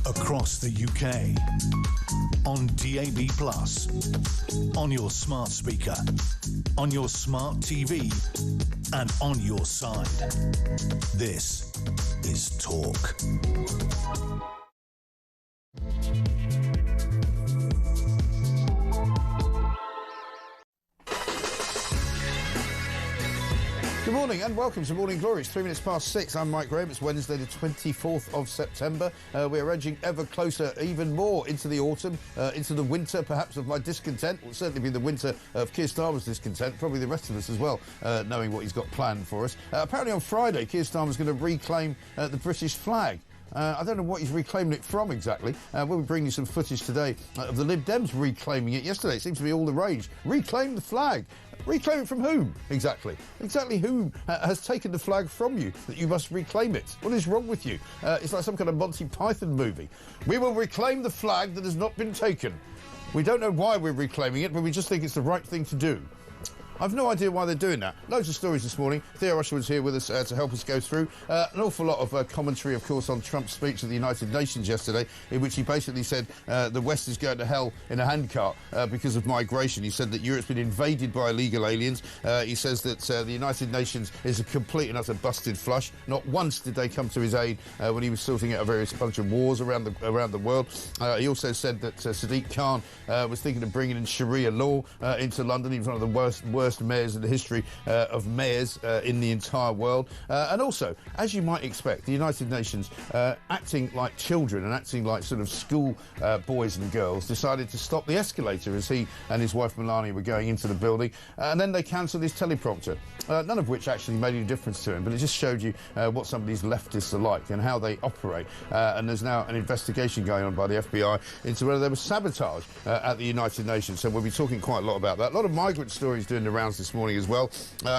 across the UK, on DAB+, on your smart speaker, on your smart TV, and on your side. This is Talk. Good morning and welcome to Morning Glory. It's 3 minutes past 6. I'm Mike Graham. It's Wednesday the 24th of September. We're edging ever closer, even more, into the autumn, into the winter, perhaps, of my discontent. It will certainly be the winter of Keir Starmer's discontent, probably the rest of us as well, knowing what he's got planned for us. Apparently on Friday, Keir Starmer's going to reclaim the British flag. I don't know what he's reclaiming it from exactly. We'll be bringing you some footage today of the Lib Dems reclaiming it yesterday. It seems to be all the rage. Reclaim the flag. Reclaim it from whom, exactly? Exactly who has taken the flag from you that you must reclaim it? What is wrong with you? It's like some kind of Monty Python movie. We will reclaim the flag that has not been taken. We don't know why we're reclaiming it, but we just think it's the right thing to do. I've no idea why they're doing that. Loads of stories this morning. Theo Usherwood's here with us to help us go through. An awful lot of commentary, of course, on Trump's speech at the United Nations yesterday, in which he basically said the West is going to hell in a handcart because of migration. He said that Europe's been invaded by illegal aliens. He says that the United Nations is a complete and utter busted flush. Not once did they come to his aid when he was sorting out a various bunch of wars around the world. He also said that Sadiq Khan was thinking of bringing in Sharia law into London. He was one of the worst mayors in the history of mayors in the entire world. And also, as you might expect, the United Nations, acting like children and acting like sort of school boys and girls, decided to stop the escalator as he and his wife Melania were going into the building. And then they cancelled his teleprompter, none of which actually made any difference to him, but it just showed you what some of these leftists are like and how they operate. And there's now an investigation going on by the FBI into whether there was sabotage at the United Nations. So we'll be talking quite a lot about that. A lot of migrant stories doing the rounds this morning as well,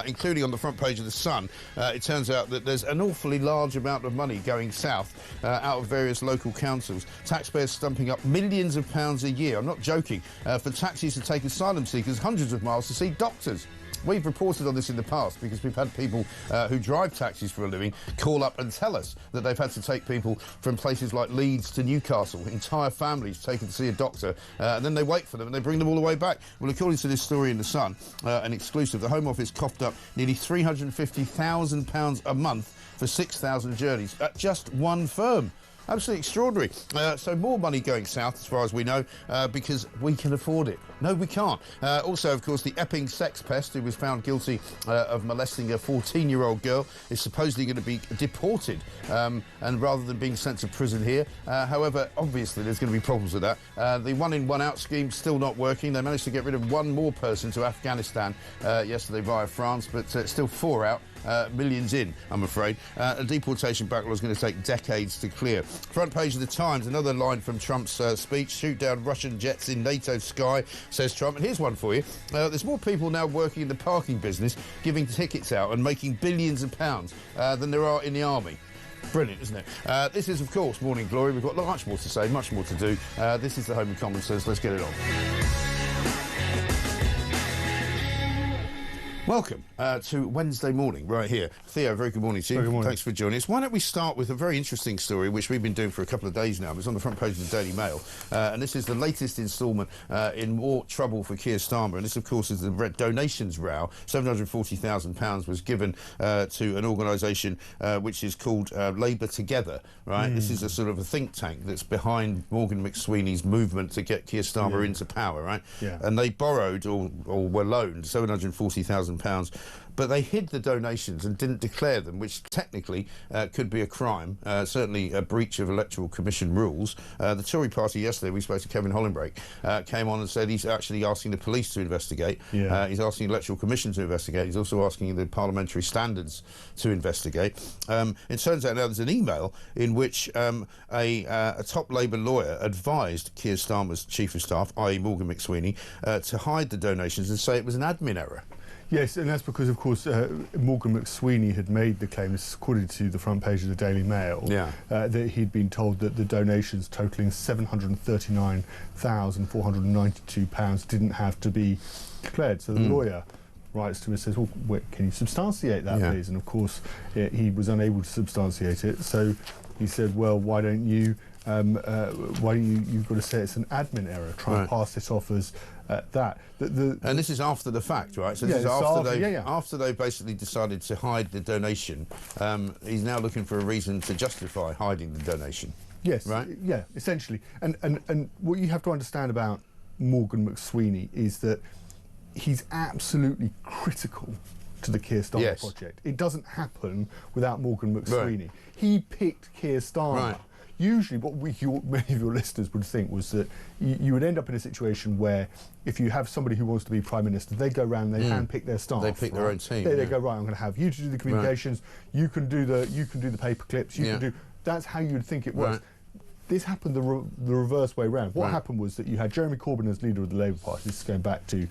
including on the front page of The Sun. It turns out that there's an awfully large amount of money going south out of various local councils. Taxpayers stumping up millions of pounds a year, I'm not joking, for taxis to take asylum seekers hundreds of miles to see doctors. We've reported on this in the past because we've had people who drive taxis for a living call up and tell us that they've had to take people from places like Leeds to Newcastle, entire families taken to see a doctor, and then they wait for them and they bring them all the way back. Well, according to this story in The Sun, an exclusive, the Home Office coughed up nearly £350,000 a month for 6,000 journeys at just one firm. Absolutely extraordinary. So more money going south, as far as we know, because we can afford it. No, we can't. Also, of course, the Epping sex pest who was found guilty of molesting a 14-year-old girl is supposedly going to be deported, and rather than being sent to prison here. However, obviously, there's going to be problems with that. The one-in, one-out scheme still not working. They managed to get rid of one more person to Afghanistan yesterday via France, but still 4 out. Millions in, I'm afraid. A deportation backlog is going to take decades to clear. Front page of The Times, another line from Trump's speech. Shoot down Russian jets in NATO sky, says Trump. And here's one for you. There's more people now working in the parking business, giving tickets out and making billions of pounds than there are in the army. Brilliant, isn't it? This is, of course, Morning Glory. We've got much more to say, much more to do. This is the home of common sense. Let's get it on. Welcome to Wednesday morning, right here. Theo, very good morning to you. Very good morning. Thanks for joining us. Why don't we start with a very interesting story, which we've been doing for a couple of days now. It's on the front page of the Daily Mail. And this is the latest instalment in more trouble for Keir Starmer. And this, of course, is the donations row. £740,000 was given to an organisation which is called Labour Together, right? This is a sort of a think tank that's behind Morgan McSweeney's movement to get Keir Starmer into power, right? Yeah. And they borrowed or were loaned £740,000. But they hid the donations and didn't declare them, which technically could be a crime, certainly a breach of Electoral Commission rules. The Tory party yesterday, we spoke to Kevin Hollenbrake, came on and said he's actually asking the police to investigate. Yeah. He's asking the Electoral Commission to investigate. He's also asking the parliamentary standards to investigate. It turns out now there's an email in which a top Labour lawyer advised Keir Starmer's chief of staff, i.e. Morgan McSweeney, to hide the donations and say it was an admin error. Yes, and that's because, of course, Morgan McSweeney had made the claim, according to the front page of the Daily Mail, that he'd been told that the donations totalling £739,492 didn't have to be declared. So the lawyer writes to him and says, well, can you substantiate that, please? And, of course, he was unable to substantiate it. So he said, well, why don't you Why you've got to say it's an admin error? Try and pass this off as that. And this is after the fact, right? So this is after they basically decided to hide the donation. He's now looking for a reason to justify hiding the donation. Yes, right? Yeah, essentially. And what you have to understand about Morgan McSweeney is that he's absolutely critical to the Keir Starmer project. It doesn't happen without Morgan McSweeney. Right. He picked Keir Starmer. Right. Usually what many of your listeners would think was that you would end up in a situation where if you have somebody who wants to be Prime Minister, they go around and they handpick their staff. They pick their own team. They go, right, I'm going to have you to do the communications, you can do the paper clips, you can do... That's how you'd think it was. Right. This happened the reverse way around. What happened was that you had Jeremy Corbyn as leader of the Labour Party. This is going back to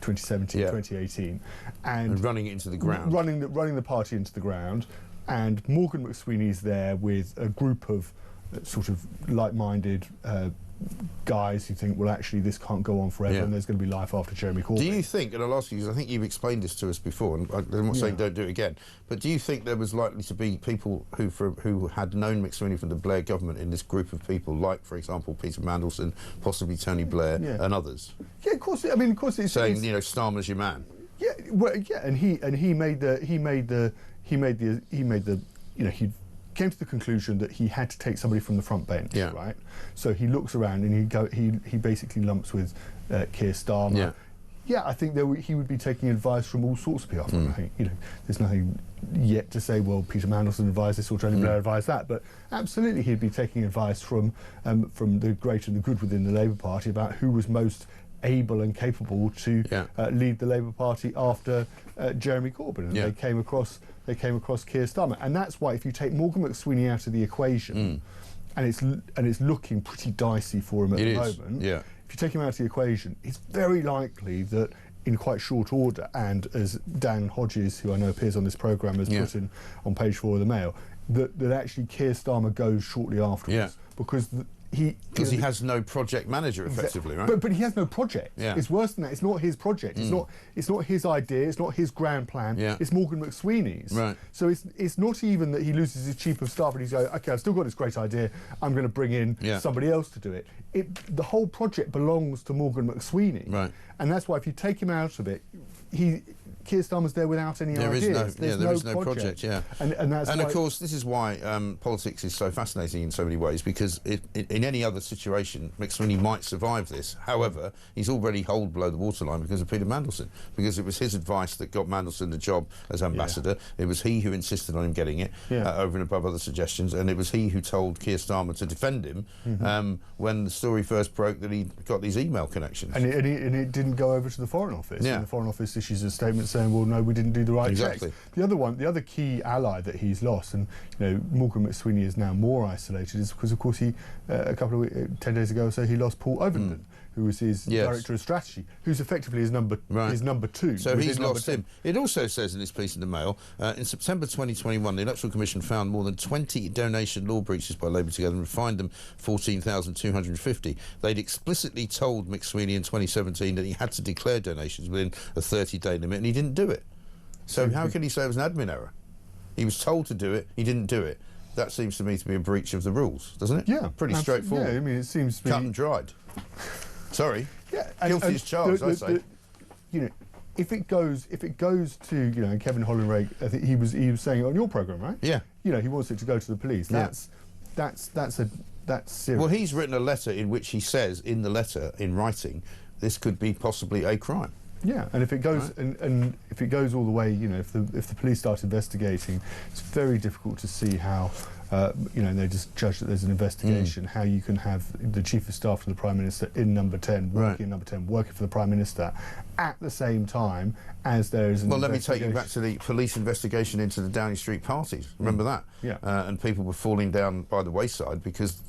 2017, 2018. And running it into the ground. Running the party into the ground. And Morgan McSweeney's there with a group of sort of like-minded guys who think, well, actually, this can't go on forever and there's going to be life after Jeremy Corbyn. Do you think, and I'll ask you, because I think you've explained this to us before, and I'm not saying don't do it again, but do you think there was likely to be people who had known McSweeney from the Blair government in this group of people, like, for example, Peter Mandelson, possibly Tony Blair, and others? Yeah, of course. I mean, of course, it's saying, you know, Starmer's your man. Yeah, well, yeah, and he came to the conclusion that he had to take somebody from the front bench, right? So he looks around and he basically lumps with Keir Starmer. Yeah, I think he would be taking advice from all sorts of people. I think, you know, there's nothing yet to say, well, Peter Mandelson advised this or Tony Blair advised that, but absolutely he'd be taking advice from the great and the good within the Labour Party about who was most able and capable to lead the Labour Party after Jeremy Corbyn, and they came across Keir Starmer, and that's why if you take Morgan McSweeney out of the equation, and it's looking pretty dicey for him at the moment. Yeah. If you take him out of the equation, it's very likely that in quite short order, and as Dan Hodges, who I know appears on this programme, has put in on page 4 of the Mail, that actually Keir Starmer goes shortly afterwards because. He has no project manager, effectively, right? But he has no project. Yeah. It's worse than that. It's not his project. It's not his idea. It's not his grand plan. Yeah. It's Morgan McSweeney's. Right. So it's not even that he loses his chief of staff and he's going, OK, I've still got this great idea. I'm going to bring in somebody else to do it. The whole project belongs to Morgan McSweeney. Right. And that's why if you take him out of it, Keir Starmer's there without any ideas. There is no project. And that's of course, this is why politics is so fascinating in so many ways, because in any other situation, McSweeney might survive this. However, he's already holed below the waterline because of Peter Mandelson, because it was his advice that got Mandelson the job as ambassador. It was he who insisted on him getting it over and above other suggestions, and it was he who told Keir Starmer to defend him when the story first broke that he got these email connections. And it didn't go over to the Foreign Office. And the Foreign Office issues a statement saying, well, no, we didn't do the right checks. The other key ally that he's lost, and you know, Morgan McSweeney is now more isolated, is because, of course, he 10 days ago or so, he lost Paul Ovenden, who was his director of strategy, who's effectively his number two. So he's lost him. It also says in this piece in the Mail, in September 2021, the Electoral Commission found more than 20 donation law breaches by Labour Together and fined them 14,250. They'd explicitly told McSweeney in 2017 that he had to declare donations within a 30-day limit, and he didn't do it. So how can he say it was an admin error? He was told to do it, he didn't do it. That seems to me to be a breach of the rules, doesn't it? Yeah. Pretty straightforward. Yeah, I mean, it seems to be... Cut and dried. Sorry. Guilty as charged, I say. You know, if it goes to, you know, Kevin Hollinrake, I think he was saying on your programme, right? Yeah. You know, he wants it to go to the police. That's serious. Well, he's written a letter in which he says, in the letter, in writing, this could be possibly a crime. Yeah, and if it goes and if it goes all the way, you know, if the police start investigating, it's very difficult to see how, you know, they just judge that there's an investigation. How you can have the chief of staff to the Prime Minister in Number 10, working in Number 10, working for the Prime Minister, at the same time as there is an Well, let me take you back to the police investigation into the Downing Street parties. Remember that? Yeah. And people were falling down by the wayside because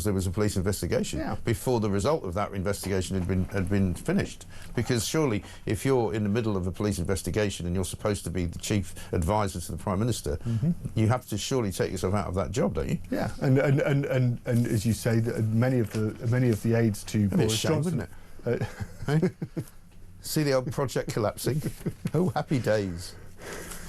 there was a police investigation before the result of that investigation had been finished. Because surely, if you're in the middle of a police investigation and you're supposed to be the chief advisor to the Prime Minister, you have to surely take yourself out of that job, don't you? Yeah. And as you say, many of the aides to Boris Johnson, isn't it? See the old project collapsing? Oh, happy days.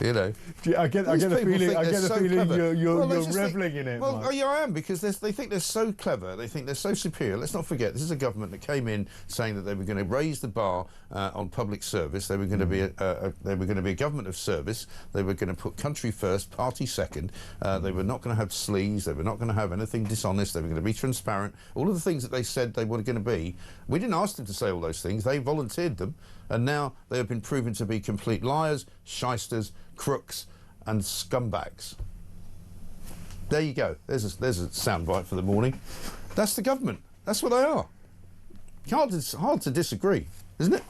You know, I get the feeling you're revelling in it. Well, Mike. yeah, I am, because they think they're so clever. They think they're so superior. Let's not forget, this is a government that came in saying that they were going to raise the bar on public service. They were going to be a government of service. They were going to put country first, party second. They were not going to have sleaze. They were not going to have anything dishonest. They were going to be transparent. All of the things that they said they were going to be. We didn't ask them to say all those things. They volunteered them, and now they have been proven to be complete liars, shysters, crooks and scumbags. There you go. There's a soundbite for the morning. That's the government. That's what they are. It's hard to disagree, isn't it?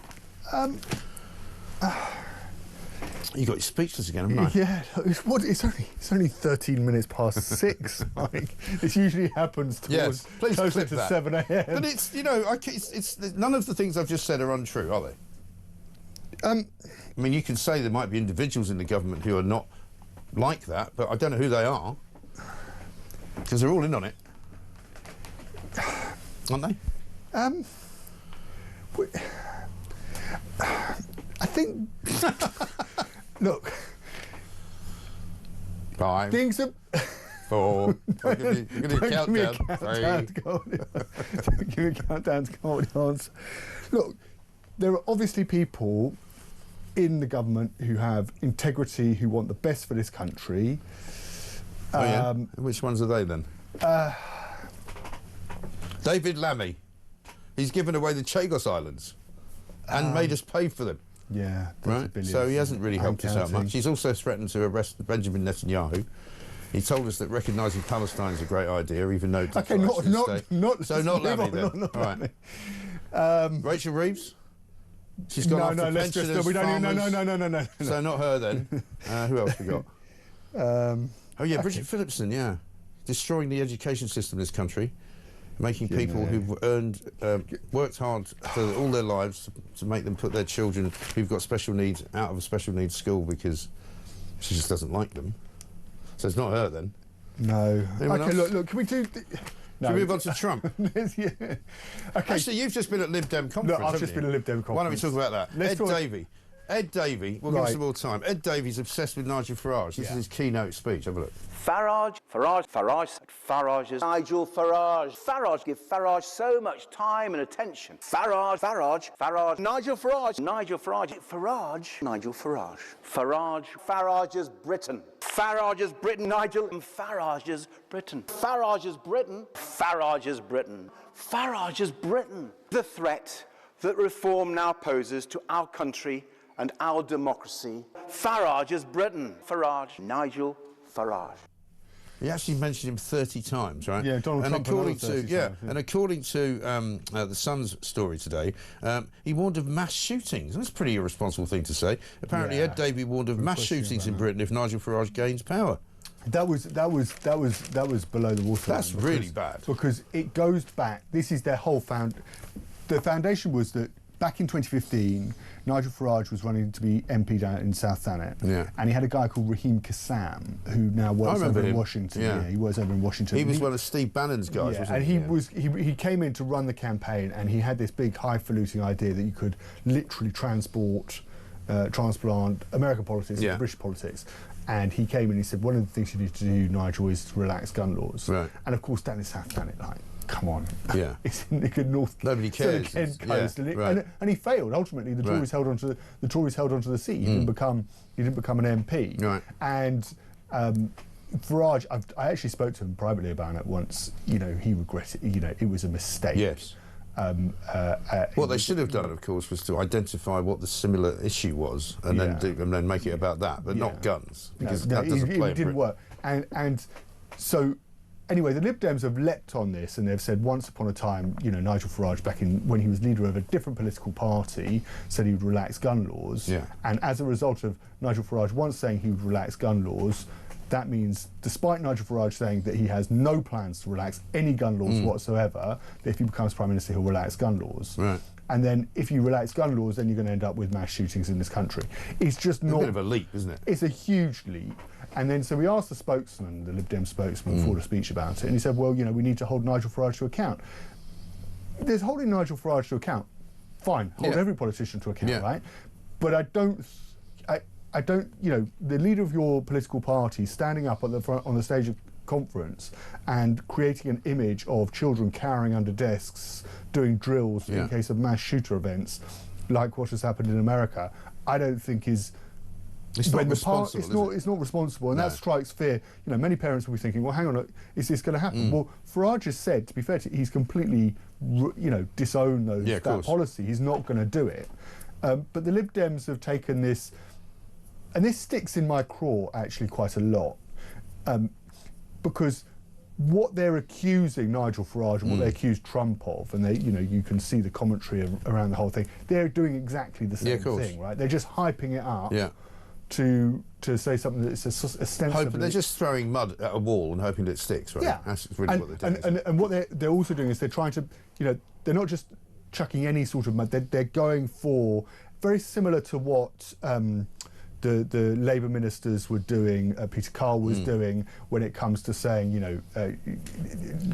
You got your speechless again, haven't I? Yeah. It's only 13 minutes past 6. Like, this usually happens towards closer to 7 a.m. But it's, you know, it's none of the things I've just said are untrue, are they? I mean, you can say there might be individuals in the government who are not like that, but I don't know who they are, because they're all in on it, aren't they? I think. Look. 5, things are. 4. We're going to count down. 3. Don't give me a countdown to come up with the answer. Look, there are obviously people in the government who have integrity, who want the best for this country. Oh, yeah? Which ones are they then? David Lammy. He's given away the Chagos Islands and made us pay for them. Yeah, right. So he hasn't really helped us out much. He's also threatened to arrest Benjamin Netanyahu. He told us that recognising Palestine is a great idea, even though not Lammy then. All right. Rachel Reeves. She's gone after pensioners, farmers. So not her then. Who else we got? Bridget Phillipson. Yeah, destroying the education system in this country, making people who've worked hard for all their lives to make them put their children who've got special needs out of a special needs school because she just doesn't like them. So it's not her then. No. Anyone else? Look. Can we do? Should we move on to Trump? Yeah. Okay. Actually, you've just been at Lib Dem conference. Look, I've just been at Lib Dem conference. Why don't we talk about that? Ed Davey, we'll give him some more time. Ed Davey's obsessed with Nigel Farage. This is his keynote speech. Have a look. Farage, Nigel Farage. Give Farage so much time and attention. Farage, Nigel Farage, Nigel Farage. Farage's Britain. Farage's Britain, Nigel. Farage's Britain. Farage's Britain. Farage's Britain. Farage's Britain. The threat that reform now poses to our country and our democracy. Farage's Britain. Farage, Nigel Farage. He actually mentioned him 30 times, right? Yeah, Donald Trump. And according to the Sun's story today, he warned of mass shootings. That's a pretty irresponsible thing to say. Apparently, Ed Davey warned of mass shootings in Britain if Nigel Farage gains power. That was below the waterline. That's really bad because it goes back. This is their whole The foundation was that back in 2015, Nigel Farage was running to be MP down in South Thanet, and he had a guy called Raheem Kassam who now works over in Washington. Yeah, he works over in Washington. He was one of Steve Bannon's guys, wasn't he? And he came in to run the campaign, and he had this big highfalutin idea that you could literally transplant American politics into British politics. And he came in and he said, one of the things you need to do, Nigel, is to relax gun laws. Right. And of course, down in South Thanet, like, come on. Yeah. It's in the good North. Nobody cares. Kent coast, and he failed. Ultimately, the Tories held onto the seat. He didn't become an MP. Right. And Farage, I actually spoke to him privately about it once. You know, he regretted. You know, it was a mistake. Yes. What they should have done, of course, was to identify what the similar issue was, and then make it about that, but not guns, because that doesn't play. It didn't work. And so, anyway, the Lib Dems have leapt on this, and they've said once upon a time, you know, Nigel Farage, back in when he was leader of a different political party, said he would relax gun laws, and as a result of Nigel Farage once saying he would relax gun laws. That means, despite Nigel Farage saying that he has no plans to relax any gun laws whatsoever, that if he becomes Prime Minister, he'll relax gun laws. Right. And then if you relax gun laws, then you're going to end up with mass shootings in this country. It's just not... a bit of a leap, isn't it? It's a huge leap. And then, so we asked the spokesman, the Lib Dem spokesman, before the speech about it, and he said, well, you know, we need to hold Nigel Farage to account. There's holding Nigel Farage to account. Fine, hold every politician to account, right? But I I don't, you know, the leader of your political party standing up at the front on the stage of conference and creating an image of children cowering under desks, doing drills in case of mass shooter events, like what has happened in America, I don't think is. It's not responsible. It's not responsible, and that strikes fear. You know, many parents will be thinking, "Well, hang on, is this going to happen?" Well, Farage has said, to be fair, he's completely, you know, disowned that policy. He's not going to do it. But the Lib Dems have taken this, and this sticks in my craw actually quite a lot, because what they're accusing Nigel Farage and what they accuse Trump of, and they, you know, you can see the commentary around the whole thing. They're doing exactly the same thing, right? They're just hyping it up. Yeah. To say something that's ostensibly... They're just throwing mud at a wall and hoping that it sticks, right? Yeah. That's really what they're doing. And what they're also doing is they're trying to, you know, they're not just chucking any sort of mud, they're going for, very similar to what the Labour ministers were doing, Peter Carr was doing, when it comes to saying, you know,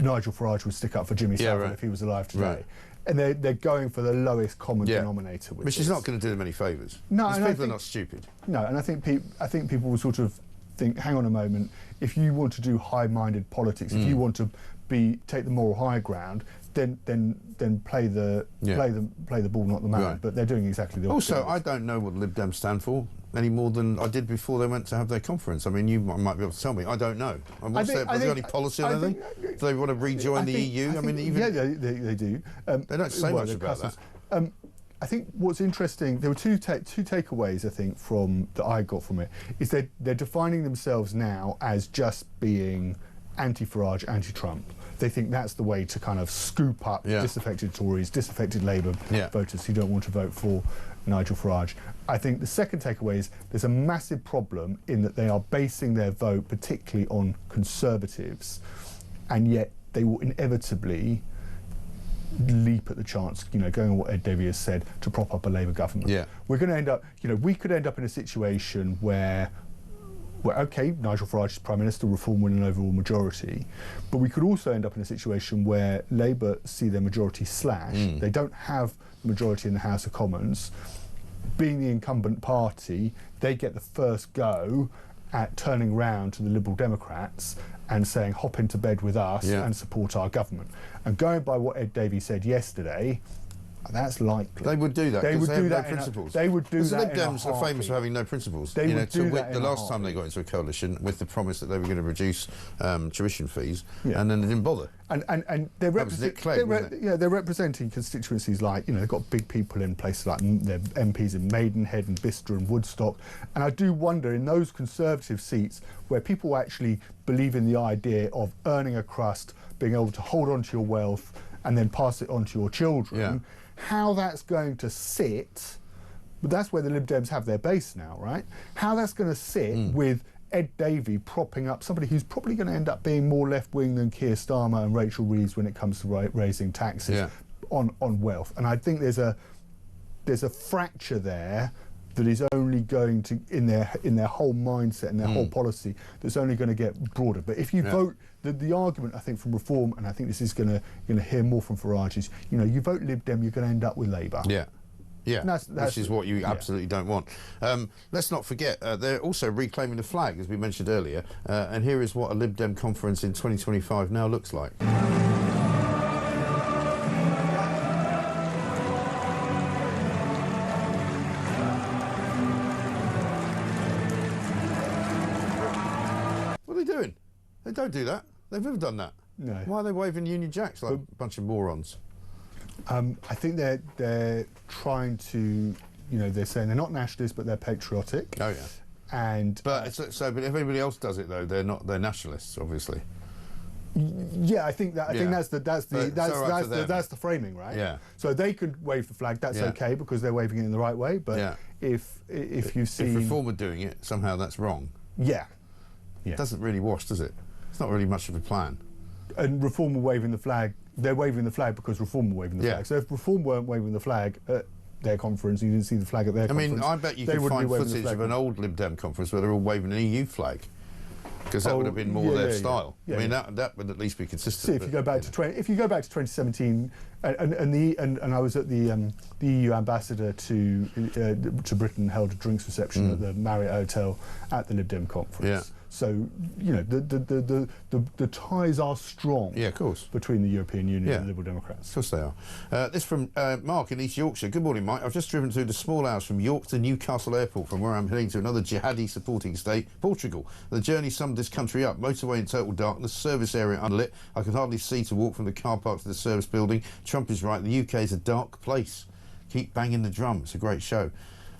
Nigel Farage would stick up for Jimmy Savile if he was alive today. Right. And they're going for the lowest common denominator. Which is not going to do them any favours. No, because people are not stupid. No, and I think people will sort of think, hang on a moment, if you want to do high-minded politics, if you want to take the moral high ground, then play the ball, not the man. Right. But they're doing exactly the opposite. Also, I don't know what Lib Dem stand for any more than I did before they went to have their conference. I mean, you might be able to tell me. I don't know. And was there any policy on anything? Do they want to rejoin the EU? I mean, even they do. They don't say much about that. I think what's interesting, there were two takeaways I think that I got from it, is they're defining themselves now as just being anti-Farage, anti-Trump. They think that's the way to kind of scoop up disaffected Tories, disaffected Labour voters who don't want to vote for Nigel Farage. I think the second takeaway is there's a massive problem in that they are basing their vote particularly on Conservatives, and yet they will inevitably leap at the chance, you know, going on what Ed Davey has said, to prop up a Labour government. Yeah. We're going to end up, you know, we could end up in a situation where okay, Nigel Farage is Prime Minister, Reform win an overall majority, but we could also end up in a situation where Labour see their majority slashed. They don't have the majority in the House of Commons. Being the incumbent party, they get the first go at turning round to the Liberal Democrats and saying, hop into bed with us and support our government. And going by what Ed Davey said yesterday, that's likely. They would do that. They would do that. Principles. They would do that. The Lib Dems are famous for having no principles. They would do that. The last time they got into a coalition with the promise that they were going to reduce tuition fees, and then they didn't bother. And they're representing constituencies like, you know, they've got big people in places like their MPs in Maidenhead and Bicester and Woodstock. And I do wonder, in those Conservative seats where people actually believe in the idea of earning a crust, being able to hold on to your wealth and then pass it on to your children, how that's going to sit, but that's where the Lib Dems have their base now, right? How that's going to sit with Ed Davey propping up somebody who's probably going to end up being more left-wing than Keir Starmer and Rachel Reeves when it comes to raising taxes on wealth. And I think there's a fracture there that is only going to, in their whole mindset and their whole policy, that's only going to get broader. But if you vote, the argument I think from Reform, and I think this is going to hear more from Farage, is, you know, you vote Lib Dem, you're going to end up with Labour. Which is what you absolutely don't want. Let's not forget, they're also reclaiming the flag, as we mentioned earlier, and here is what a Lib Dem conference in 2025 now looks like. What are they doing? They don't do that. They've never done that. No. Why are they waving Union Jacks like a bunch of morons? I think they're trying to, you know, they're saying they're not nationalists, but they're patriotic. Oh yeah. And but if anybody else does it though, they're nationalists, obviously. Yeah, I think that's the framing, right? Yeah. So they could wave the flag. That's okay because they're waving it in the right way. But if you've seen, if Reform are doing it, somehow that's wrong. Yeah. It doesn't really wash, does it? It's not really much of a plan. And Reform were waving the flag. They're waving the flag because Reform were waving the flag. So if Reform weren't waving the flag at their conference, you didn't see the flag at their conference. I mean, I bet you could find footage of an old Lib Dem conference where they're all waving an EU flag. Because that would have been more their style. Yeah, I mean, that would at least be consistent. See, if you go back to 2017, and I was at the EU ambassador to Britain held a drinks reception at the Marriott Hotel at the Lib Dem conference. Yeah. So you know the ties are strong. Yeah, of course. Between the European Union and the Liberal Democrats. Of course they are. This from Mark in East Yorkshire. Good morning, Mike. I've just driven through the small hours from York to Newcastle Airport, from where I'm heading to another jihadi supporting state, Portugal. The journey summed this country up. Motorway in total darkness, service area unlit. I can hardly see to walk from the car park to the service building. Trump is right. The UK is a dark place. Keep banging the drum. It's a great show.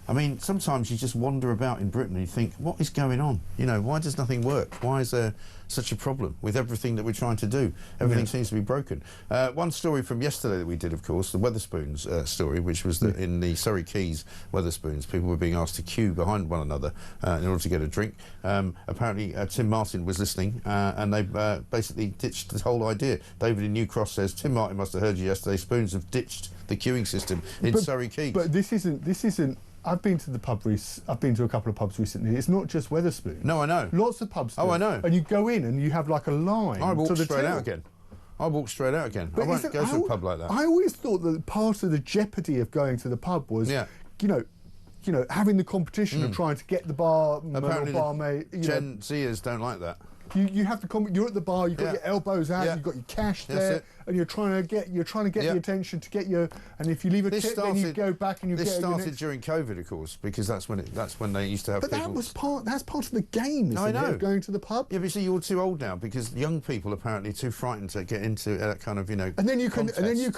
I mean, sometimes you just wander about in Britain and you think, what is going on? You know, why does nothing work? Why is there such a problem with everything that we're trying to do? Everything seems to be broken. One story from yesterday that we did, of course, the Wetherspoons story, which was in the Surrey Quays Wetherspoons. People were being asked to queue behind one another in order to get a drink. Apparently, Tim Martin was listening and they basically ditched the whole idea. David in New Cross says, Tim Martin must have heard you yesterday. Spoons have ditched the queuing system in Surrey Quays. But this isn't. I've been to the pub. I've been to a couple of pubs recently. It's not just Wetherspoons. No, I know. Lots of pubs. Oh, I know. And you go in and you have like a line. I walk to the straight till. out again. I walk straight out again. I won't go to a pub like that. I always thought that part of the jeopardy of going to the pub was, you know, having the competition of trying to get the barman or barmaid. Gen Zers don't like that. You have the you're at the bar, you've got your elbows out, you've got your cash there, and you're trying to get the attention to get your. And if you leave a tip, then you go back and you get. This started during COVID, of course, because that's when they used to have. But people. That's part of the game, isn't it? Going to the pub. Yeah, but you see, you're too old now because young people apparently are too frightened to get into that kind of And then you can, then you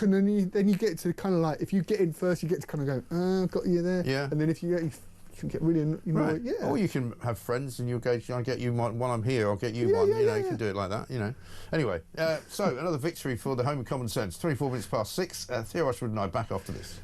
get to kind of like if you get in first, you get to kind of go, oh, got you there. Yeah. And then if you get really, right. Or you can have friends and you'll go, I'll get you while I'm here, I'll get you one, you can do it like that, you know. Anyway, so another victory for the home of common sense. 24 minutes past 6. Theo Rushwood and I back after this.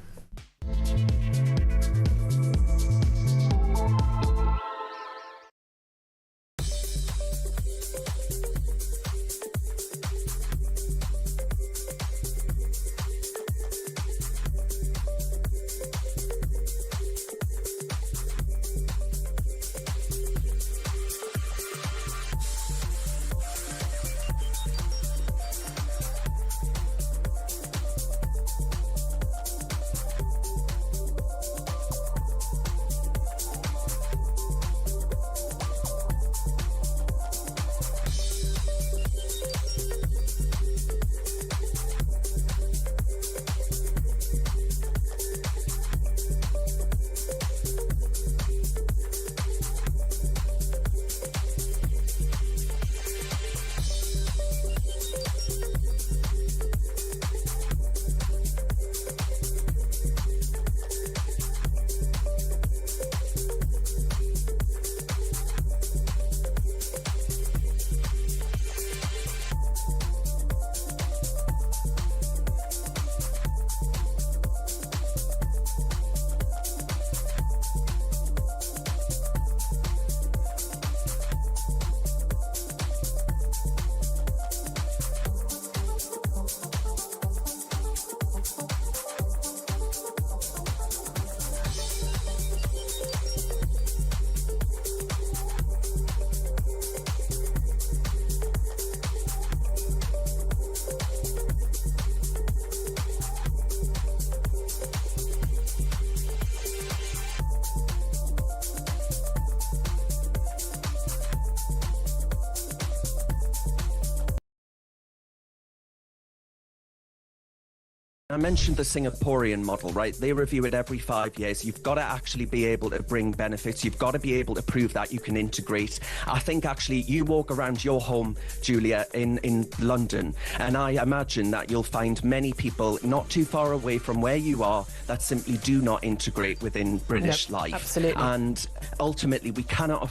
I mentioned the Singaporean model, right? They review it every 5 years. You've got to actually be able to bring benefits. You've got to be able to prove that you can integrate. I think actually you walk around your home, Julia, in London, and I imagine that you'll find many people not too far away from where you are that simply do not integrate within British life. Absolutely. And ultimately, we cannot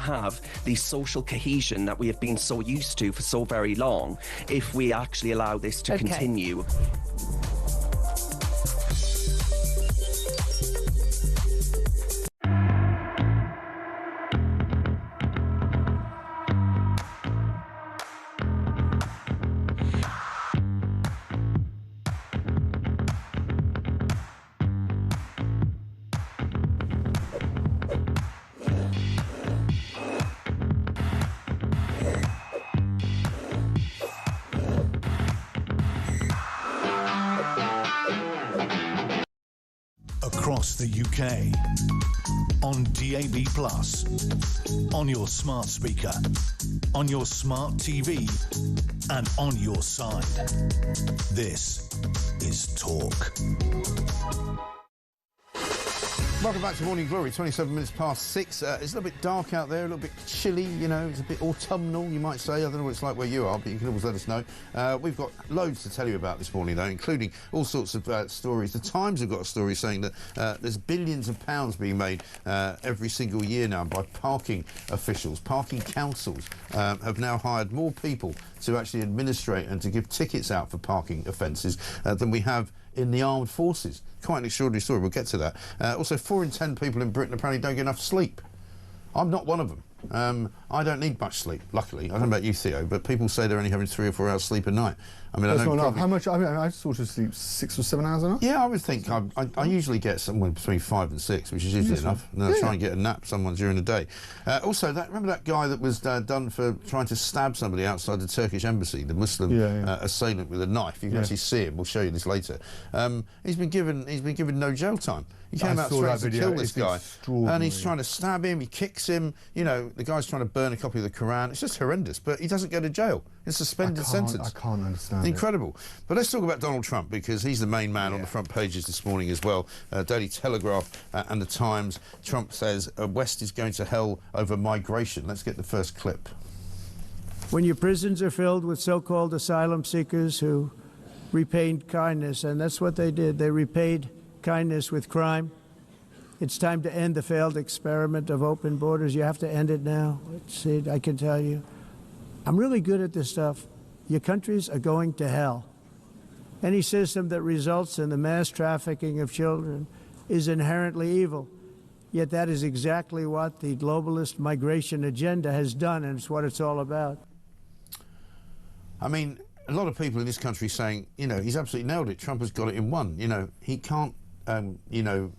have the social cohesion that we have been so used to for so very long if we actually allow this to continue. across the UK. On DAB+, on your smart speaker, on your smart TV, and on your side. This is Talk. Welcome back to Morning Glory, 27 minutes past 6. It's a little bit dark out there, a little bit chilly, you know, it's a bit autumnal, you might say. I don't know what it's like where you are, but you can always let us know. We've got loads to tell you about this morning, though, including all sorts of stories. The Times have got a story saying that there's billions of pounds being made every single year now by parking officials. Parking councils have now hired more people to actually administrate and to give tickets out for parking offences than we have in the armed forces. Quite an extraordinary story, we'll get to that. Also, 4 in 10 people in Britain apparently don't get enough sleep. I'm not one of them. I don't need much sleep, luckily. I don't know about you, Theo, but people say they're only having 3 or 4 hours sleep a night. I mean, that's I know not enough. How much? I mean, I sort of sleep 6 or 7 hours a night. Yeah, I would think I usually get somewhere between 5 and 6, which is usually enough. And then I try and get a nap somewhere during the day. Also, remember that guy that was done for trying to stab somebody outside the Turkish embassy, the Muslim assailant with a knife? You can actually see him. We'll show you this later. He's been given no jail time. He came out threatening to kill this guy, and he's trying to stab him. He kicks him. You know, the guy's trying to burn a copy of the Quran. It's just horrendous, but he doesn't go to jail. It's a suspended sentence. I can't understand. Incredible. But let's talk about Donald Trump, because he's the main man on the front pages this morning as well. Daily Telegraph and the Times. Trump says West is going to hell over migration. Let's get the first clip. When your prisons are filled with so-called asylum seekers who repaid kindness, and that's what they did. They repaid kindness with crime. It's time to end the failed experiment of open borders. You have to end it now. See, I can tell you. I'm really good at this stuff. Your countries are going to hell. Any system that results in the mass trafficking of children is inherently evil. Yet that is exactly what the globalist migration agenda has done, and it's what it's all about. I mean, a lot of people in this country saying, you know, he's absolutely nailed it. Trump has got it in one. You know, he can't, you know,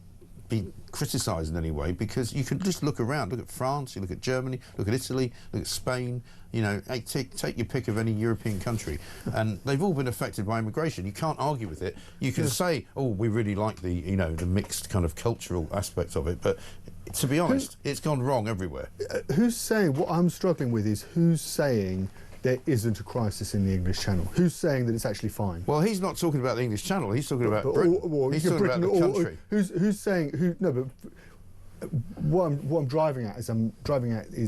be criticised in any way, because you can just look around. Look at France, you look at Germany, look at Italy, look at Spain. You know, take your pick of any European country, and they've all been affected by immigration. You can't argue with it. You can say, oh, we really like the, you know, the mixed kind of cultural aspect of it, but to be honest, it's gone wrong everywhere. Who's saying, what I'm struggling with is who's saying there isn't a crisis in the English Channel? Who's saying that it's actually fine? Well, he's not talking about the English Channel. He's talking about Britain. He's talking about the country. Who's saying? No, but what I'm driving at is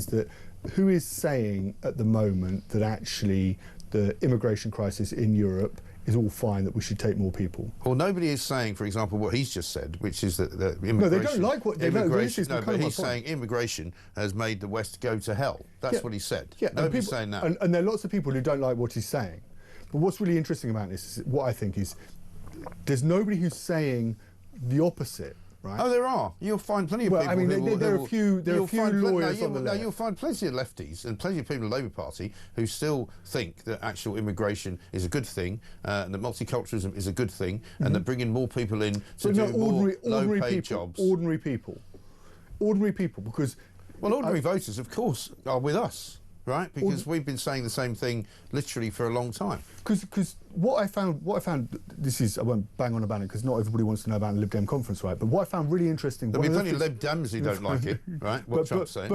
that who is saying at the moment that actually the immigration crisis in Europe is all fine, that we should take more people? Well, nobody is saying, for example, what he's just said, which is that immigration... No, they don't like what... Immigration, no, but he's saying immigration has made the West go to hell. That's what he said. Yeah, nobody's saying that. And there are lots of people who don't like what he's saying. But what's really interesting about this is, what I think is, there's nobody who's saying the opposite. Right. Oh, there are. You'll find plenty of people. I mean, there are a few lawyers on the left. You'll find plenty of lefties and plenty of people in the Labour Party who still think that actual immigration is a good thing, and that multiculturalism is a good thing, and that bringing more people in to do more low-paid jobs. Ordinary people, because... Well, ordinary voters, of course, are with us. Right, because we've been saying the same thing literally for a long time. Because what I found, this is, I won't bang on about it because not everybody wants to know about the Lib Dem conference, right? But what I found really interesting... There'll be plenty of Lib Dems who don't like it, right? What Trump's saying.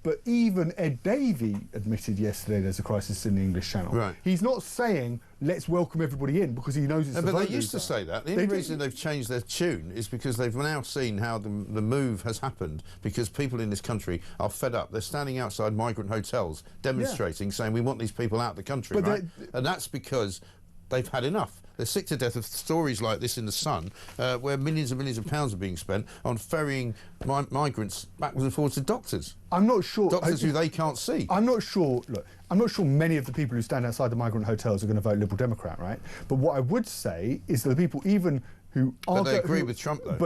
But even Ed Davey admitted yesterday there's a crisis in the English Channel. Right. He's not saying let's welcome everybody in because he knows it's the But they used to say that. The only reason they've changed their tune is because they've now seen how the move has happened, because people in this country are fed up. They're standing outside migrant hotels demonstrating, saying we want these people out of the country, right? And that's because they've had enough. They're sick to death of stories like this in the Sun, where millions and millions of pounds are being spent on ferrying migrants backwards and forwards to doctors. I'm not sure... Doctors who they can't see. I'm not sure... Look, I'm not sure many of the people who stand outside the migrant hotels are going to vote Liberal Democrat, right? But what I would say is that the people even who are... But they agree with Trump, though.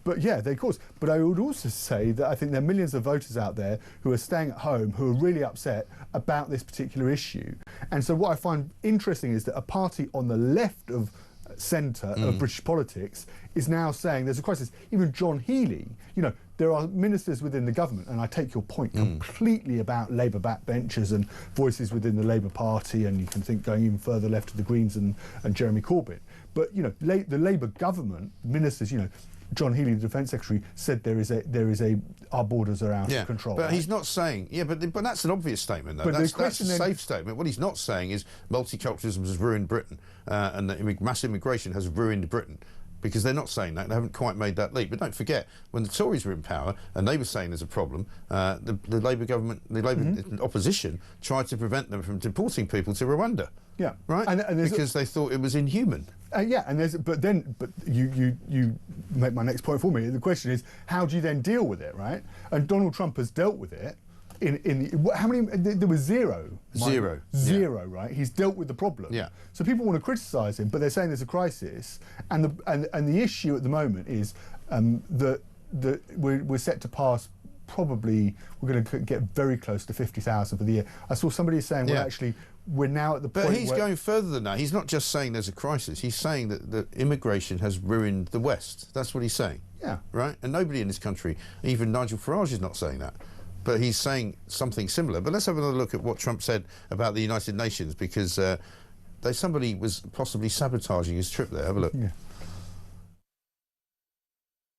But yeah, of course. But I would also say that I think there are millions of voters out there who are staying at home who are really upset about this particular issue. And so what I find interesting is that a party on the left of centre of British politics is now saying there's a crisis. Even John Healey, you know, there are ministers within the government, and I take your point completely about Labour backbenchers and voices within the Labour Party, and you can think going even further left to the Greens and Jeremy Corbyn. But, you know, the Labour government, ministers, you know, John Healey, the Defence Secretary, said there is a our borders are out of control. But right? he's not saying, but that's an obvious statement, though. But That's a safe statement. What he's not saying is multiculturalism has ruined Britain and that mass immigration has ruined Britain. Because they're not saying that, they haven't quite made that leap. But don't forget, when the Tories were in power and they were saying there's a problem, the Labour government, the Labour opposition tried to prevent them from deporting people to Rwanda. Yeah, right. And because they thought it was inhuman. Yeah, and but you make my next point for me. The question is, how do you then deal with it, right? And Donald Trump has dealt with it. How many? There was zero. Zero, right? He's dealt with the problem. Yeah. So people want to criticise him, but they're saying there's a crisis, and the issue at the moment is that we're set to pass. Probably we're going to get very close to 50,000 for the year. I saw somebody saying, well, actually, we're now at the point. But he's going further than that. He's not just saying there's a crisis. He's saying that immigration has ruined the West. That's what he's saying. Yeah. Right. And nobody in this country, even Nigel Farage, is not saying that. But he's saying something similar. But let's have another look at what Trump said about the United Nations, because somebody was possibly sabotaging his trip there. Have a look. Yeah.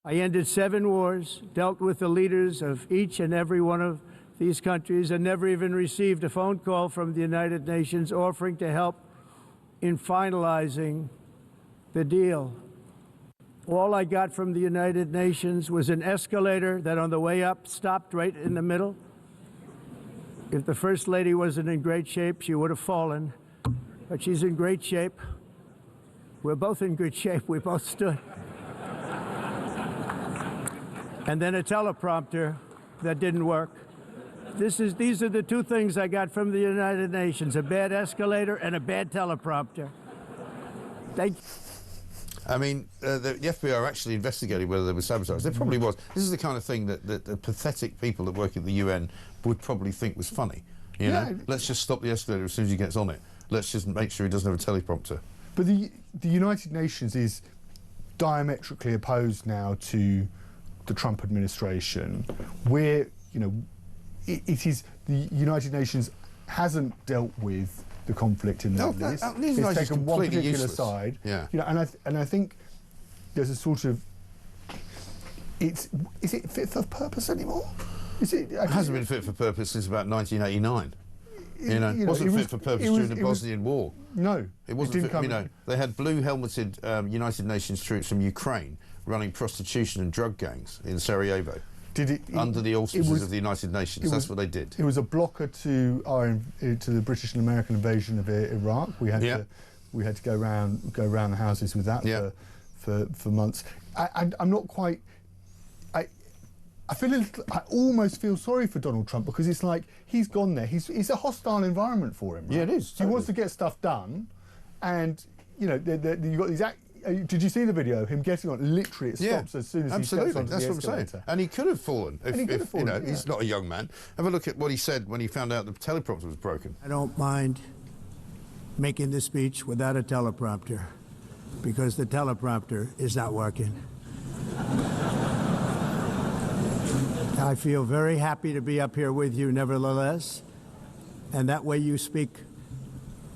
I ended 7 wars, dealt with the leaders of each and every one of these countries, and never even received a phone call from the United Nations offering to help in finalizing the deal. All I got from the United Nations was an escalator that on the way up stopped right in the middle. If the First Lady wasn't in great shape, she would have fallen. But she's in great shape. We're both in good shape. We both stood. And then a teleprompter that didn't work. These are the 2 things I got from the United Nations, a bad escalator and a bad teleprompter. Thank you. I mean, the FBI are actually investigating whether there was sabotage. There probably was. This is the kind of thing that the pathetic people that work at the UN would probably think was funny. You know? Let's just stop the escalator as soon as he gets on it. Let's just make sure he doesn't have a teleprompter. But the United Nations is diametrically opposed now to the Trump administration, where, you know, it is the United Nations hasn't dealt with the conflict in the Middle East. It's taken one particular side. Yeah. You know, and I think there's a sort of is it fit for purpose anymore? It hasn't been fit for purpose since about 1989. It wasn't fit for purpose during the Bosnian War. No, it wasn't. They had blue helmeted United Nations troops from Ukraine running prostitution and drug gangs in Sarajevo. Under the auspices of the United Nations. That's what they did. It was a blocker to the British and American invasion of Iraq. We had to go around the houses with that for months. I'm not quite. I almost feel sorry for Donald Trump, because it's like he's gone there. It's a hostile environment for him. Right? Yeah, it is. He wants to get stuff done, and you know you've got these. Did you see the video of him getting on? Literally, it stops as soon as he steps onto the escalator. That's what I'm saying. And he could have fallen. He's not a young man. Have a look at what he said when he found out the teleprompter was broken. I don't mind making this speech without a teleprompter, because the teleprompter is not working. I feel very happy to be up here with you, nevertheless, and that way you speak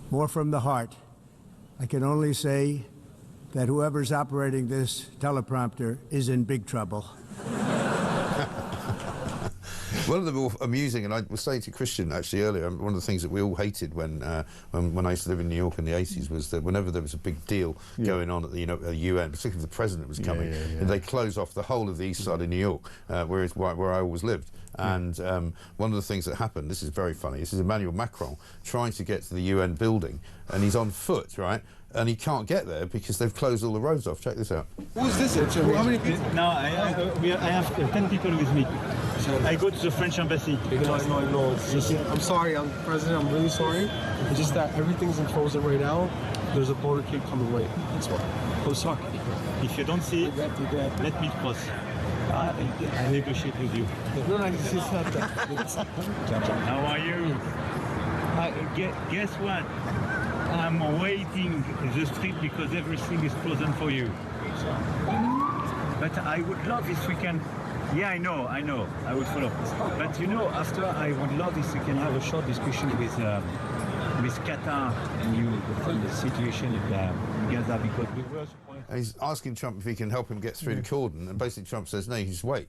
more from the heart. I can only say that whoever's operating this teleprompter is in big trouble. One of the more amusing, and I was saying to Christian actually earlier, one of the things that we all hated when I used to live in New York in the 80s was that whenever there was a big deal going on at the UN, particularly if the president was coming, and they close off the whole of the east side of New York, where I always lived. And one of the things that happened, this is very funny, this is Emmanuel Macron trying to get to the UN building, and he's on foot, right? And he can't get there because they've closed all the roads off. Check this out. Who's this? How many people? Now I have 10 people with me. I go to the French embassy. No. I'm sorry, I'm President. I'm really sorry. It's just that everything's in frozen right now. There's a border gate coming late. That's why. Oh, sorry. If you don't see it, let me cross. I negotiate with you. No, it's not that. How are you? Guess what? I'm waiting the street because everything is frozen for you. But I would love this weekend. Yeah, I know. I will follow. But you know, after I would love this weekend have a short discussion with Qatar and you on the situation together because we were supposed. He's asking Trump if he can help him get through the cordon, and basically Trump says, no, you just wait.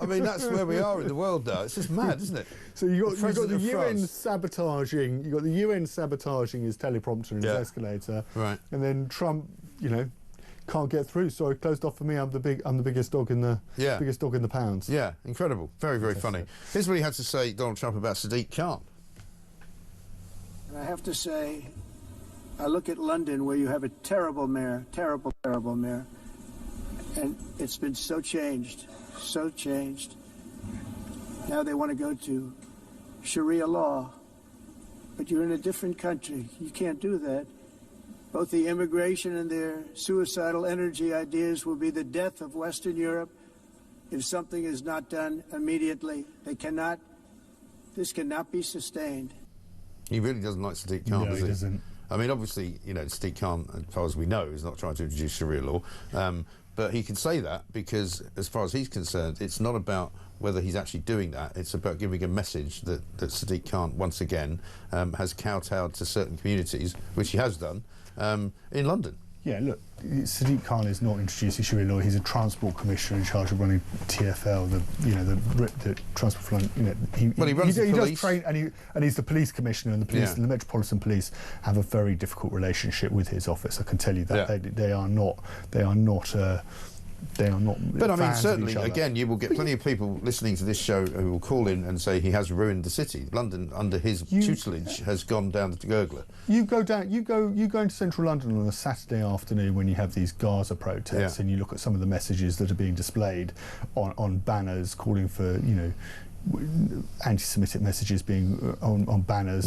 I mean, that's where we are in the world now. It's just mad, isn't it? So you got the UN France sabotaging. You got the UN sabotaging his teleprompter and his escalator, right? And then Trump, you know, can't get through. Sorry, closed off for me. I'm the biggest dog in the biggest dog in the pounds. Yeah, incredible. Very, very funny. Here's what he had to say, Donald Trump, about Sadiq Khan. And I have to say, I look at London, where you have a terrible mayor, terrible mayor, and it's been so changed. Now they want to go to Sharia law, but you're in a different country. You can't do that. Both the immigration and their suicidal energy ideas will be the death of Western Europe if something is not done immediately. This cannot be sustained. He really doesn't like Sadiq Khan, does he? He doesn't. I mean, obviously, you know, Sadiq Khan, as far as we know, is not trying to introduce Sharia law. But he can say that because, as far as he's concerned, it's not about whether he's actually doing that. It's about giving a message that Sadiq Khan, once again, has kowtowed to certain communities, which he has done, in London. Yeah, look, Sadiq Khan is not introducing Sharia law. He's a transport commissioner in charge of running TfL, the transport. He runs the police. Does train, and he's the police commissioner, and the police and the Metropolitan Police have a very difficult relationship with his office. I can tell you that they are not. But I mean, certainly, again, you will get plenty of people listening to this show who will call in and say he has ruined the city. London, under his tutelage, has gone down the gurgler. You go into central London on a Saturday afternoon when you have these Gaza protests, and you look at some of the messages that are being displayed on banners calling for, you know, anti-Semitic messages being on banners,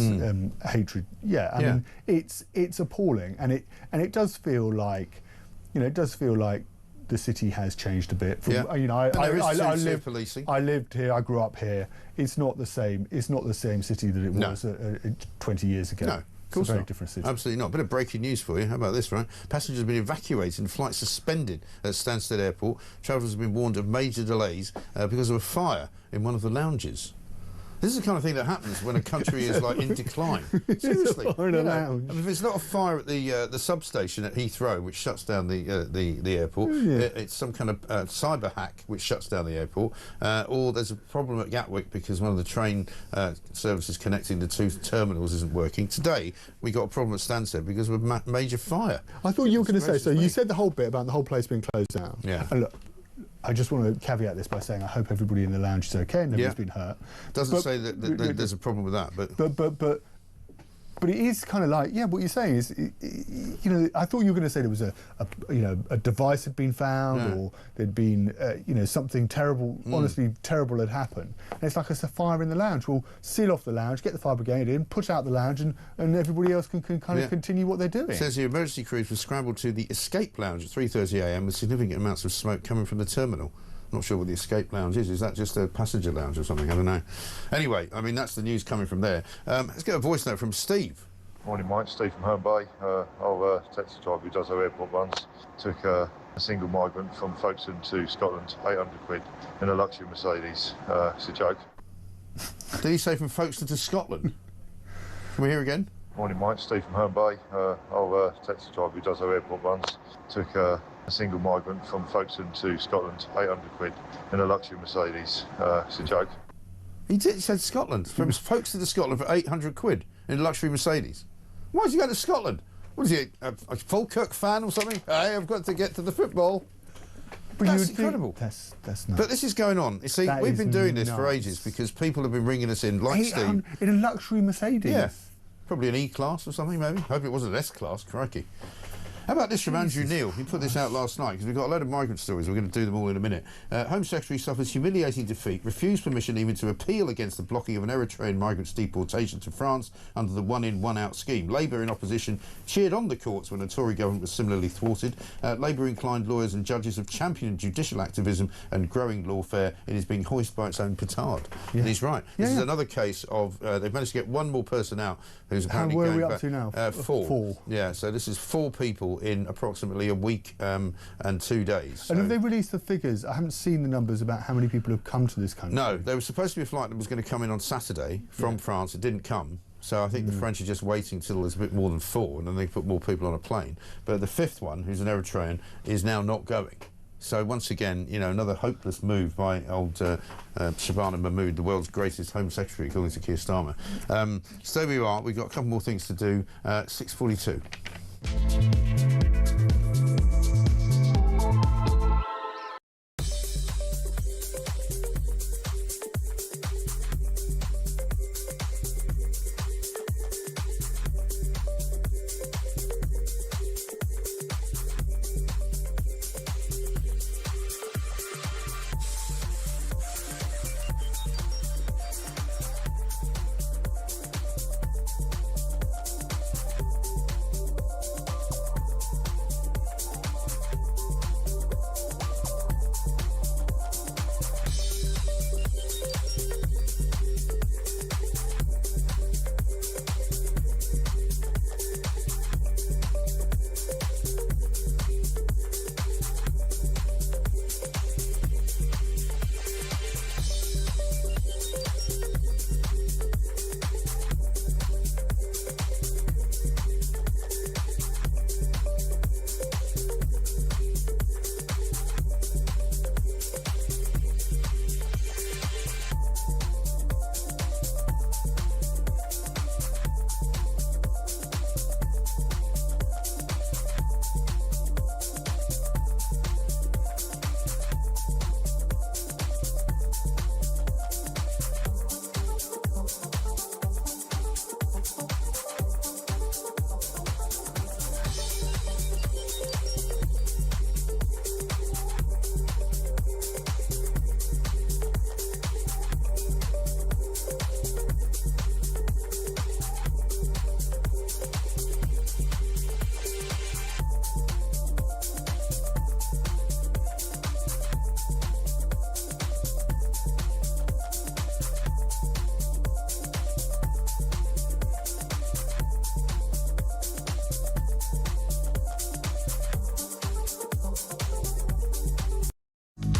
hatred. Yeah, I mean, it's appalling, and it does feel like, you know, the city has changed a bit. You know, I lived here. I grew up here. It's not the same. It's not the same city that it was 20 years ago. No, of course it's a very not. Different city. Absolutely not. Bit of breaking news for you. How about this, right? Passengers have been evacuated and flights suspended at Stansted Airport. Travellers have been warned of major delays because of a fire in one of the lounges. This is the kind of thing that happens when a country is like in decline. Seriously, I mean, if it's not a fire at the substation at Heathrow, which shuts down the airport, it's some kind of cyber hack which shuts down the airport, or there's a problem at Gatwick because one of the train services connecting the two terminals isn't working. Today we got a problem at Stansted because of a major fire. I thought you were going to say. So you said the whole bit about the whole place being closed down. Yeah. And look, I just want to caveat this by saying I hope everybody in the lounge is okay and nobody's been hurt. Doesn't say that there's a problem with that, but it is kind of like, what you're saying is, you know, I thought you were going to say there was a device had been found or there'd been, something terrible, honestly terrible had happened. And it's like it's a fire in the lounge. Well, seal off the lounge, get the fire brigade in, put out the lounge, and everybody else can kind of continue what they're doing. It says here, emergency crews were scrambled to the escape lounge at 3:30 a.m. with significant amounts of smoke coming from the terminal. Not sure what the escape lounge is. Is that just a passenger lounge or something? I don't know. Anyway, I mean, that's the news coming from there. Let's get a voice note from Steve. Morning, Mike. Steve from Herne Bay. Our taxi driver who does our airport runs took a single migrant from Folkestone to Scotland, 800 quid in a luxury Mercedes. It's a joke. Did he say from Folkestone to Scotland? Can we hear again? Morning, Mike. Steve from Herne Bay. Our taxi driver who does our airport runs took a single migrant from Folkestone to Scotland, 800 quid in a luxury Mercedes. It's a joke. He said Scotland, from Folkestone to Scotland for 800 quid in a luxury Mercedes. Why is he going to Scotland? What is he, a Falkirk fan or something? Hey, I've got to get to the football. But that's incredible. That's nuts. But this is going on. You see, we've been doing this for ages because people have been ringing us in, like Steve. In a luxury Mercedes? Yeah. Probably an E-Class or something, maybe. Hope it wasn't an S-Class, crikey. How about this from Andrew Neil? He put this out last night because we've got a load of migrant stories. We're going to do them all in a minute. Home Secretary suffers humiliating defeat, refused permission even to appeal against the blocking of an Eritrean migrant's deportation to France under the one-in, one-out scheme. Labour in opposition cheered on the courts when the Tory government was similarly thwarted. Labour-inclined lawyers and judges have championed judicial activism and growing lawfare. It is being hoisted by its own petard. And he's right. This is another case of they've managed to get one more person out who's apparently going back. Where are we up to now? 4. Yeah, so this is 4 people in approximately a week and 2 days. So. And have they released the figures? I haven't seen the numbers about how many people have come to this country. No, there was supposed to be a flight that was going to come in on Saturday from France. It didn't come. So I think the French are just waiting till there's a bit more than 4, and then they put more people on a plane. But the 5th one, who's an Eritrean, is now not going. So once again, you know, another hopeless move by old Shabana Mahmood, the world's greatest Home Secretary, according to Keir Starmer. So there we are. We've got a couple more things to do. 6:42.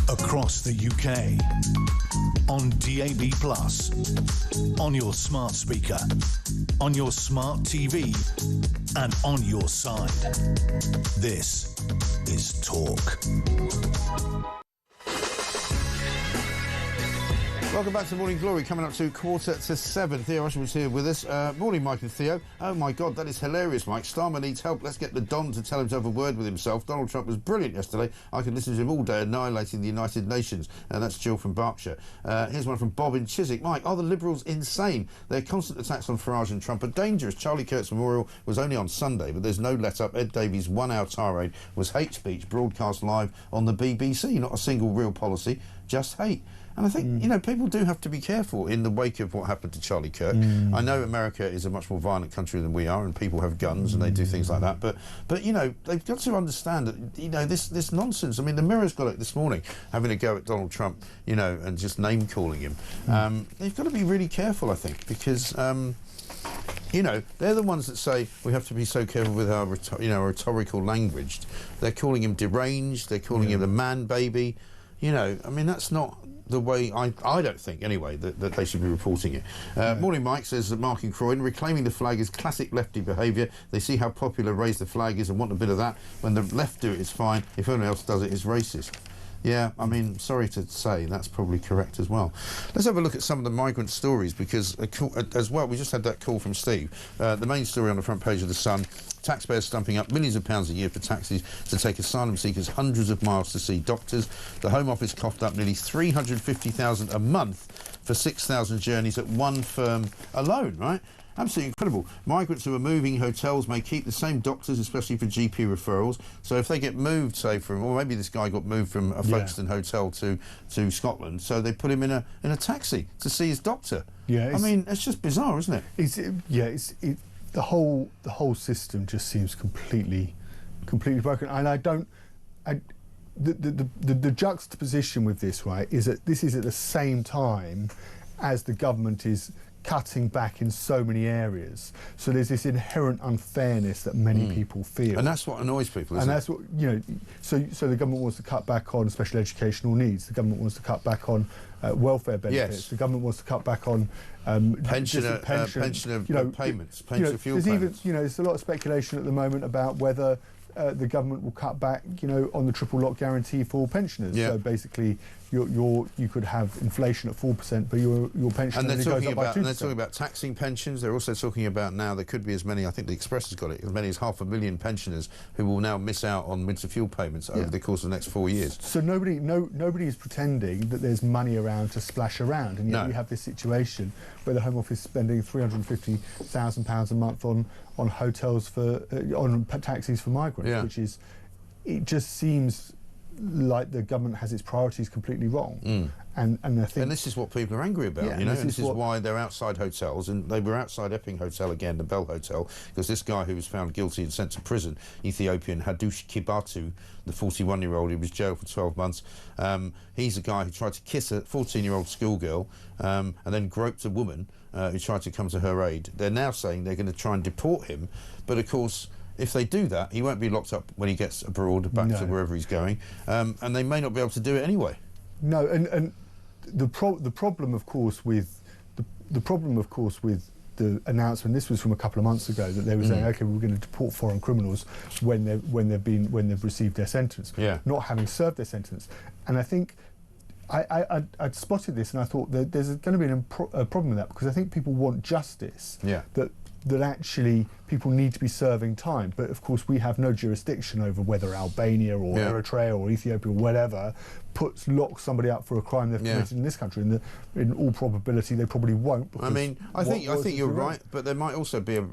Across the UK, on DAB+, on your smart speaker, on your smart TV, and on your side. This is Talk. Welcome back to Morning Glory, coming up to 6:45. Theo Usher was here with us. Morning, Mike and Theo. Oh, my God, that is hilarious, Mike. Starmer needs help. Let's get the Don to tell him to have a word with himself. Donald Trump was brilliant yesterday. I could listen to him all day annihilating the United Nations. That's Jill from Berkshire. Here's one from Bob in Chiswick. Mike, are the Liberals insane? Their constant attacks on Farage and Trump are dangerous. Charlie Kirk's memorial was only on Sunday, but there's no let-up. Ed Davies' one-hour tirade was hate speech broadcast live on the BBC. Not a single real policy, just hate. And I think, you know, people do have to be careful in the wake of what happened to Charlie Kirk. I know America is a much more violent country than we are, and people have guns and they do things like that. But you know, they've got to understand that, you know, this nonsense. I mean, the Mirror's got it this morning, having a go at Donald Trump, you know, and just name-calling him. They've got to be really careful, I think, because... you know, they're the ones that say we have to be so careful with our, rhetorical language. They're calling him deranged. They're calling him a man baby. You know, I mean, that's not the way, I don't think, anyway, that they should be reporting it. Morning, Mike, says that Mark in Croydon, reclaiming the flag is classic lefty behaviour. They see how popular raise the flag is and want a bit of that. When the left do it, it's fine. If anyone else does it, it's racist. Yeah, I mean, sorry to say, that's probably correct as well. Let's have a look at some of the migrant stories, because as well, we just had that call from Steve. The main story on the front page of The Sun, taxpayers stumping up millions of pounds a year for taxis to take asylum seekers hundreds of miles to see doctors. The Home Office coughed up nearly $350,000 a month for 6,000 journeys at one firm alone, right? Absolutely incredible. Migrants who are moving hotels may keep the same doctors, especially for GP referrals. So if they get moved, say, from, or maybe this guy got moved from a Folkestone hotel to Scotland, so they put him in a taxi to see his doctor. Yeah, I mean, it's just bizarre, isn't it? The whole system just seems completely broken. And the juxtaposition with this, right, is that this is at the same time as the government is cutting back in so many areas. So there's this inherent unfairness that many people feel. And that's what annoys people, isn't it? And that's what, you know, so the government wants to cut back on special educational needs. The government wants to cut back on welfare benefits. Yes. The government wants to cut back on pension payments, pension fuel payments. There's a lot of speculation at the moment about whether the government will cut back, on the triple lock guarantee for pensioners. Yeah. So basically, you could have inflation at 4%, but your pension only goes up by 2%. And they're talking about taxing pensions. They're also talking about now there could be as many, I think the Express has got it, as many as 500,000 pensioners who will now miss out on winter fuel payments over the course of the next 4 years. So nobody is pretending that there's money around to splash around, and yet we have this situation where the Home Office is spending £350,000 a month on hotels on taxis for migrants, which is, it just seems like the government has its priorities completely wrong. And I think, and this is what people are angry about, and this is why they're outside hotels, and they were outside Epping Hotel again, the Bell Hotel, because this guy who was found guilty and sent to prison, Ethiopian Hadush Kibatu, the 41-year-old who was jailed for 12 months, he's a guy who tried to kiss a 14-year-old schoolgirl and then groped a woman who tried to come to her aid. They're now saying they're going to try and deport him, but of course, if they do that, he won't be locked up when he gets abroad, back to wherever he's going, and they may not be able to do it anyway. No, and the problem, of course, with the announcement, this was from a couple of months ago, that they were saying, okay, we're going to deport foreign criminals when they've received their sentence, not having served their sentence. And I think I'd spotted this, and I thought that there's going to be a problem with that, because I think people want justice. That actually people need to be serving time, but of course we have no jurisdiction over whether Albania or Eritrea or Ethiopia or whatever locks somebody up for a crime they've committed in this country. And in all probability they probably won't. I mean, I think you're right, but there might also be a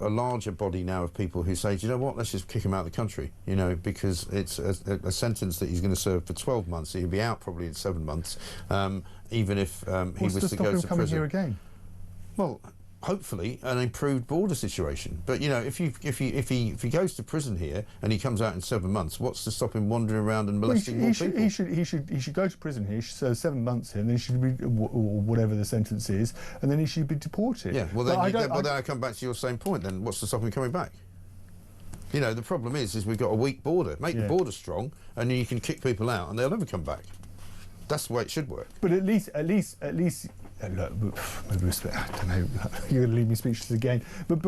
larger body now of people who say, do you know what, let's just kick him out of the country, because it's a sentence that he's going to serve for 12 months. He'll be out probably in 7 months, even if he was to go to prison. Here again? Well, hopefully an improved border situation, but if he goes to prison here and he comes out in 7 months, what's to stop him wandering around and molesting more people? He should go to prison here. He should serve 7 months here, and then he should be, or whatever the sentence is, and then he should be deported. Yeah. Well, then I come back to your same point. Then what's to stop him coming back? The problem is we've got a weak border. Make the border strong, and then you can kick people out, and they'll never come back. That's the way it should work. But at least. Look, maybe I don't know. You're going to leave me speechless again. But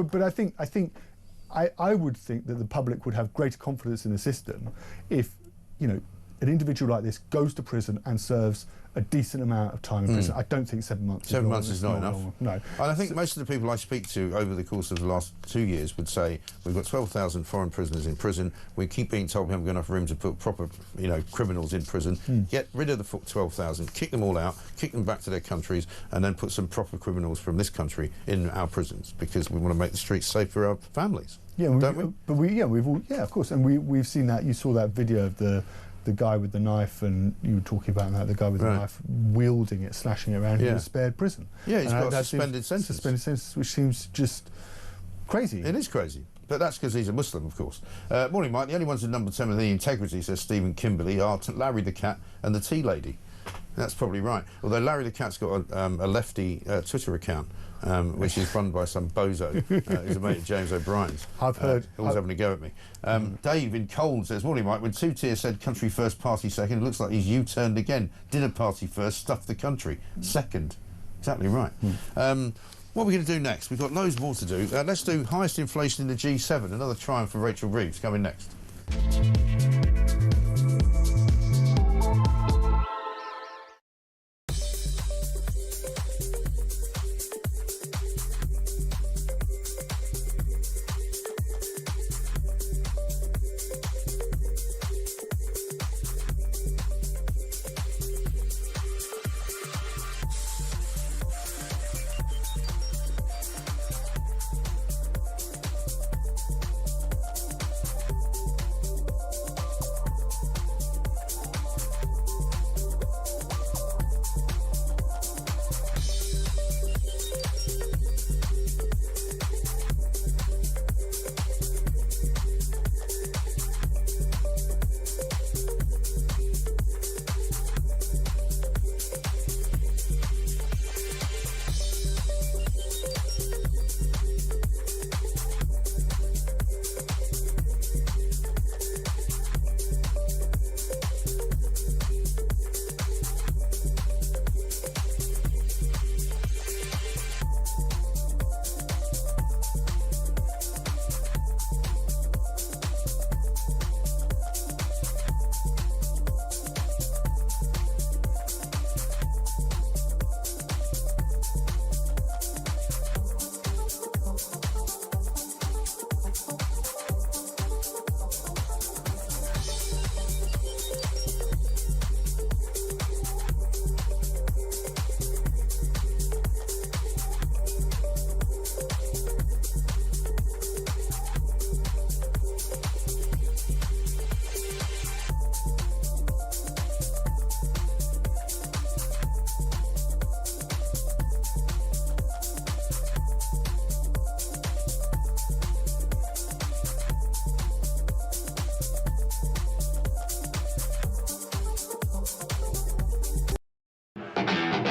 I would think that the public would have greater confidence in the system if an individual like this goes to prison and serves a decent amount of time in prison. I don't think 7 months. 7 months is not enough. No. And I think most of the people I speak to over the course of the last 2 years would say we've got 12,000 foreign prisoners in prison. We keep being told we haven't got enough room to put proper, criminals in prison. Get rid of the 12,000, kick them all out, kick them back to their countries, and then put some proper criminals from this country in our prisons, because we want to make the streets safe for our families. Don't we? But of course, and we've seen that. You saw that video of the guy with the knife, and you were talking about that, the guy with the knife wielding it, slashing it around, he was spared prison. Yeah, he's got a suspended sentence. Suspended sentence, which seems just crazy. It is crazy. But that's because he's a Muslim, of course. Morning, Mike. The only ones in number 10 with the integrity, says Stephen Kimberley, are Larry the Cat and the Tea Lady. That's probably right. Although Larry the Cat's got a lefty Twitter account, which is run by some bozo who's a mate of James O'Brien's. I've heard. Always having a go at me. Dave in Colne says, morning, Mike. When Two Tier said country first, party second, it looks like he's U-turned again. Dinner party first, stuff the country second. Exactly right. What are we going to do next? We've got loads more to do. Let's do highest inflation in the G7. Another triumph for Rachel Reeves coming next.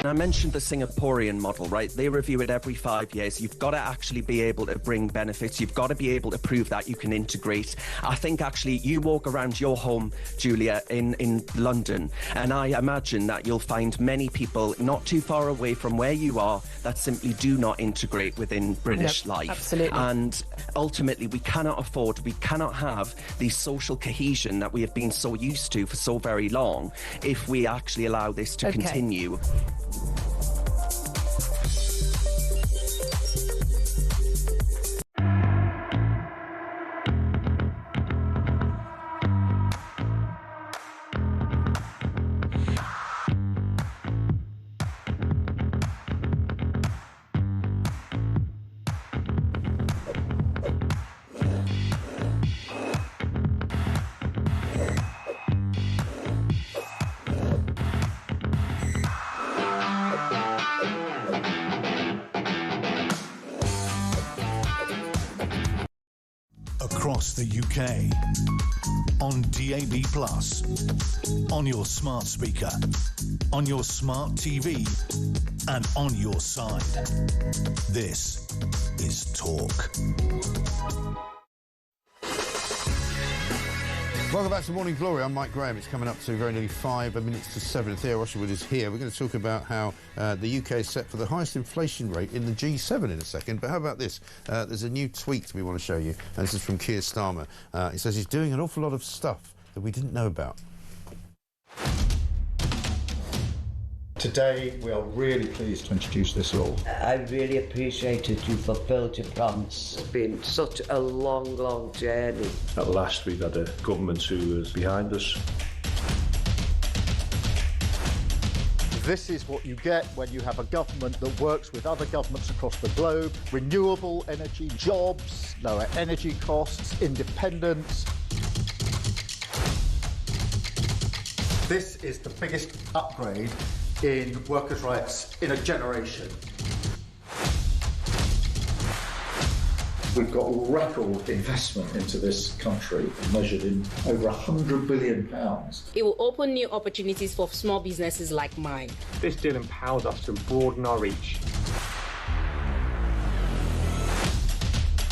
I mentioned the Singaporean model, right? They review it every 5 years. You've got to actually be able to bring benefits. You've got to be able to prove that you can integrate. I think actually you walk around your home, Julia, in London, and I imagine that you'll find many people not too far away from where you are that simply do not integrate within British life. Absolutely. And ultimately, we cannot have the social cohesion that we have been so used to for so very long if we actually allow this to continue. Across the UK, on DAB+, on your smart speaker, on your smart TV, and on your side. This is Talk. Welcome back to Morning Glory. I'm Mike Graham. It's coming up to very nearly 5 minutes to 7. Theo Osherwood is here. We're going to talk about how the UK is set for the highest inflation rate in the G7 in a second. But how about this? There's a new tweet we want to show you. And this is from Keir Starmer. He says he's doing an awful lot of stuff that we didn't know about. Today, we are really pleased to introduce this law. I really appreciated you fulfilled your promise. It's been such a long, long journey. At last, we've had a government who is behind us. This is what you get when you have a government that works with other governments across the globe. Renewable energy, jobs, lower energy costs, independence. This is the biggest upgrade in workers' rights in a generation. We've got record investment into this country, measured in over £100 billion. It will open new opportunities for small businesses like mine. This deal empowers us to broaden our reach.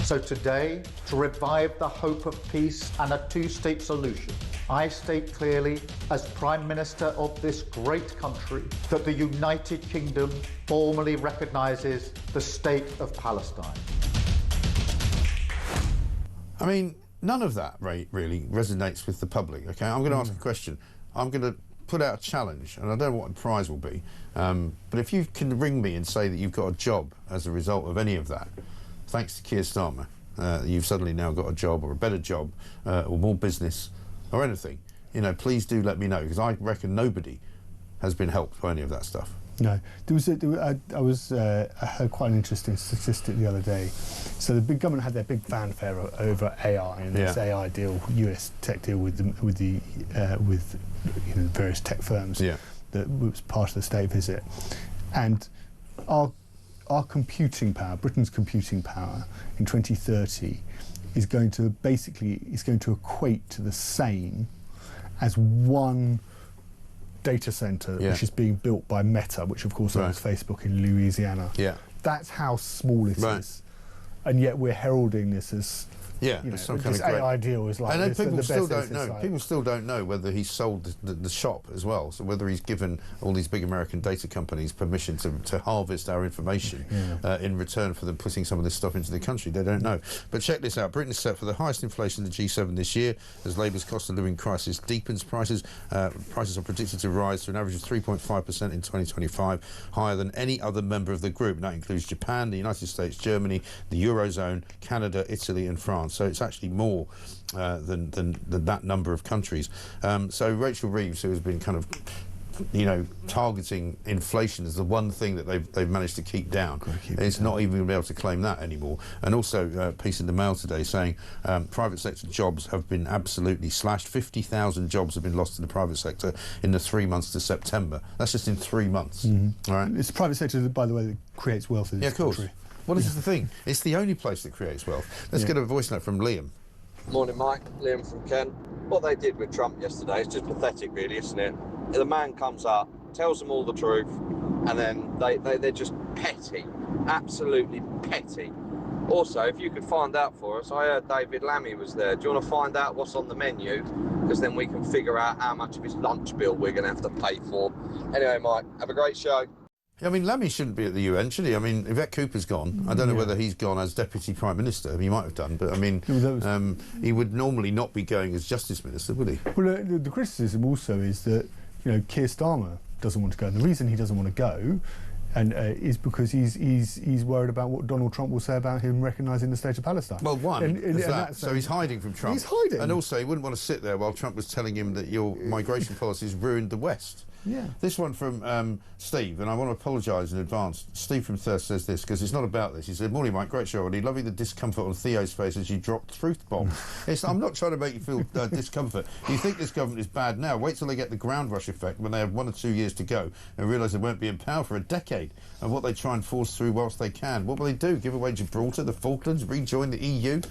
So today, to revive the hope of peace and a two-state solution, I state clearly, as Prime Minister of this great country, that the United Kingdom formally recognises the State of Palestine. I mean, none of that really resonates with the public, OK? I'm going to ask a question. I'm going to put out a challenge, and I don't know what the prize will be, but if you can ring me and say that you've got a job as a result of any of that, thanks to Keir Starmer, you've suddenly now got a job or a better job or more business or anything, you know, please do let me know, because I reckon nobody has been helped by any of that stuff. No. I heard quite an interesting statistic the other day. So the big government had their big fanfare over AI and this AI deal, US tech deal with various tech firms that was part of the state visit. And our computing power, Britain's computing power in 2030 is going to equate to the same as one data center which is being built by Meta, which of course owns Facebook in Louisiana. That's how small it is, and yet we're heralding this as some kind this of great AI deal is like. And then this, people the still best don't know. like. People still don't know whether he sold the shop as well. So whether he's given all these big American data companies permission to harvest our information in return for them putting some of this stuff into the country, they don't know. But check this out: Britain is set for the highest inflation in the G7 this year, as Labour's cost of living crisis deepens. Prices are predicted to rise to an average of 3.5% in 2025, higher than any other member of the group. And that includes Japan, the United States, Germany, the Eurozone, Canada, Italy, and France. So it's actually more than that number of countries. So Rachel Reeves, who has been kind of, targeting inflation as the one thing that they've managed to keep down, it's not even going to be able to claim that anymore. And also a piece in the Mail today saying private sector jobs have been absolutely slashed. 50,000 jobs have been lost in the private sector in the 3 months to September. That's just in 3 months. All right? It's the private sector, by the way, that creates wealth in this country. Well, this is the thing. It's the only place that creates wealth. Let's get a voice note from Liam. Morning, Mike. Liam from Kent. What they did with Trump yesterday is just pathetic, really, isn't it? The man comes up, tells them all the truth, and then they're just petty, absolutely petty. Also, if you could find out for us, I heard David Lammy was there. Do you want to find out what's on the menu? Because then we can figure out how much of his lunch bill we're going to have to pay for. Anyway, Mike, have a great show. I mean, Lammy shouldn't be at the UN, should he? I mean, Yvette Cooper's gone. I don't know whether he's gone as Deputy Prime Minister. He might have done, but I mean, he would normally not be going as Justice Minister, would he? Well, the criticism also is that, you know, Keir Starmer doesn't want to go. And the reason he doesn't want to go is because he's worried about what Donald Trump will say about him recognising the state of Palestine. Well, so he's hiding from Trump. He's hiding. And also, he wouldn't want to sit there while Trump was telling him that your migration policies ruined the West. Yeah. This one from Steve, and I want to apologise in advance. Steve from Thirst says this, because it's not about this. He said, "Morning, Mike, great show, Roddy. Loving the discomfort on Theo's face as you drop truth bombs." I'm not trying to make you feel discomfort. You think this government is bad now. Wait till they get the ground rush effect when they have 1 or 2 years to go and realise they won't be in power for a decade. And what they try and force through whilst they can. What will they do? Give away Gibraltar, the Falklands, rejoin the EU?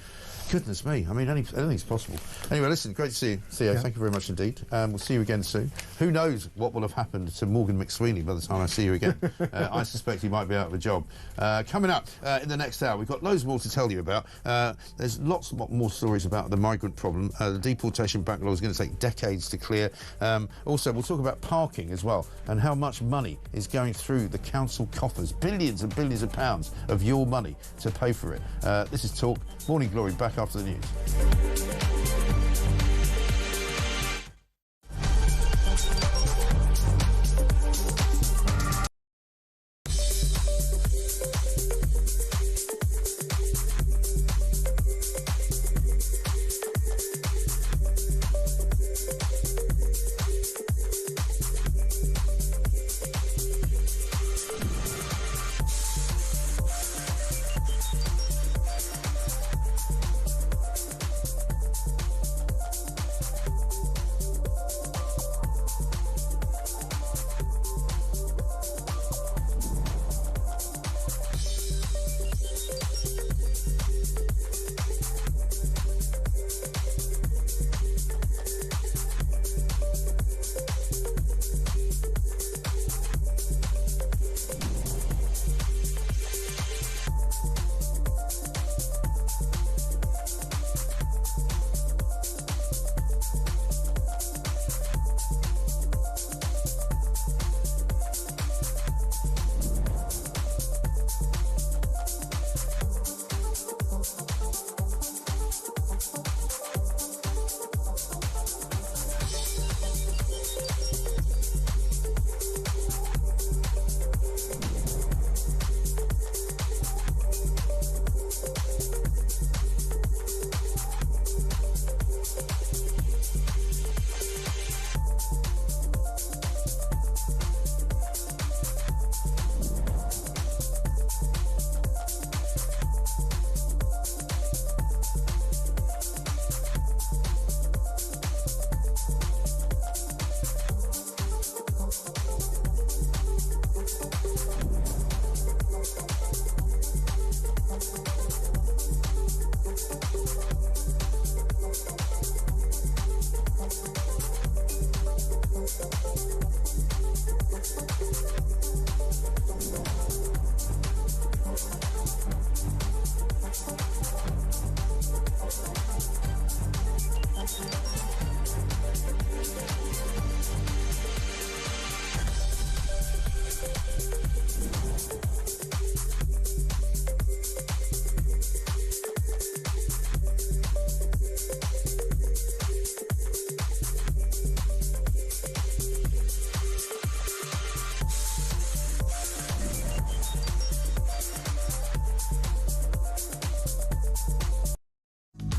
Goodness me, I mean, anything's possible. Anyway, listen, great to see you, Theo. Yeah. Thank you very much indeed. We'll see you again soon. Who knows what will have happened to Morgan McSweeney by the time I see you again. I suspect he might be out of a job. Coming up in the next hour, we've got loads more to tell you about. There's lots more stories about the migrant problem. The deportation backlog is going to take decades to clear. Also, we'll talk about parking as well and how much money is going through the council coffers. Billions and billions of pounds of your money to pay for it. This is Talk. Morning Glory, back after the news.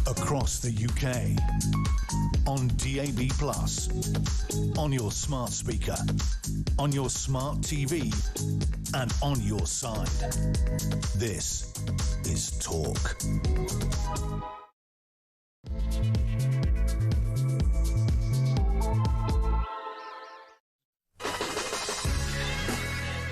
Across the UK, on DAB+, on your smart speaker, on your smart TV, and on your side. This is Talk.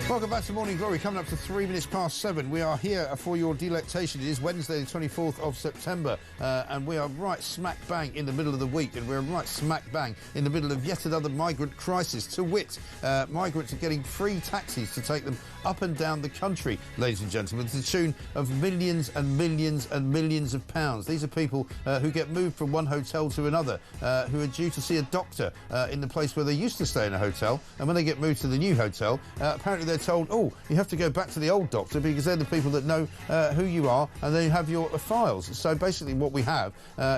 Welcome back to Morning Glory. Coming up to 3 minutes past 7. We are here for your delectation. It is Wednesday, the 24th of September, and we are right smack bang in the middle of the week, and we're right smack bang in the middle of yet another migrant crisis. To wit, migrants are getting free taxis to take them up and down the country, ladies and gentlemen, to the tune of millions and millions and millions of pounds. These are people who get moved from one hotel to another, who are due to see a doctor in the place where they used to stay in a hotel, and when they get moved to the new hotel, apparently they're told, oh, you have to go back to the old doctor because they're the people that know who you are and they have your files. So basically what we have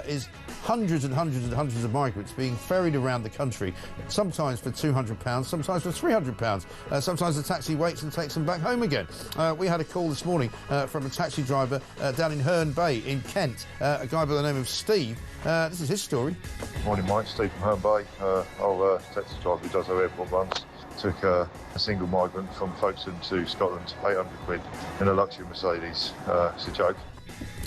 is hundreds and hundreds and hundreds of migrants being ferried around the country, sometimes for £200, sometimes for £300. Sometimes the taxi waits and takes them back home again. We had a call this morning from a taxi driver down in Herne Bay in Kent, a guy by the name of Steve. This is his story. Morning, Mike. Steve from Herne Bay. Our taxi driver who does our airport runs took a single migrant from Folkestone to Scotland, £800 in a luxury Mercedes. It's a joke.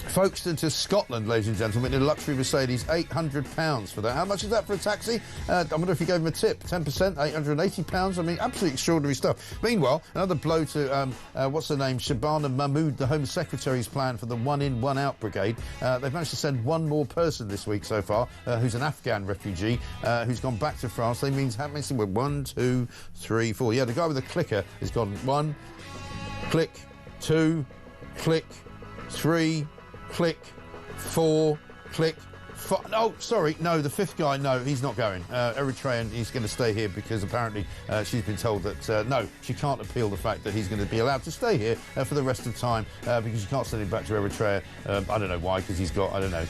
Folkestone to Scotland, ladies and gentlemen, in a luxury Mercedes, £800 for that. How much is that for a taxi? I wonder if you gave him a tip. 10%, £880. I mean, absolutely extraordinary stuff. Meanwhile, another blow to, what's her name, Shabana Mahmood, the Home Secretary's plan for the one-in, one-out brigade. They've managed to send one more person this week so far, who's an Afghan refugee, who's gone back to France. They means how many? We're 1, 2, 3, 4. Yeah, the guy with the clicker has gone 1, click, 2, click, 3, click, 4, click, 5. Oh, sorry, no, the fifth guy, no, he's not going. Eritrean, he's going to stay here because apparently she's been told that, no, she can't appeal the fact that he's going to be allowed to stay here for the rest of the time because you can't send him back to Eritrea. I don't know why, because he's got, I don't know,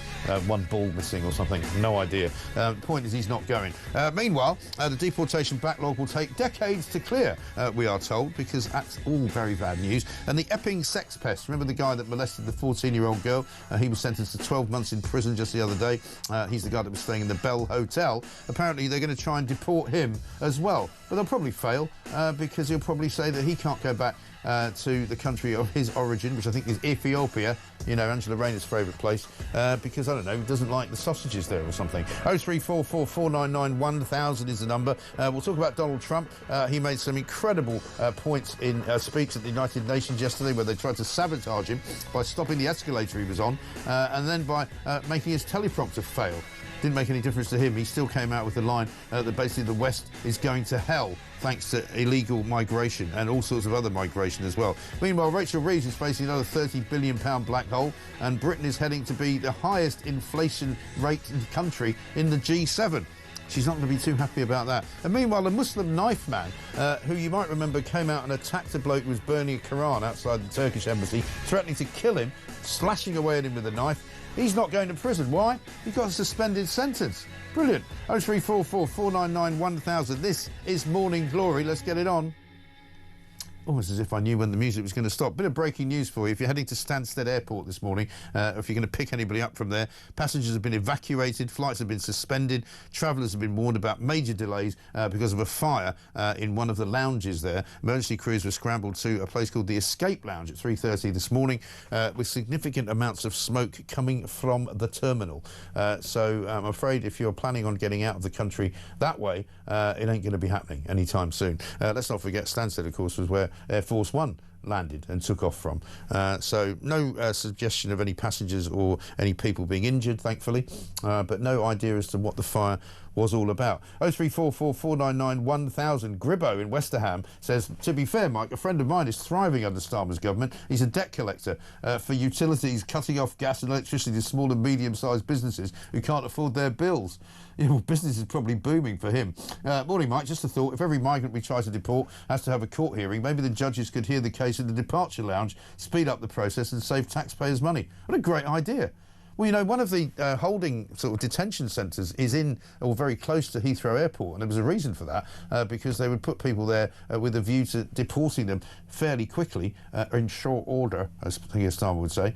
one ball missing or something. No idea. The point is he's not going. Meanwhile, the deportation backlog will take decades to clear, we are told, because that's all very bad news. And the Epping sex pest, remember the guy that molested the 14-year-old girl? He was sentenced to 12 months in prison just the other day. He's the guy that was staying in the Bell Hotel. Apparently they're going to try and deport him as well. But they'll probably fail because he'll probably say that he can't go back to the country of his origin, which I think is Ethiopia, you know, Angela Rayner's favourite place, because, I don't know, he doesn't like the sausages there or something. 0344 499 1000 is the number. We'll talk about Donald Trump. He made some incredible points in a speech at the United Nations yesterday where they tried to sabotage him by stopping the escalator he was on and then by making his teleprompter fail. Didn't make any difference to him. He still came out with the line that basically the West is going to hell thanks to illegal migration and all sorts of other migration as well. Meanwhile, Rachel Reeves is facing another £30 billion black hole, and Britain is heading to be the highest inflation rate country in the G7. She's not going to be too happy about that. And meanwhile, a Muslim knife man, who you might remember came out and attacked a bloke who was burning a Quran outside the Turkish embassy, threatening to kill him, slashing away at him with a knife. He's not going to prison. Why? He got a suspended sentence. Brilliant. 0344 499 1000. This is Morning Glory. Let's get it on. Almost as if I knew when the music was going to stop. Bit of breaking news for you. If you're heading to Stansted Airport this morning, if you're going to pick anybody up from there, passengers have been evacuated, flights have been suspended, travellers have been warned about major delays because of a fire in one of the lounges there. Emergency crews were scrambled to a place called the Escape Lounge at 3:30 this morning with significant amounts of smoke coming from the terminal. So I'm afraid if you're planning on getting out of the country that way, it ain't going to be happening anytime soon. Let's not forget Stansted, of course, was where Air Force One landed and took off from. So no suggestion of any passengers or any people being injured, thankfully, but no idea as to what the fire was all about. 0344 499 1000. Gribbo in Westerham says, to be fair, Mike, a friend of mine is thriving under Starmer's government. He's a debt collector for utilities, cutting off gas and electricity to small and medium-sized businesses who can't afford their bills. Yeah, well, business is probably booming for him. Morning, Mike. Just a thought. If every migrant we try to deport has to have a court hearing, maybe the judges could hear the case in the departure lounge, speed up the process and save taxpayers' money. What a great idea. Well, you know, one of the holding sort of detention centres is in or very close to Heathrow Airport, and there was a reason for that, because they would put people there with a view to deporting them fairly quickly, in short order, as Keir Starmer would say.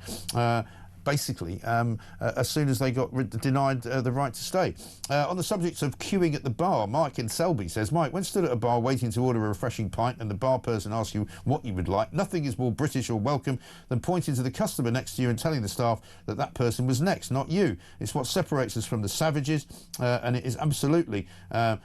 Basically, as soon as they got denied the right to stay. On the subject of queuing at the bar, Mike in Selby says, Mike, when stood at a bar waiting to order a refreshing pint and the bar person asks you what you would like, nothing is more British or welcome than pointing to the customer next to you and telling the staff that that person was next, not you. It's what separates us from the savages, and it is absolutely,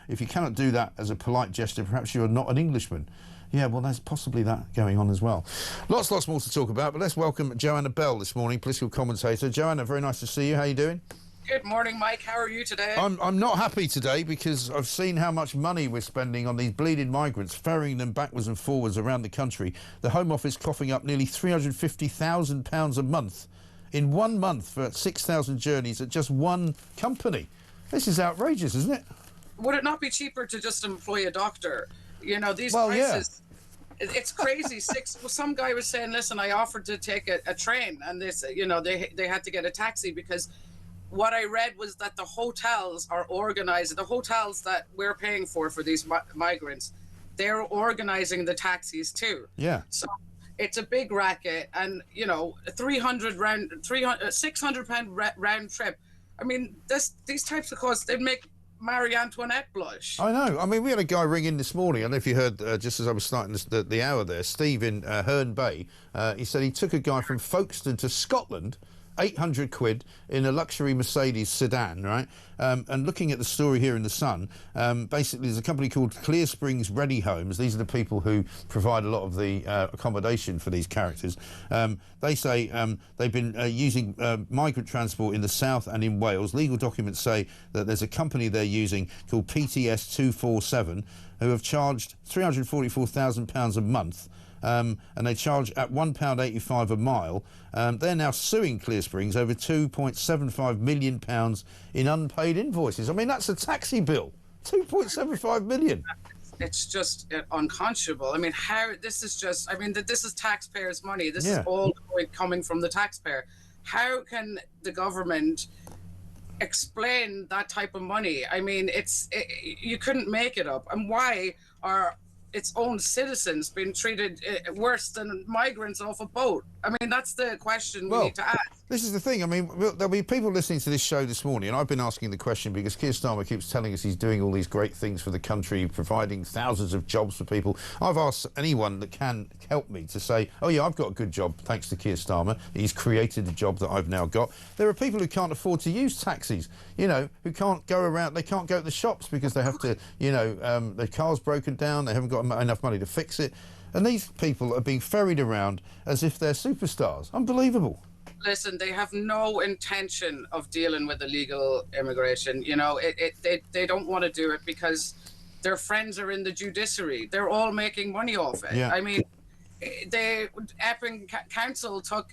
if you cannot do that as a polite gesture, perhaps you are not an Englishman. Yeah, well, there's possibly that going on as well. Lots more to talk about, but let's welcome Joanna Bell this morning, political commentator. Joanna, very nice to see you. How are you doing? Good morning, Mike. How are you today? I'm not happy today because I've seen how much money we're spending on these bleeding migrants, ferrying them backwards and forwards around the country. The Home Office coughing up nearly £350,000 a month in 1 month for 6,000 journeys at just one company. This is outrageous, isn't it? Would it not be cheaper to just employ a doctor? You know, these prices... Yeah. It's crazy. Some guy was saying, listen, I offered to take a train, and they had to get a taxi because what I read was that the hotels are organized, the hotels that we're paying for these migrants, they're organizing the taxis too. Yeah. So it's a big racket, and you know, £600 round trip. I mean, these types of costs, they'd make Marie Antoinette blush. I know. I mean, we had a guy ring in this morning. I don't know if you heard, just as I was starting the hour there, Steve in Herne Bay. He said he took a guy from Folkestone to Scotland, 800 quid in a luxury Mercedes sedan, right? And looking at the story here in The Sun, basically there's a company called Clear Springs Ready Homes. These are the people who provide a lot of the accommodation for these characters. They say they've been using migrant transport in the south and in Wales. Legal documents say that there's a company they're using called PTS 247 who have charged £344,000 a month. And they charge at £1.85 a mile. They're now suing Clear Springs over £2.75 million in unpaid invoices. I mean, that's a taxi bill. £2.75 million. It's just unconscionable. I mean, this is taxpayers' money. This is all coming from the taxpayer. How can the government explain that type of money? I mean, you couldn't make it up. And why are its own citizens being treated worse than migrants off a boat? I mean, that's the question we need to ask. This is the thing. I mean, there'll be people listening to this show this morning, and I've been asking the question because Keir Starmer keeps telling us he's doing all these great things for the country, providing thousands of jobs for people. I've asked anyone that can help me to say, oh, yeah, I've got a good job thanks to Keir Starmer. He's created the job that I've now got. There are people who can't afford to use taxis, you know, who can't go around, they can't go to the shops because they have to, you know, their car's broken down, they haven't got enough money to fix it. And these people are being ferried around as if they're superstars. Unbelievable. Listen, they have no intention of dealing with illegal immigration. You know, they don't want to do it because their friends are in the judiciary. They're all making money off it. Yeah. I mean, Epping Council took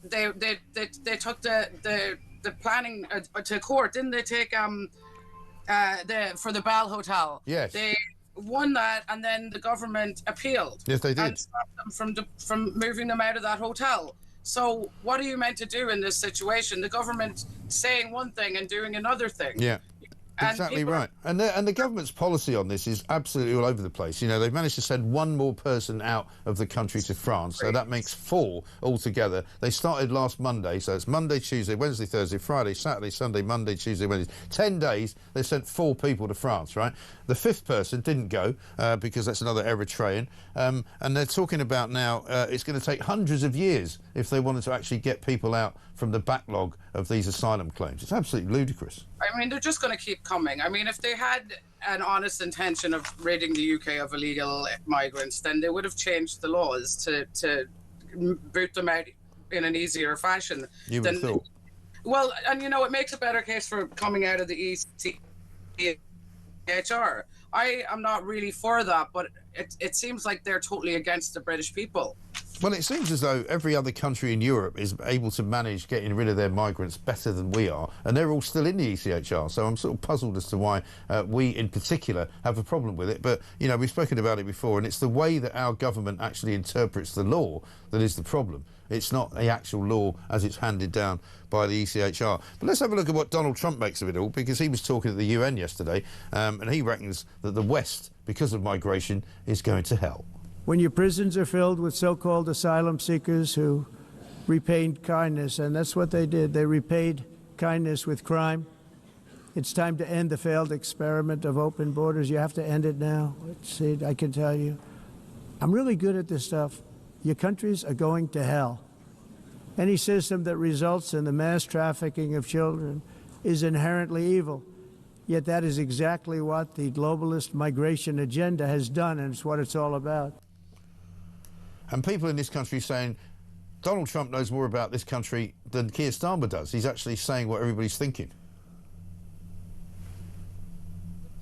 they took the planning to court, didn't they? Take for the Bell Hotel. Yes. They won that, and then the government appealed. Yes, they did. And stopped them from moving them out of that hotel. So what are you meant to do in this situation? The government saying one thing and doing another thing. Yeah. Exactly right. And the government's policy on this is absolutely all over the place. You know, they've managed to send one more person out of the country to France, so that makes 4 altogether. They started last Monday, so it's Monday, Tuesday, Wednesday, Thursday, Friday, Saturday, Sunday, Monday, Tuesday, Wednesday. 10 days, they sent 4 people to France, right? The 5th person didn't go because that's another Eritrean. And they're talking about now it's going to take hundreds of years if they wanted to actually get people out from the backlog of these asylum claims. It's absolutely ludicrous. I mean, they're just going to keep coming. I mean, if they had an honest intention of ridding the UK of illegal migrants, then they would have changed the laws to boot them out in an easier fashion. You would have thought. Well, and you know, it makes a better case for coming out of the ECHR. I am not really for that, but it seems like they're totally against the British people. Well, it seems as though every other country in Europe is able to manage getting rid of their migrants better than we are, and they're all still in the ECHR. So I'm sort of puzzled as to why we, in particular, have a problem with it. But, you know, we've spoken about it before, and it's the way that our government actually interprets the law that is the problem. It's not the actual law as it's handed down by the ECHR. But let's have a look at what Donald Trump makes of it all, because he was talking at the UN yesterday, and he reckons that the West, because of migration, is going to hell. When your prisons are filled with so-called asylum seekers who repaid kindness, and that's what they did. They repaid kindness with crime. It's time to end the failed experiment of open borders. You have to end it now. See, I can tell you. I'm really good at this stuff. Your countries are going to hell. Any system that results in the mass trafficking of children is inherently evil. Yet that is exactly what the globalist migration agenda has done, and it's what it's all about. And people in this country saying, Donald Trump knows more about this country than Keir Starmer does. He's actually saying what everybody's thinking.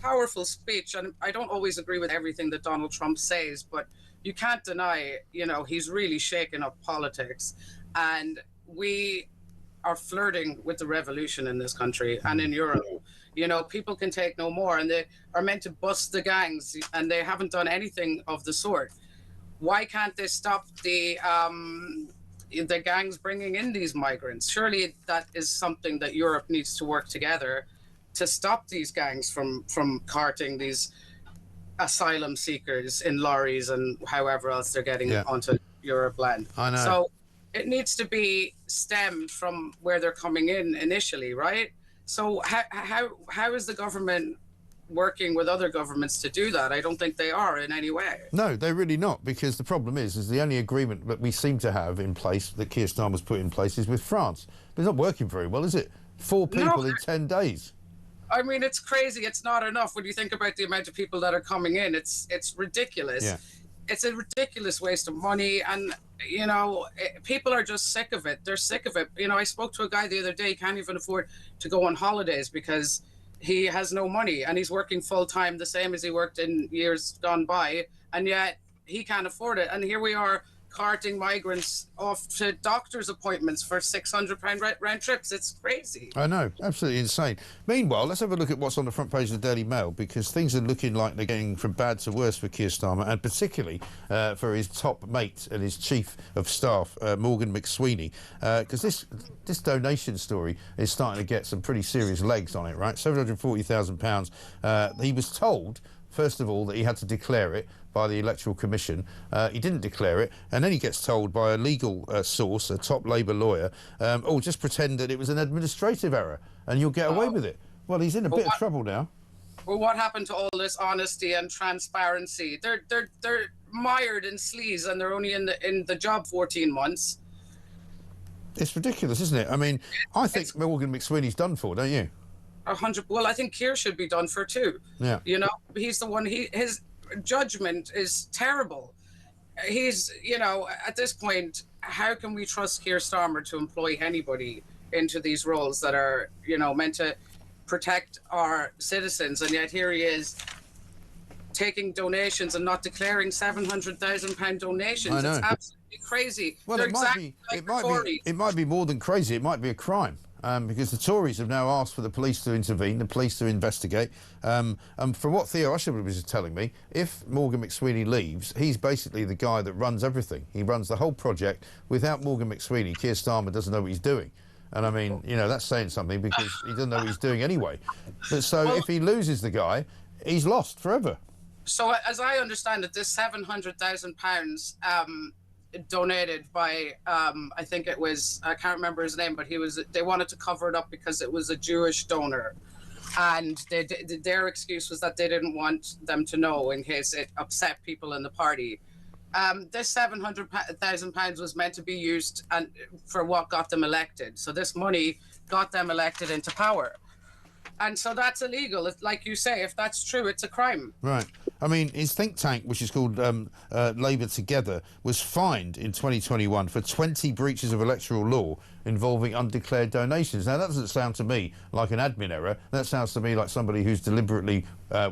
Powerful speech, and I don't always agree with everything that Donald Trump says, but you can't deny, you know, he's really shaken up politics, and we are flirting with the revolution in this country and in Europe. You know, people can take no more, and they are meant to bust the gangs, and they haven't done anything of the sort. Why can't they stop the gangs bringing in these migrants? Surely that is something that Europe needs to work together to stop these gangs from carting these asylum seekers in lorries and however else they're getting onto Europe land. I know. So it needs to be stemmed from where they're coming in initially, right? So how is the government working with other governments to do that? I don't think they are in any way. No, they're really not, because the problem is the only agreement that we seem to have in place, that Keir Starmer's put in place, is with France. But it's not working very well, is it? 4 people in 10 days. I mean, it's crazy. It's not enough when you think about the amount of people that are coming in. It's ridiculous. Yeah. It's a ridiculous waste of money, and you know, people are just sick of it. They're sick of it. You know, I spoke to a guy the other day. He can't even afford to go on holidays because he has no money, and he's working full time, the same as he worked in years gone by, and yet he can't afford it. And here we are carting migrants off to doctor's appointments for £600 round trips. It's crazy. I know, absolutely insane. Meanwhile, let's have a look at what's on the front page of the Daily Mail, because things are looking like they're getting from bad to worse for Keir Starmer, and particularly for his top mate and his chief of staff, Morgan McSweeney, because this donation story is starting to get some pretty serious legs on it, right? £740,000. He was told, first of all, that he had to declare it by the Electoral Commission. He didn't declare it, and then he gets told by a legal source, a top Labour lawyer, oh, just pretend that it was an administrative error and you'll get away with it. Well, he's in a bit of trouble now. Well, what happened to all this honesty and transparency? They're mired in sleaze, and they're only in the job 14 months. It's ridiculous, isn't it? I mean, I think Morgan McSweeney's done for, don't you? 100. Well, I think Keir should be done for too. Yeah. You know, he's the one. His judgment is terrible. He's, you know, at this point, how can we trust Keir Starmer to employ anybody into these roles that are, you know, meant to protect our citizens? And yet here he is taking donations and not declaring £700,000 donations. I know. It's absolutely crazy. Well, it might be more than crazy. It might be a crime. Because the Tories have now asked for the police to intervene, the police to investigate. And from what Theo Usherwood was telling me, if Morgan McSweeney leaves, he's basically the guy that runs everything. He runs the whole project. Without Morgan McSweeney, Keir Starmer doesn't know what he's doing. And I mean, you know, that's saying something, because he doesn't know what he's doing anyway. But so if he loses the guy, he's lost forever. So as I understand it, this £700,000 donated by I think it was, I can't remember his name, but they wanted to cover it up because it was a Jewish donor, and their excuse was that they didn't want them to know in case it upset people in the party. This £700,000 was meant to be used for what got them elected, so this money got them elected into power. And so that's illegal. Like you say, if that's true, it's a crime. Right. I mean, his think tank, which is called Labour Together, was fined in 2021 for 20 breaches of electoral law involving undeclared donations. Now, that doesn't sound to me like an admin error. That sounds to me like somebody who's deliberately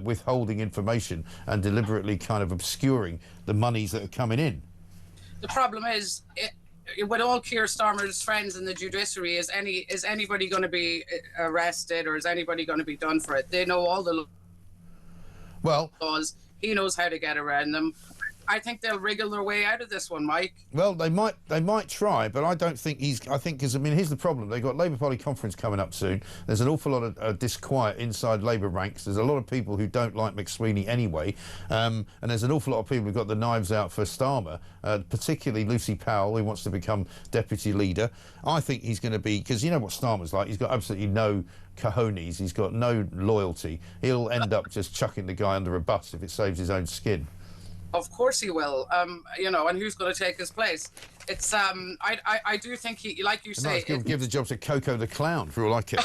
withholding information and deliberately kind of obscuring the monies that are coming in. The problem is, with all Keir Starmer's friends in the judiciary, is anybody going to be arrested, or is anybody going to be done for it? They know all the laws. He knows how to get around them. I think they'll wriggle their way out of this one, Mike. Well, they might try, but I don't think because, I mean, here's the problem. They've got Labour Party conference coming up soon. There's an awful lot of disquiet inside Labour ranks. There's a lot of people who don't like McSweeney anyway, and there's an awful lot of people who've got the knives out for Starmer, particularly Lucy Powell, who wants to become deputy leader. I think he's going to be, because you know what Starmer's like. He's got absolutely no cojones. He's got no loyalty. He'll end up just chucking the guy under a bus if it saves his own skin. Of course he will. You know, and who's going to take his place? It's I do think he, like you say, give the job to Coco the Clown, for all I care.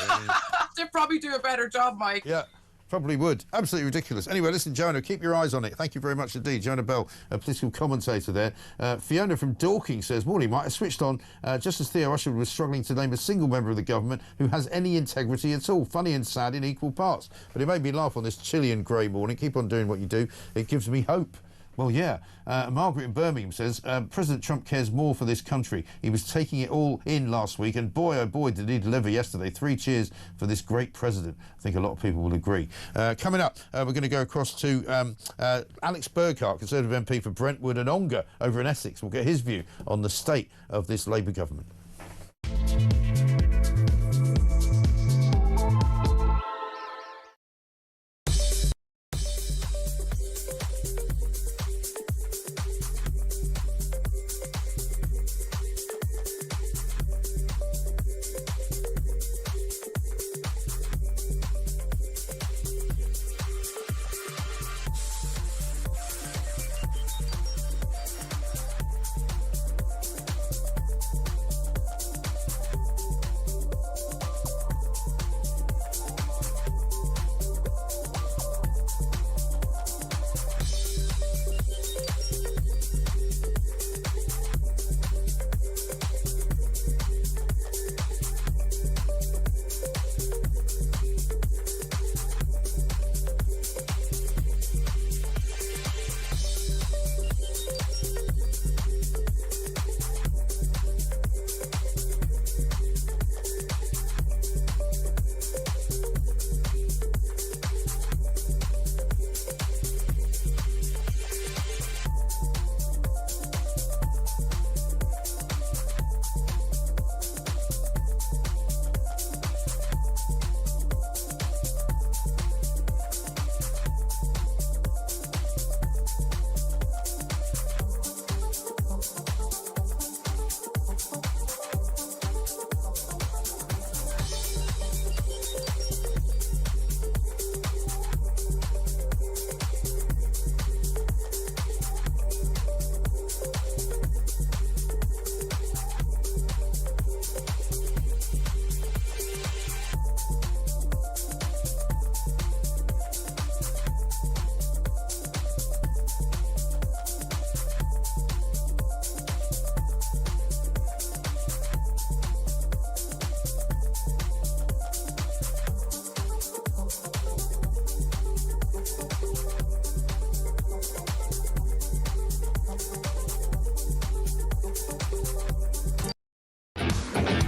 They'll probably do a better job, Mike. Yeah. Probably would. Absolutely ridiculous. Anyway, listen, Jonah, keep your eyes on it. Thank you very much indeed. Jonah Bell, a political commentator there. Fiona from Dorking says, morning, Mike. I switched on just as Theo Usher was struggling to name a single member of the government who has any integrity at all. Funny and sad in equal parts. But it made me laugh on this chilly and grey morning. Keep on doing what you do. It gives me hope. Well, yeah. Margaret in Birmingham says, President Trump cares more for this country. He was taking it all in last week, and boy, oh boy, did he deliver yesterday. 3 cheers for this great president. I think a lot of people will agree. Coming up, we're going to go across to Alex Burkhart, Conservative MP for Brentwood and Ongar over in Essex. We'll get his view on the state of this Labour government.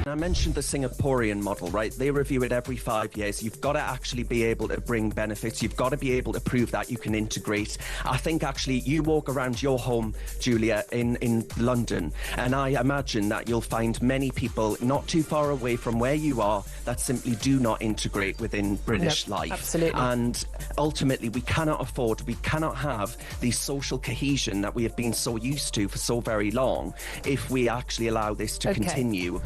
I mentioned the Singaporean model, right? They review it every 5 years. You've got to actually be able to bring benefits. You've got to be able to prove that you can integrate. I think actually you walk around your home, Julia, in London, and I imagine that you'll find many people not too far away from where you are that simply do not integrate within British life. Absolutely. And ultimately, we cannot have the social cohesion that we have been so used to for so very long if we actually allow this to continue.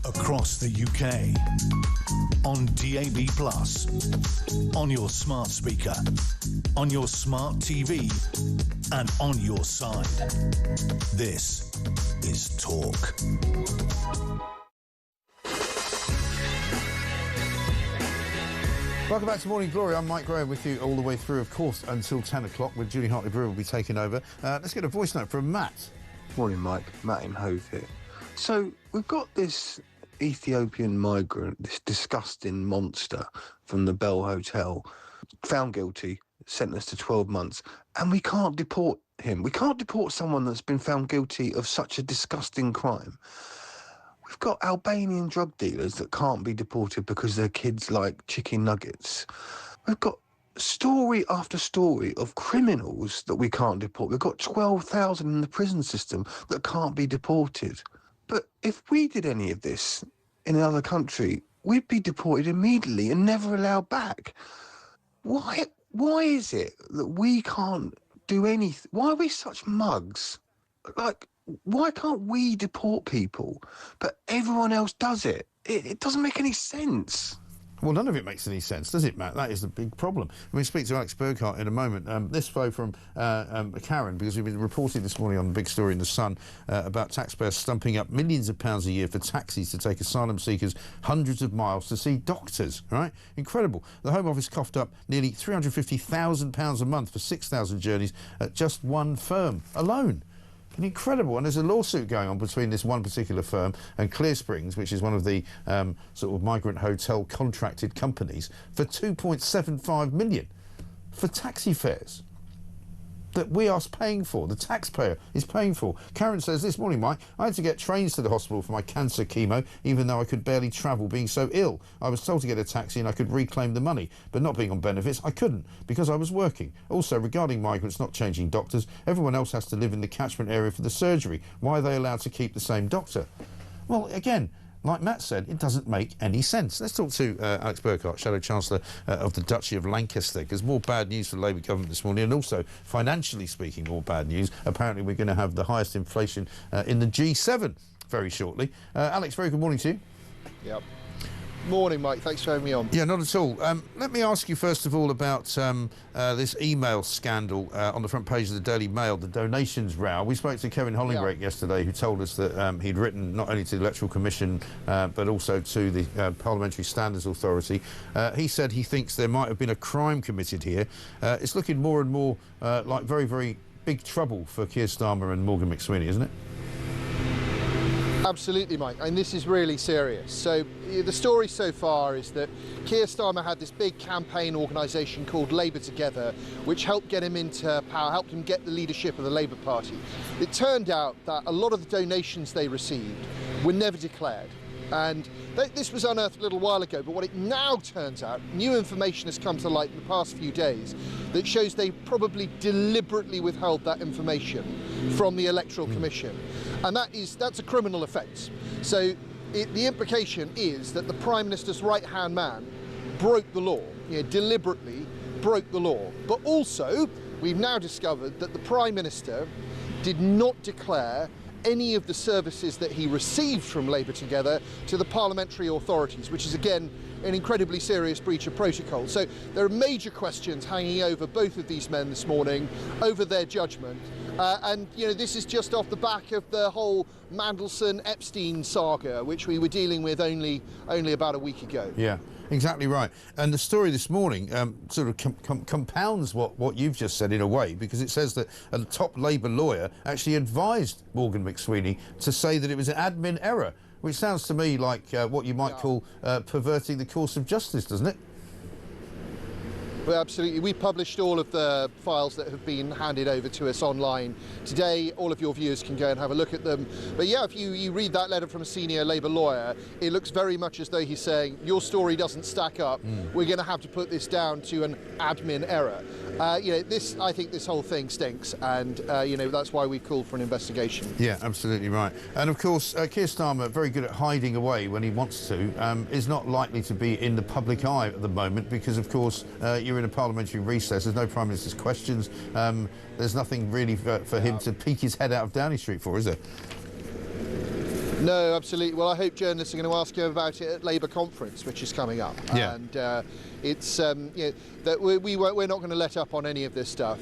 Across the UK, on DAB+, on your smart speaker, on your smart TV, and on your side. This is Talk. Welcome back to Morning Glory. I'm Mike Graham with you all the way through, of course, until 10 o'clock, when Julie Hartley-Brewer will be taking over. Let's get a voice note from Matt. Morning, Mike. Matt in Hove here. So we've got this Ethiopian migrant, this disgusting monster from the Bell Hotel, found guilty, sentenced to 12 months, and we can't deport him. We can't deport someone that's been found guilty of such a disgusting crime. We've got Albanian drug dealers that can't be deported because their kids like chicken nuggets. We've got story after story of criminals that we can't deport. We've got 12,000 in the prison system that can't be deported. But if we did any of this in another country, we'd be deported immediately and never allowed back. Why is it that we can't do anything? Why are we such mugs? Like, why can't we deport people, but everyone else does it? It doesn't make any sense. Well, none of it makes any sense, does it, Matt? That is the big problem. We'll speak to Alex Burkhart in a moment. This flow from Karen, because we've been reporting this morning on the big story in The Sun about taxpayers stumping up millions of pounds a year for taxis to take asylum seekers hundreds of miles to see doctors, right? Incredible. The Home Office coughed up nearly £350,000 a month for 6,000 journeys at just one firm alone. Incredible. And there's a lawsuit going on between this one particular firm and Clear Springs, which is one of the sort of migrant hotel contracted companies, for £2.75 million for taxi fares that we are paying for, the taxpayer is paying for. Karen says, this morning, Mike, I had to get trains to the hospital for my cancer chemo, even though I could barely travel, being so ill. I was told to get a taxi and I could reclaim the money, but not being on benefits, I couldn't, because I was working. Also, regarding migrants not changing doctors, everyone else has to live in the catchment area for the surgery. Why are they allowed to keep the same doctor? Well, again, like Matt said, it doesn't make any sense. Let's talk to Alex Burkhart, Shadow Chancellor of the Duchy of Lancaster, because more bad news for the Labour government this morning, and also, financially speaking, more bad news. Apparently, we're going to have the highest inflation in the G7 very shortly. Alex, very good morning to you. Yep. Morning, Mike. Thanks for having me on. Yeah, not at all. Let me ask you first of all about this email scandal on the front page of the Daily Mail, the donations row. We spoke to Kevin Hollingbrake yesterday, who told us that he'd written not only to the Electoral Commission but also to the Parliamentary Standards Authority. He said he thinks there might have been a crime committed here. It's looking more and more like very, very big trouble for Keir Starmer and Morgan McSweeney, isn't it? Absolutely, Mike, and this is really serious. So the story so far is that Keir Starmer had this big campaign organisation called Labour Together, which helped get him into power, helped him get the leadership of the Labour Party. It turned out that a lot of the donations they received were never declared. And this was unearthed a little while ago, but what it now turns out, new information has come to light in the past few days that shows they probably deliberately withheld that information from the Electoral Commission. And that's a criminal offence. So the implication is that the Prime Minister's right-hand man broke the law, deliberately broke the law. But also, we've now discovered that the Prime Minister did not declare any of the services that he received from Labour Together to the parliamentary authorities, which is again an incredibly serious breach of protocol. So there are major questions hanging over both of these men this morning, over their judgment. And this is just off the back of the whole Mandelson-Epstein saga, which we were dealing with only about a week ago. Yeah. Exactly right. And the story this morning sort of compounds what you've just said in a way, because it says that a top Labour lawyer actually advised Morgan McSweeney to say that it was an admin error, which sounds to me like what you might call perverting the course of justice, doesn't it? Well, absolutely. We published all of the files that have been handed over to us online today. All of your viewers can go and have a look at them. But yeah, if you read that letter from a senior Labour lawyer, it looks very much as though he's saying, your story doesn't stack up. We're going to have to put this down to an admin error. I think this whole thing stinks, and that's why we called for an investigation. Yeah, absolutely right. And of course, Keir Starmer, very good at hiding away when he wants to, is not likely to be in the public eye at the moment because, of course, you're in a parliamentary recess. There's no Prime Minister's questions. There's nothing really for him to peek his head out of Downing Street for, is there? No, absolutely. Well, I hope journalists are going to ask him about it at Labour conference, which is coming up. Yeah. And it's that we're not going to let up on any of this stuff.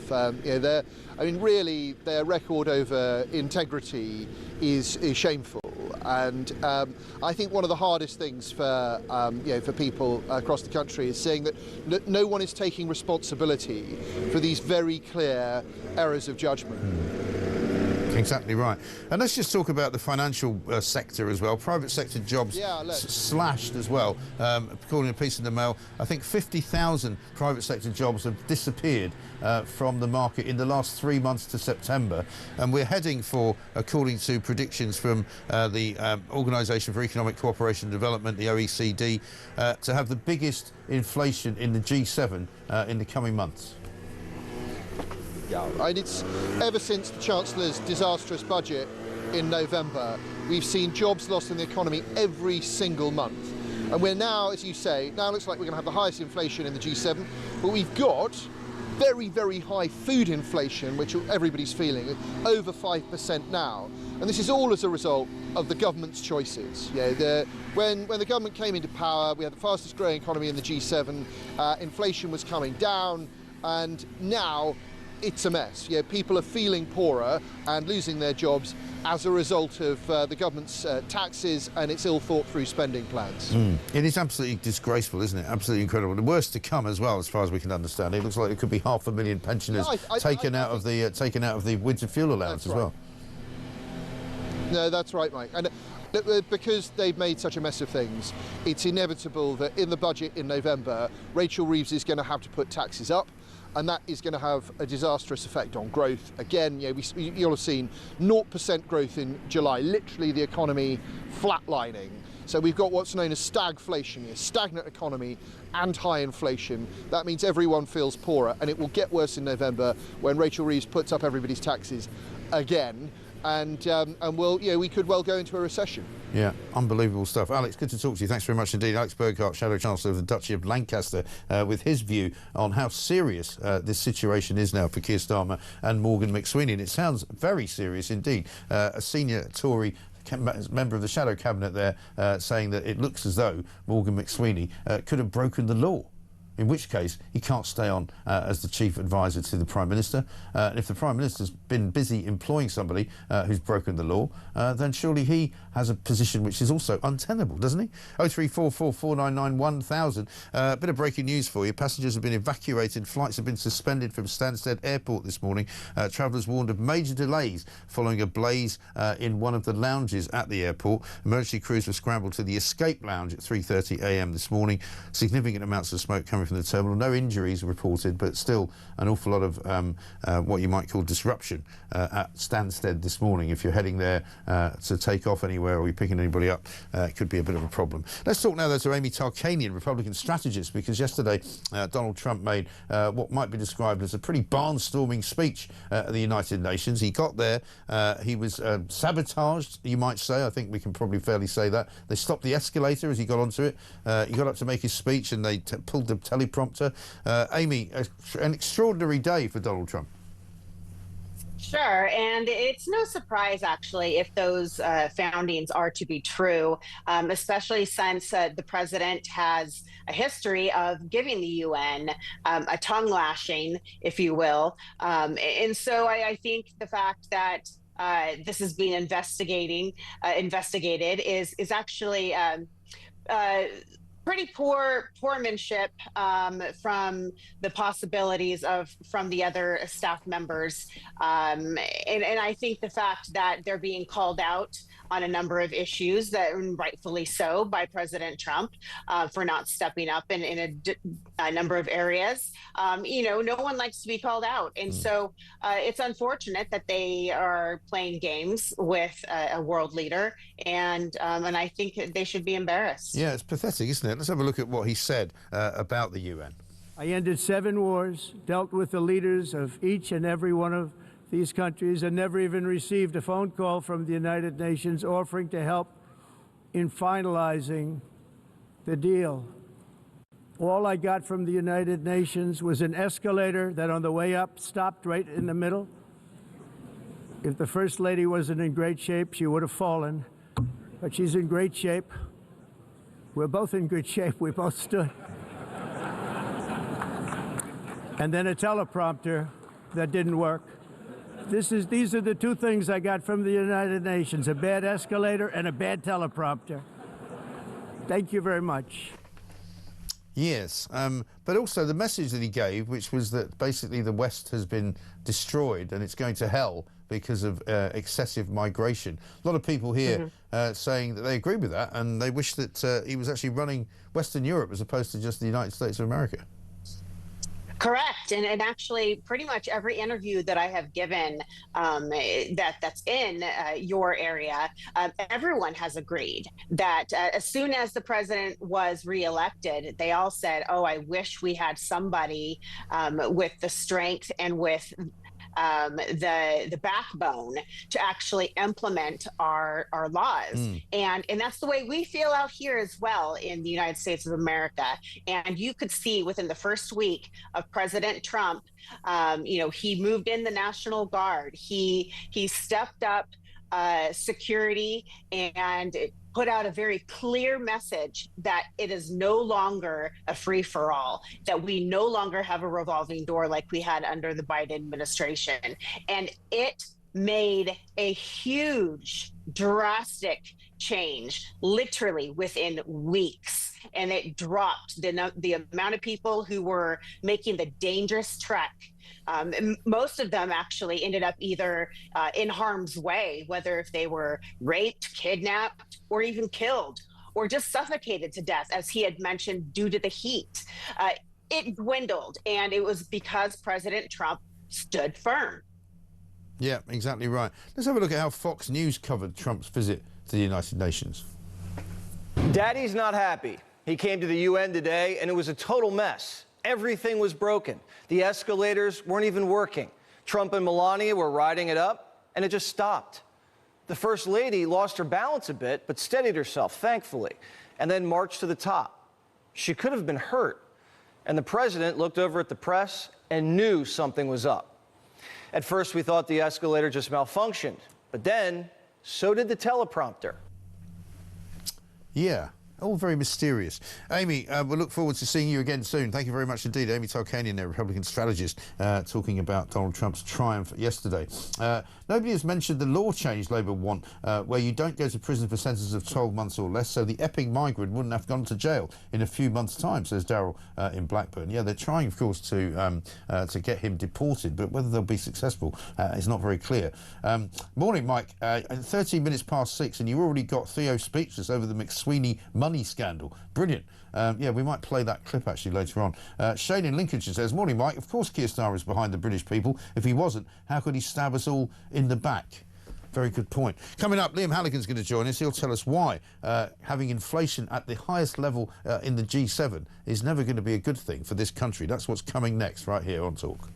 Really, their record over integrity is shameful. And I think one of the hardest things for people across the country is saying that no one is taking responsibility for these very clear errors of judgment. Exactly right. And let's just talk about the financial sector as well. Private sector jobs slashed as well. According to a piece in the Mail, I think 50,000 private sector jobs have disappeared from the market in the last 3 months to September. And we're heading for, according to predictions from the Organisation for Economic Cooperation and Development, the OECD, to have the biggest inflation in the G7 in the coming months. Yeah, and it's ever since the Chancellor's disastrous budget in November, we've seen jobs lost in the economy every single month. And we're now, as you say, now looks like we're going to have the highest inflation in the G7, but we've got very, very high food inflation, which everybody's feeling, over 5% now. And this is all as a result of the government's choices. Yeah, when the government came into power, we had the fastest growing economy in the G7, inflation was coming down, and now it's a mess. Yeah, people are feeling poorer and losing their jobs as a result of the government's taxes and its ill-thought-through spending plans. It is absolutely disgraceful, isn't it? Absolutely incredible. The worst to come as well, as far as we can understand. It looks like it could be 500,000 pensioners taken out of the winter fuel allowance as well. No, that's right, Mike. And because they've made such a mess of things, it's inevitable that in the budget in November, Rachel Reeves is going to have to put taxes up, and that is going to have a disastrous effect on growth. Again, you'll have seen 0% growth in July, literally the economy flatlining. So we've got what's known as stagflation, a stagnant economy and high inflation. That means everyone feels poorer, and it will get worse in November when Rachel Reeves puts up everybody's taxes again. And we could well go into a recession. Yeah, unbelievable stuff. Alex, good to talk to you. Thanks very much indeed. Alex Burkhardt, Shadow Chancellor of the Duchy of Lancaster, with his view on how serious this situation is now for Keir Starmer and Morgan McSweeney. And it sounds very serious indeed. A senior Tory member of the Shadow Cabinet there saying that it looks as though Morgan McSweeney could have broken the law, in which case he can't stay on as the chief advisor to the Prime Minister. And if the Prime Minister's been busy employing somebody who's broken the law, then surely he has a position which is also untenable, doesn't he? 0344 499 1000. Bit of breaking news for you. Passengers have been evacuated. Flights have been suspended from Stansted Airport this morning. Travellers warned of major delays following a blaze in one of the lounges at the airport. Emergency crews were scrambled to the escape lounge at 3:30 a.m. this morning. Significant amounts of smoke coming from the terminal. No injuries reported, but still an awful lot of what you might call disruption at Stansted this morning. If you're heading there to take off anywhere or you're picking anybody up, it could be a bit of a problem. Let's talk now though to Amy Tarkanian, Republican strategist, because yesterday Donald Trump made what might be described as a pretty barnstorming speech at the United Nations. He got there, he was sabotaged, you might say. I think we can probably fairly say that. They stopped the escalator as he got onto it. He got up to make his speech and they pulled the teleprompter. Amy, an extraordinary day for Donald Trump. Sure, and it's no surprise, actually, if those foundings are to be true, especially since the president has a history of giving the UN a tongue lashing, if you will. And so I think the fact that this is being investigated is actually pretty poor poormanship from the possibilities from the other staff members. And I think the fact that they're being called out on a number of issues, that rightfully so, by President Trump for not stepping up in a number of areas. No one likes to be called out. And so it's unfortunate that they are playing games with a world leader. And I think they should be embarrassed. Yeah, it's pathetic, isn't it? Let's have a look at what he said about the UN. I ended 7 wars, dealt with the leaders of each and every one of these countries, and never even received a phone call from the United Nations offering to help in finalizing the deal. All I got from the United Nations was an escalator that on the way up stopped right in the middle. If the First Lady wasn't in great shape, she would have fallen, but she's in great shape. We're both in good shape. We both stood. And then a teleprompter that didn't work. These are the 2 things I got from the United Nations, a bad escalator and a bad teleprompter. Thank you very much. Yes, but also the message that he gave, which was that basically the West has been destroyed and it's going to hell because of excessive migration. A lot of people here saying that they agree with that and they wish that he was actually running Western Europe as opposed to just the United States of America. Correct. And actually, pretty much every interview that I have given that's in your area, everyone has agreed that as soon as the president was reelected, they all said, oh, I wish we had somebody with the strength and with the backbone to actually implement our laws. And that's the way we feel out here as well in the United States of America. And you could see within the first week of President Trump, he moved in the National Guard. He stepped up security and put out a very clear message that it is no longer a free-for-all, that we no longer have a revolving door like we had under the Biden administration. And it made a huge, drastic change literally within weeks. And it dropped the amount of people who were making the dangerous trek. Most of them actually ended up either in harm's way, whether if they were raped, kidnapped, or even killed, or just suffocated to death, as he had mentioned, due to the heat. It dwindled, and it was because President Trump stood firm. Yeah, exactly right. Let's have a look at how Fox News covered Trump's visit to the United Nations. Daddy's not happy. He came to the UN today, and it was a total mess. Everything was broken. The escalators weren't even working. Trump and Melania were riding it up, and it just stopped. The First Lady lost her balance a bit, but steadied herself, thankfully, and then marched to the top. She could have been hurt. And the president looked over at the press and knew something was up. At first, we thought the escalator just malfunctioned, but then so did the teleprompter. Yeah. All very mysterious. Amy, we'll look forward to seeing you again soon. Thank you very much indeed. Amy Tarkanian, there, Republican strategist, talking about Donald Trump's triumph yesterday. Nobody has mentioned the law change Labour want, where you don't go to prison for sentences of 12 months or less, so the epic migrant wouldn't have gone to jail in a few months' time, says Darryl in Blackburn. Yeah, they're trying, of course, to get him deported, but whether they'll be successful is not very clear. Morning, Mike. 13 minutes past 6, and you already got Theo speechless over the McSweeney money scandal. Brilliant. Yeah, we might play that clip actually later on. Shane in Lincolnshire says, morning, Mike. Of course Keir Starmer is behind the British people. If he wasn't, how could he stab us all in the back? Very good point. Coming up, Liam Halligan's going to join us. He'll tell us why having inflation at the highest level in the G7 is never going to be a good thing for this country. That's what's coming next right here on Talk.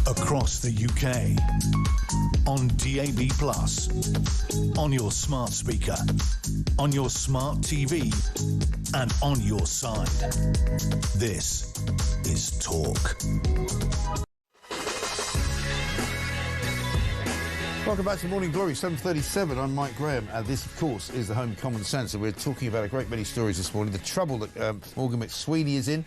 Across the UK, on DAB+, on your smart speaker, on your smart TV, and on your side. This is Talk. Welcome back to Morning Glory, 7:37. I'm Mike Graham, and this, of course, is the home Common Sense. And we're talking about a great many stories this morning. The trouble that Morgan McSweeney is in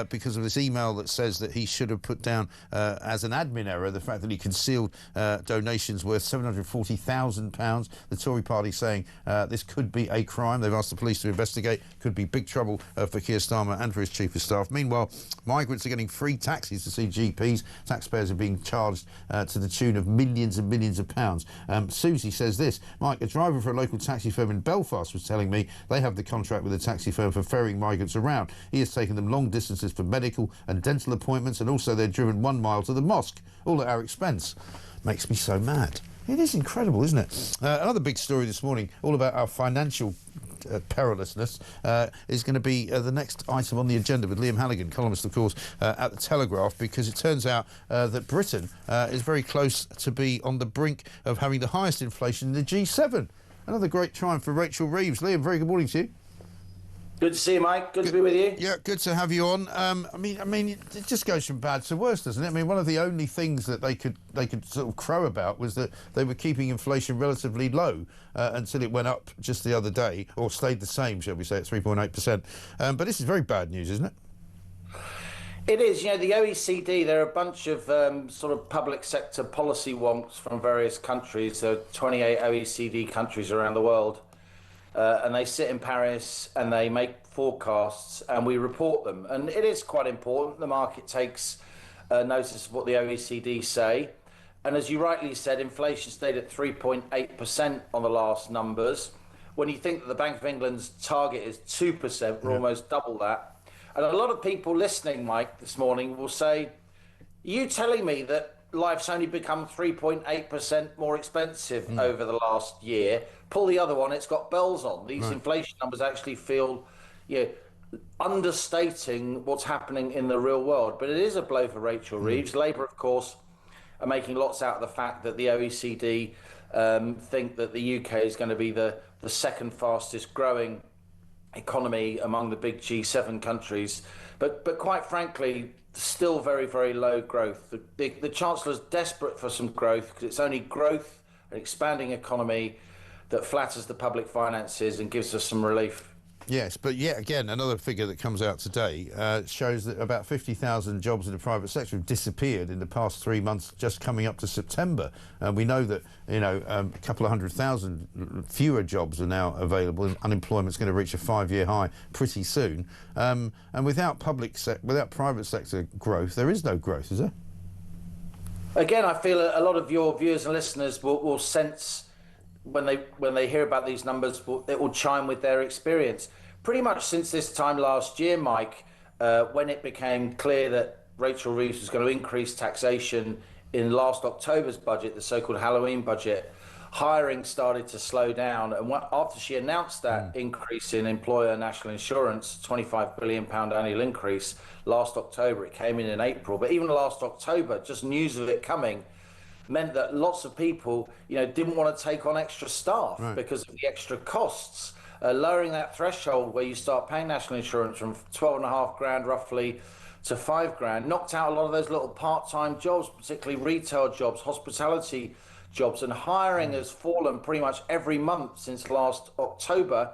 because of this email that says that he should have put down as an admin error the fact that he concealed donations worth £740,000. The Tory party saying this could be a crime. They've asked the police to investigate. Could be big trouble for Keir Starmer and for his chief of staff. Meanwhile, migrants are getting free taxis to see GPs. Taxpayers are being charged to the tune of millions and millions of pounds. Susie says this: Mike, a driver for a local taxi firm in Belfast was telling me they have the contract with a taxi firm for ferrying migrants around. He has taken them long distances for medical and dental appointments, and also they're driven 1 mile to the mosque, all at our expense. Makes me so mad. It is incredible, isn't it? Another big story this morning, all about our financial perilousness, is going to be the next item on the agenda with Liam Halligan, columnist, of course, at the Telegraph, because it turns out that Britain is very close to be on the brink of having the highest inflation in the G7. Another great triumph for Rachel Reeves. Liam, very good morning to you. Good to see you, Mike. Good to be with you. Yeah, good to have you on. I mean, it just goes from bad to worse, doesn't it? I mean, one of the only things that they could sort of crow about was that they were keeping inflation relatively low until it went up just the other day, or stayed the same, shall we say, at 3.8%. But this is very bad news, isn't it? It is. You know, the OECD, there are a bunch of sort of public sector policy wonks from various countries. There are 28 OECD countries around the world. And they sit in Paris and they make forecasts and we report them. And it is quite important. The market takes notice of what the OECD say. And as you rightly said, inflation stayed at 3.8% on the last numbers. When you think that the Bank of England's target is 2%, we're almost double that. And a lot of people listening, Mike, this morning will say, are you telling me that life's only become 3.8% more expensive over the last year? Pull the other one, it's got bells on. These inflation numbers actually feel understating what's happening in the real world. But it is a blow for Rachel Reeves. Labour, of course, are making lots out of the fact that the OECD think that the UK is going to be the second fastest growing economy among the big G7 countries. But quite frankly, still very, very low growth. The Chancellor's desperate for some growth because it's only growth, an expanding economy, that flatters the public finances and gives us some relief. Yes, but yet again, another figure that comes out today shows that about 50,000 jobs in the private sector have disappeared in the past 3 months, just coming up to September. We know that, you know, a couple of 100,000 fewer jobs are now available, and unemployment's going to reach a 5-year high pretty soon. And without private sector growth, there is no growth, is there? Again, I feel a lot of your viewers and listeners will sense when they hear about these numbers, it will chime with their experience. Pretty much since this time last year, Mike, when it became clear that Rachel Reeves was going to increase taxation in last October's budget, the so-called Halloween budget, hiring started to slow down. And after she announced that increase in employer national insurance, £25 billion annual increase last October, it came in April. But even last October, just news of it coming meant that lots of people, you know, didn't want to take on extra staff because of the extra costs. Lowering that threshold where you start paying national insurance from 12.5 grand roughly to 5 grand knocked out a lot of those little part-time jobs, particularly retail jobs, hospitality jobs, and hiring has fallen pretty much every month since last October,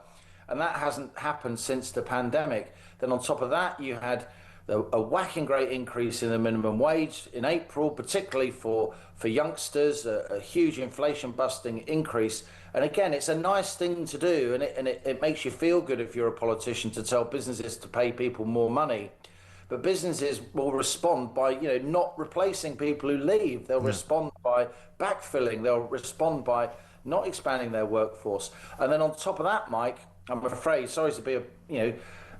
and that hasn't happened since the pandemic. Then on top of that, you had a whacking great increase in the minimum wage in April, particularly for youngsters, a huge inflation-busting increase. And again, it's a nice thing to do, and it makes you feel good if you're a politician to tell businesses to pay people more money. But businesses will respond by, you know, not replacing people who leave. They'll respond by backfilling. They'll respond by not expanding their workforce. And then on top of that, Mike, I'm afraid, sorry to be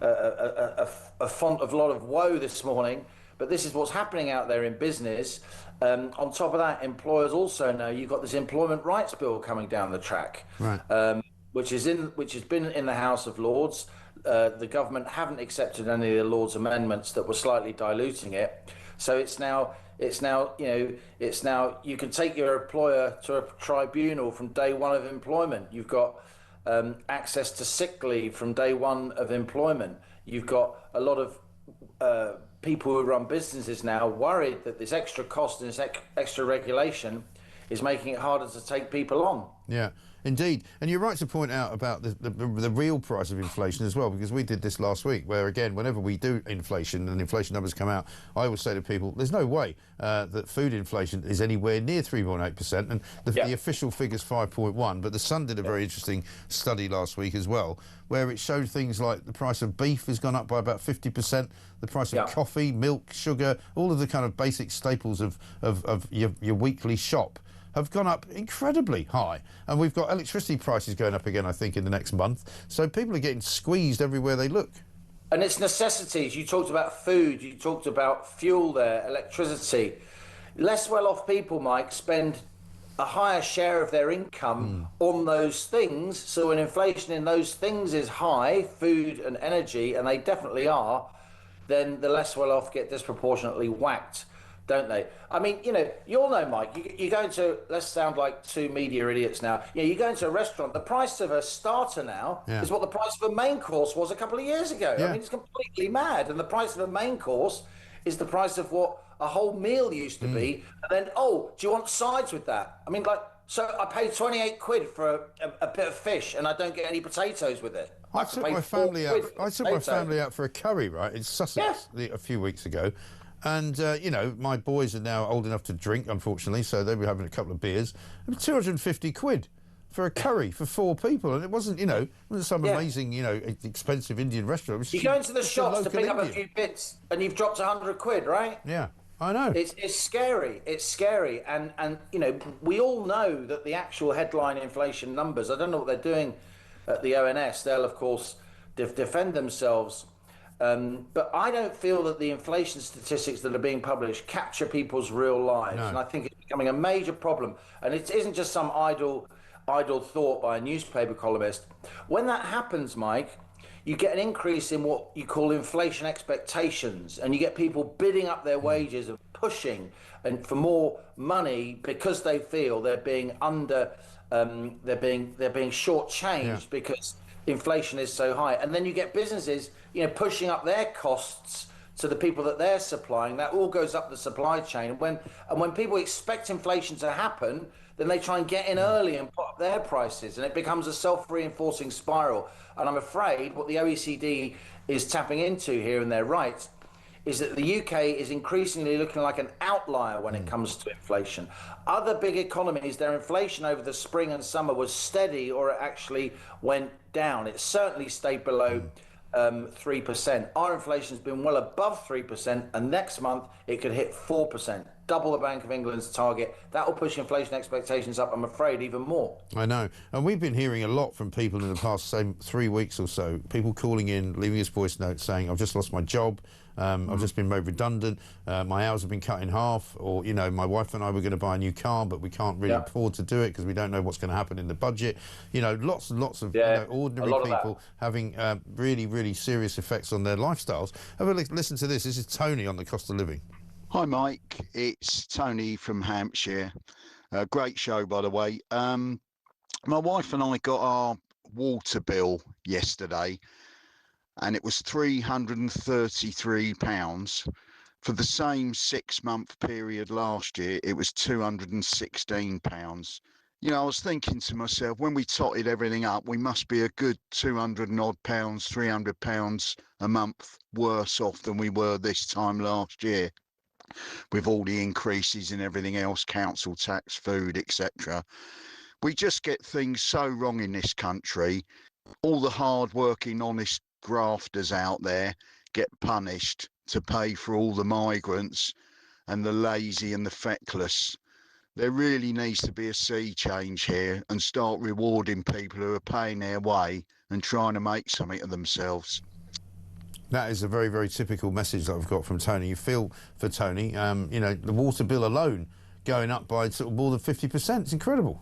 a font of a lot of woe this morning, but this is what's happening out there in business. On top of that, employers also know you've got this employment rights bill coming down the track, which has been in the House of Lords. The government haven't accepted any of the Lords amendments that were slightly diluting it. So it's now you can take your employer to a tribunal from day one of employment. You've got access to sick leave from day one of employment. You've got a lot of people who run businesses now worried that this extra cost and this extra regulation is making it harder to take people on. Yeah, indeed. And you're right to point out about the real price of inflation as well, because we did this last week, where, again, whenever we do inflation and inflation numbers come out, I always say to people, there's no way that food inflation is anywhere near 3.8%, and the official figure's 5.1, but The Sun did a very interesting study last week as well, where it showed things like the price of beef has gone up by about 50%, the price of coffee, milk, sugar, all of the kind of basic staples of your weekly shop have gone up incredibly high. And we've got electricity prices going up again, I think, in the next month. So people are getting squeezed everywhere they look. And it's necessities. You talked about food, you talked about fuel there, electricity. Less well-off people, Mike, spend a higher share of their income on those things. So when inflation in those things is high, food and energy, and they definitely are, then the less well-off get disproportionately whacked, don't they? I mean, you know, you all know, Mike, you go into, let's sound like two media idiots now, you go into a restaurant, the price of a starter now is what the price of a main course was a couple of years ago. I mean, it's completely mad. And the price of a main course is the price of what a whole meal used to be. And then, oh, do you want sides with that? I mean, like, so I paid 28 quid for a bit of fish and I don't get any potatoes with it. I took my family out for a curry, right, in Sussex a few weeks ago. And, you know, my boys are now old enough to drink, unfortunately, so they were having a couple of beers. It was 250 quid for a curry for 4 people. And it wasn't, you know, it wasn't some amazing, you know, expensive Indian restaurant. It was you go into the shops to pick up a few bits and you've dropped 100 quid, right? Yeah, I know. It's scary. It's scary. And, you know, we all know that the actual headline inflation numbers, I don't know what they're doing at the ONS. They'll, of course, defend themselves. But I don't feel that the inflation statistics that are being published capture people's real lives. No. And I think it's becoming a major problem. And it isn't just some idle thought by a newspaper columnist. When that happens, Mike, you get an increase in what you call inflation expectations, and you get people bidding up their wages and pushing and for more money because they feel they're being they're being shortchanged because inflation is so high. And then you get businesses, you know, pushing up their costs to the people that they're supplying. That all goes up the supply chain. And when people expect inflation to happen, then they try and get in early and put up their prices, and it becomes a self-reinforcing spiral. And I'm afraid what the OECD is tapping into here, and they're right, is that the UK is increasingly looking like an outlier when it comes to inflation. Other big economies, their inflation over the spring and summer was steady, or it actually went down. It certainly stayed below 3%. Our inflation has been well above 3%, and next month it could hit 4%, double the Bank of England's target. That will push inflation expectations up, I'm afraid, even more. I know. And we've been hearing a lot from people in the past, say, 3 weeks or so, people calling in, leaving us voice notes saying, I've just lost my job, I've just been made redundant, my hours have been cut in half, or, you know, my wife and I were going to buy a new car, but we can't really afford to do it because we don't know what's going to happen in the budget. You know, lots and lots of you know, ordinary people having really, really serious effects on their lifestyles. Have a listen to this. This is Tony on the cost of living. Hi, Mike. It's Tony from Hampshire. Great show, by the way. My wife and I got our water bill yesterday, and it was £333. For the same 6-month period last year, it was £216. You know, I was thinking to myself, when we totted everything up, we must be a good £200 and odd, £300 a month worse off than we were this time last year, with all the increases in everything else, council tax, food, etc. We just get things so wrong in this country. All the hard-working, honest grafters out there get punished to pay for all the migrants and the lazy and the feckless. There really needs to be a sea change here and start rewarding people who are paying their way and trying to make something of themselves. That is a very, very typical message that I've got from Tony. You feel for Tony. You know, the water bill alone going up by sort of more than 50%. It's incredible.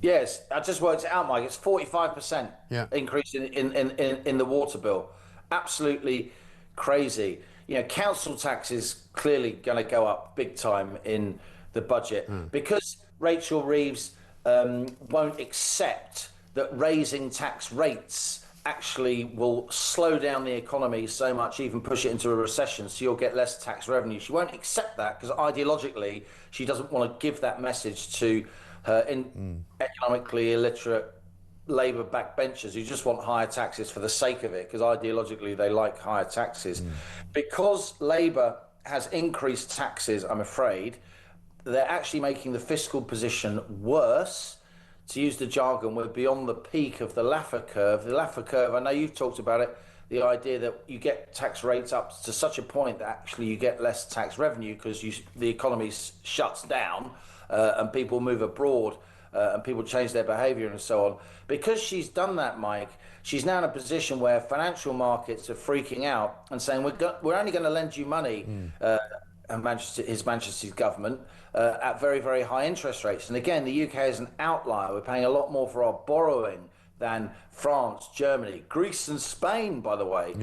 Yes, I just worked it out, Mike. It's 45% increase in the water bill. Absolutely crazy. You know, council tax is clearly going to go up big time in the budget because Rachel Reeves won't accept that raising tax rates actually will slow down the economy so much, even push it into a recession, so you'll get less tax revenue. She won't accept that because ideologically she doesn't want to give that message to her economically illiterate Labour backbenchers who just want higher taxes for the sake of it, because ideologically they like higher taxes. Because Labour has increased taxes, I'm afraid, they're actually making the fiscal position worse. To use the jargon, we're beyond the peak of the Laffer curve. The Laffer curve, I know you've talked about it, the idea that you get tax rates up to such a point that actually you get less tax revenue because the economy shuts down and people move abroad and people change their behaviour and so on. Because she's done that, Mike, she's now in a position where financial markets are freaking out and saying, we're only going to lend you money, His Majesty's government, at very, very high interest rates. And again, the UK is an outlier. We're paying a lot more for our borrowing than France, Germany, Greece and Spain, by the way,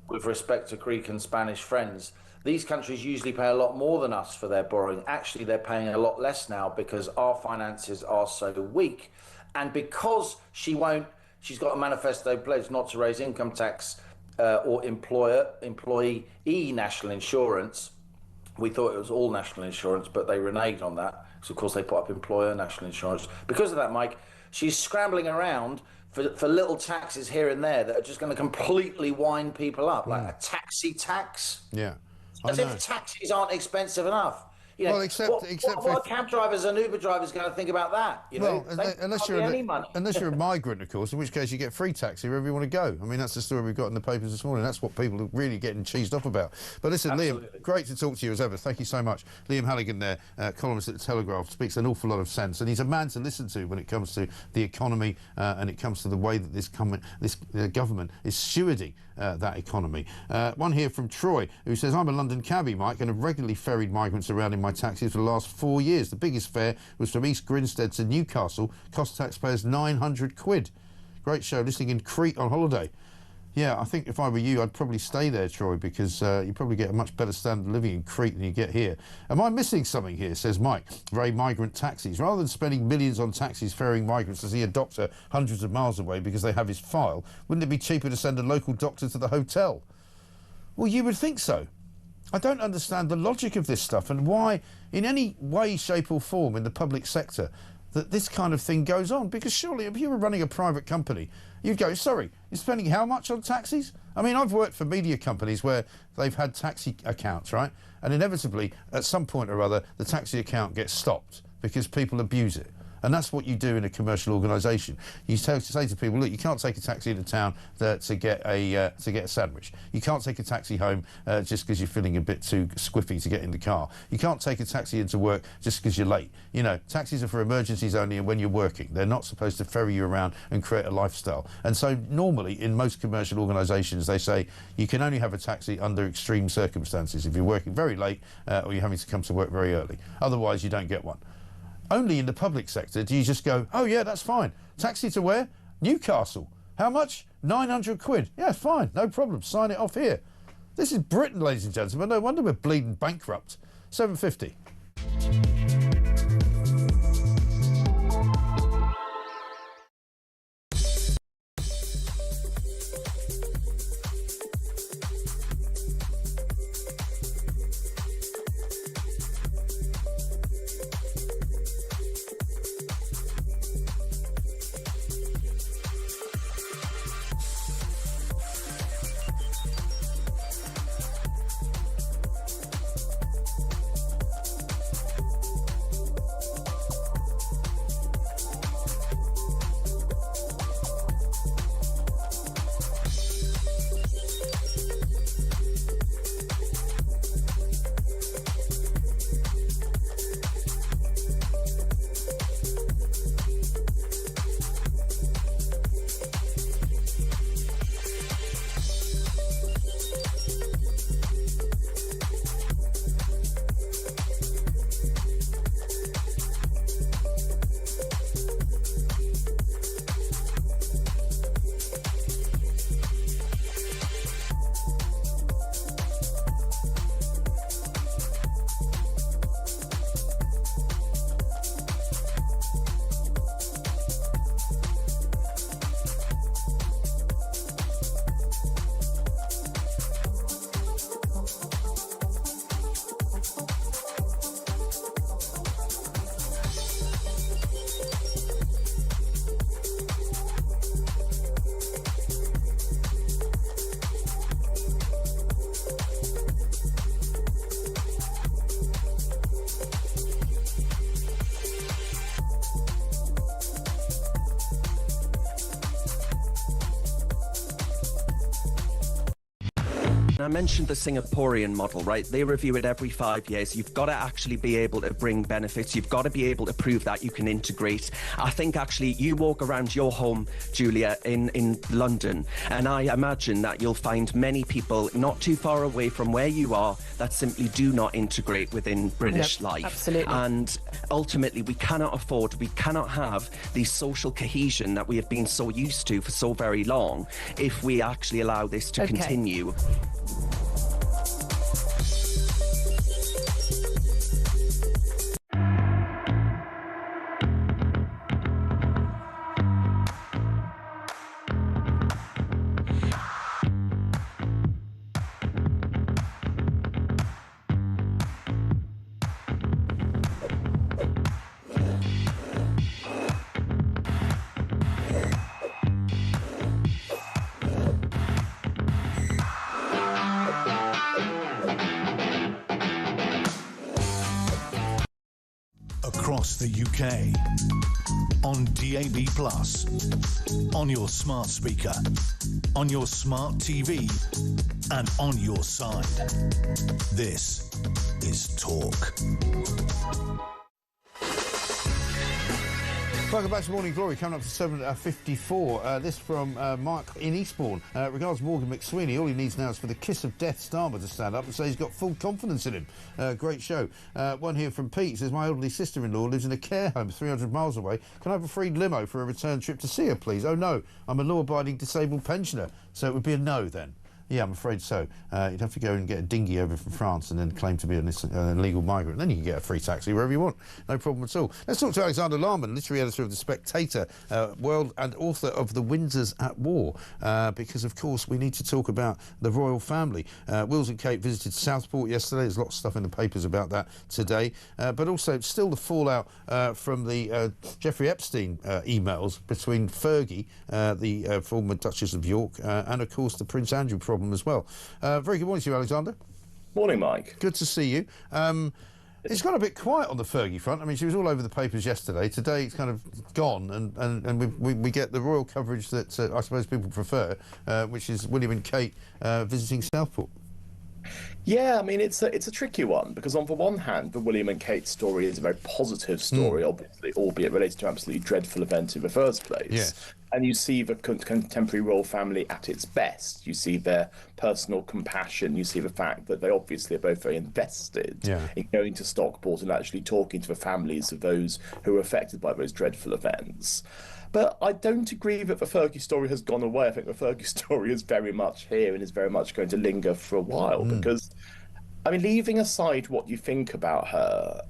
with respect to Greek and Spanish friends. These countries usually pay a lot more than us for their borrowing. Actually, they're paying a lot less now because our finances are so weak. And because she's got a manifesto pledge not to raise income tax or employee national insurance. We thought it was all national insurance, but they reneged on that. So, of course, they put up employer national insurance. Because of that, Mike, she's scrambling around for little taxes here and there that are just going to completely wind people up, like a taxi tax. Yeah. As if taxis aren't expensive enough. You know, well, except what are cab drivers and Uber drivers going to think about that? You know, unless you're a migrant, of course, in which case you get free taxi wherever you want to go. I mean, that's the story we've got in the papers this morning. That's what people are really getting cheesed off about. But listen, Absolutely. Liam, great to talk to you as ever. Thank you so much. Liam Halligan there, columnist at The Telegraph, speaks an awful lot of sense, and he's a man to listen to when it comes to the economy and it comes to the way that this government is stewarding that economy. One here from Troy, who says, I'm a London cabbie, Mike, and have regularly ferried migrants around in my taxis for the last 4 years. The biggest fare was from East Grinstead to Newcastle, cost taxpayers 900 quid. Great show, listening in Crete on holiday. Yeah, I think if I were you, I'd probably stay there, Troy, because you probably get a much better standard of living in Crete than you get here. Am I missing something here, says Mike? Very migrant taxis. Rather than spending millions on taxis ferrying migrants to see a doctor hundreds of miles away because they have his file, wouldn't it be cheaper to send a local doctor to the hotel? Well, you would think so. I don't understand the logic of this stuff and why, in any way, shape or form in the public sector, that this kind of thing goes on. Because surely, if you were running a private company, you'd go, sorry, you're spending how much on taxis? I mean, I've worked for media companies where they've had taxi accounts, right? And inevitably, at some point or other, the taxi account gets stopped because people abuse it. And that's what you do in a commercial organisation. You say to people, look, you can't take a taxi into town to get a sandwich. You can't take a taxi home just because you're feeling a bit too squiffy to get in the car. You can't take a taxi into work just because you're late. You know, taxis are for emergencies only and when you're working. They're not supposed to ferry you around and create a lifestyle. And so normally in most commercial organisations they say you can only have a taxi under extreme circumstances, if you're working very late or you're having to come to work very early. Otherwise you don't get one. Only in the public sector do you just go, oh yeah, that's fine. Taxi to where? Newcastle. How much? 900 quid. Yeah, fine, no problem. Sign it off here. This is Britain, ladies and gentlemen. No wonder we're bleeding bankrupt. 750. I mentioned the Singaporean model, right? They review it every 5 years. You've got to actually be able to bring benefits. You've got to be able to prove that you can integrate. I think actually you walk around your home, Julia, in London, and I imagine that you'll find many people not too far away from where you are that simply do not integrate within British life. Absolutely. And ultimately, we cannot have the social cohesion that we have been so used to for so very long if we actually allow this to continue. Across the UK, on DAB+, on your smart speaker, on your smart TV, and on your side. This is Talk. Welcome back to Morning Glory, coming up to 7:54. This from Mark in Eastbourne. Regards Morgan McSweeney. All he needs now is for the kiss of death Starmer to stand up and say he's got full confidence in him. Great show. One here from Pete says, my elderly sister-in-law lives in a care home 300 miles away. Can I have a free limo for a return trip to see her, please? Oh, no, I'm a law-abiding disabled pensioner. So it would be a no, then. Yeah, I'm afraid so. You'd have to go and get a dinghy over from France and then claim to be an illegal migrant. Then you can get a free taxi wherever you want. No problem at all. Let's talk to Alexander Larman, literary editor of The Spectator, world and author of The Windsors at War, because, of course, we need to talk about the royal family. Wills and Kate visited Southport yesterday. There's lots of stuff in the papers about that today. But also, still the fallout from the Jeffrey Epstein emails between Fergie, the former Duchess of York, and, of course, the Prince Andrew problem as well. Very good morning to you, Alexander. Morning, Mike. Good to see you. It's got a bit quiet on the Fergie front. I mean, she was all over the papers yesterday. Today it's kind of gone, and we get the royal coverage that I suppose people prefer, which is William and Kate visiting Southport. Yeah, I mean, it's a tricky one, because on the one hand, the William and Kate story is a very positive story, obviously, albeit related to an absolutely dreadful event in the first place. Yes. And you see the contemporary royal family at its best. You see their personal compassion. You see the fact that they obviously are both very invested in going to Stockport and actually talking to the families of those who were affected by those dreadful events. But I don't agree that the Fergie story has gone away. I think the Fergie story is very much here and is very much going to linger for a while because, I mean, leaving aside what you think about her,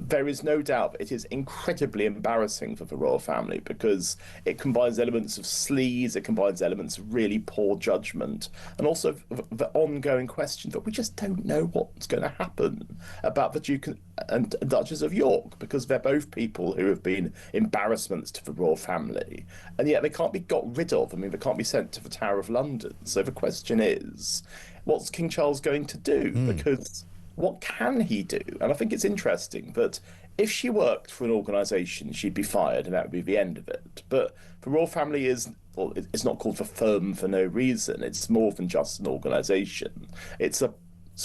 there is no doubt that it is incredibly embarrassing for the royal family because it combines elements of sleaze, it combines elements of really poor judgment, and also the ongoing question that we just don't know what's going to happen about the Duke and Duchess of York, because they're both people who have been embarrassments to the royal family, and yet they can't be got rid of. I mean, they can't be sent to the Tower of London. So the question is, what's King Charles going to do? Because what can he do? And I think it's interesting that if she worked for an organisation, she'd be fired and that would be the end of it. But the royal family is, well, it's not called the firm for no reason. It's more than just an organisation. It's a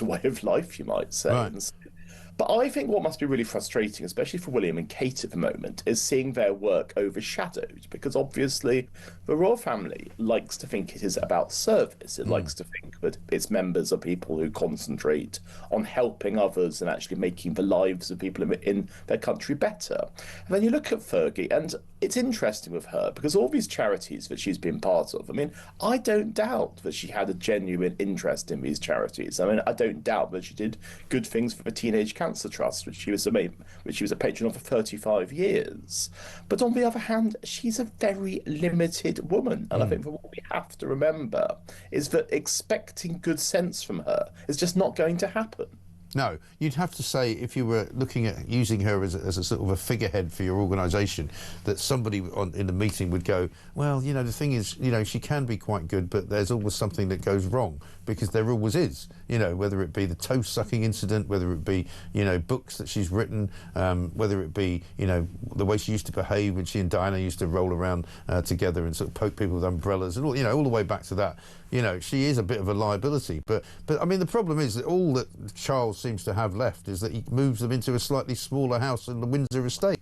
way of life, you might say. Right. But I think what must be really frustrating, especially for William and Kate at the moment, is seeing their work overshadowed, because obviously the royal family likes to think it is about service. It likes to think that its members are people who concentrate on helping others and actually making the lives of people in their country better. And then you look at Fergie, and it's interesting with her, because all these charities that she's been part of, I mean, I don't doubt that she had a genuine interest in these charities. I mean, I don't doubt that she did good things for the Teenage Cancer Trust, which she was a patron of for 35 years. But on the other hand, she's a very limited woman. And I think that what we have to remember is that expecting good sense from her is just not going to happen. No, you'd have to say, if you were looking at using her as a sort of a figurehead for your organisation, that somebody in the meeting would go, well, you know, the thing is, you know, she can be quite good, but there's always something that goes wrong, because there always is, you know, whether it be the toe-sucking incident, whether it be, you know, books that she's written, whether it be, you know, the way she used to behave when she and Diana used to roll around together and sort of poke people with umbrellas, and all, you know, all the way back to that. You know, she is a bit of a liability. But I mean, the problem is that all that Charles seems to have left is that he moves them into a slightly smaller house in the Windsor estate.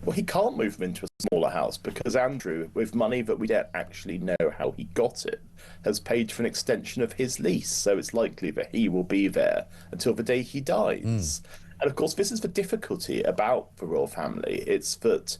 Well, he can't move them into a smaller house because Andrew, with money that we don't actually know how he got it, has paid for an extension of his lease. So it's likely that he will be there until the day he dies. And of course, this is the difficulty about the royal family. It's that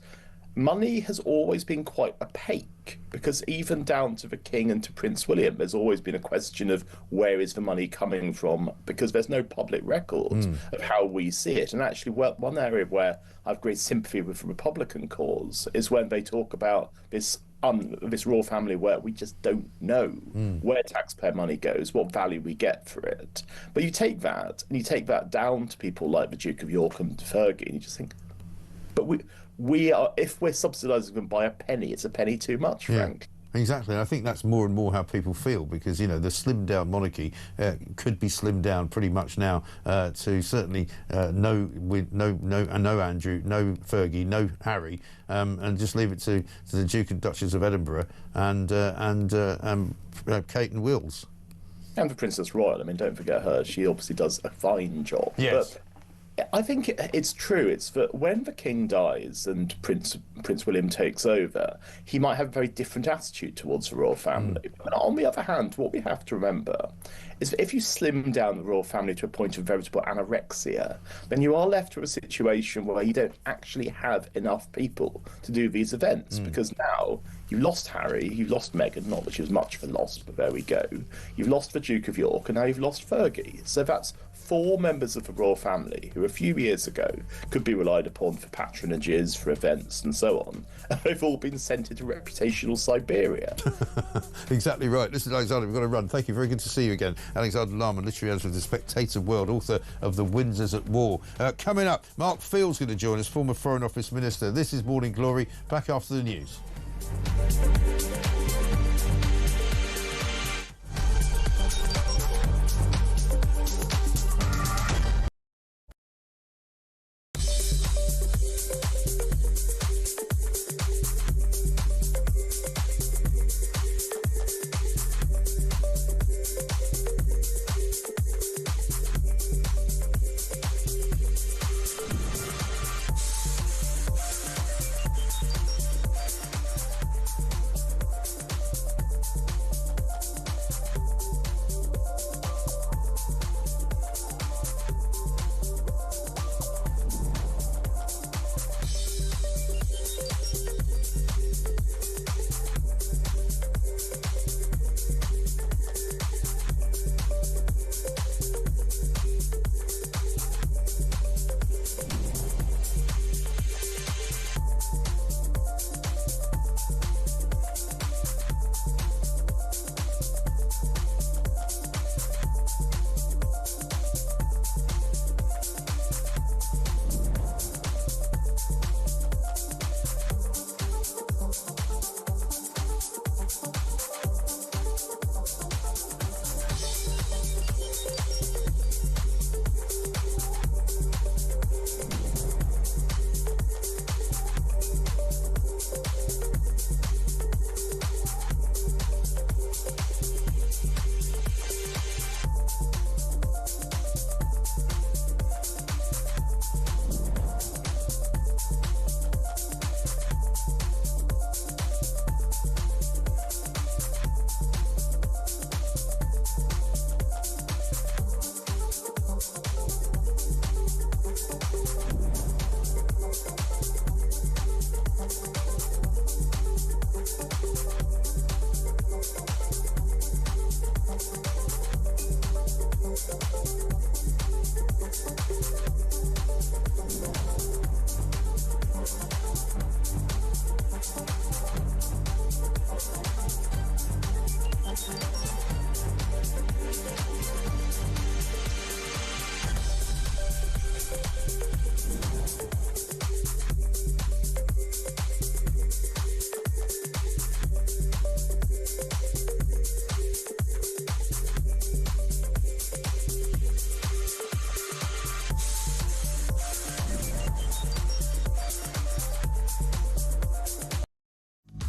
money has always been quite opaque, because even down to the King and to Prince William, there's always been a question of where is the money coming from, because there's no public record of how we see it. And actually, one area where I have great sympathy with the Republican cause is when they talk about this royal family where we just don't know where taxpayer money goes, what value we get for it. But you take that, and you take that down to people like the Duke of York and Fergie, and you just think, but we are, if we're subsidising them by a penny, it's a penny too much, Frank. Exactly, and I think that's more and more how people feel, because, you know, the slimmed down monarchy could be slimmed down pretty much now to certainly no Andrew, no Fergie, no Harry, and just leave it to the Duke and Duchess of Edinburgh and Kate and Wills. And the Princess Royal, I mean, don't forget her. She obviously does a fine job. Yes. But I think it's true. It's that when the King dies and Prince William takes over, he might have a very different attitude towards the royal family. But on the other hand, what we have to remember is that if you slim down the royal family to a point of veritable anorexia, then you are left with a situation where you don't actually have enough people to do these events, because now you've lost Harry, you've lost Meghan, not that she was much of a loss, but there we go. You've lost the Duke of York, and now you've lost Fergie. So that's 4 members of the royal family who a few years ago could be relied upon for patronages, for events and so on. And they've all been sent into reputational Siberia. Exactly right. Listen, Alexander, we've got to run. Thank you. Very good to see you again. Alexander Larman, literary editor of The Spectator World, author of The Windsors at War. Coming up, Mark Field's going to join us, former Foreign Office Minister. This is Morning Glory. Back after the news.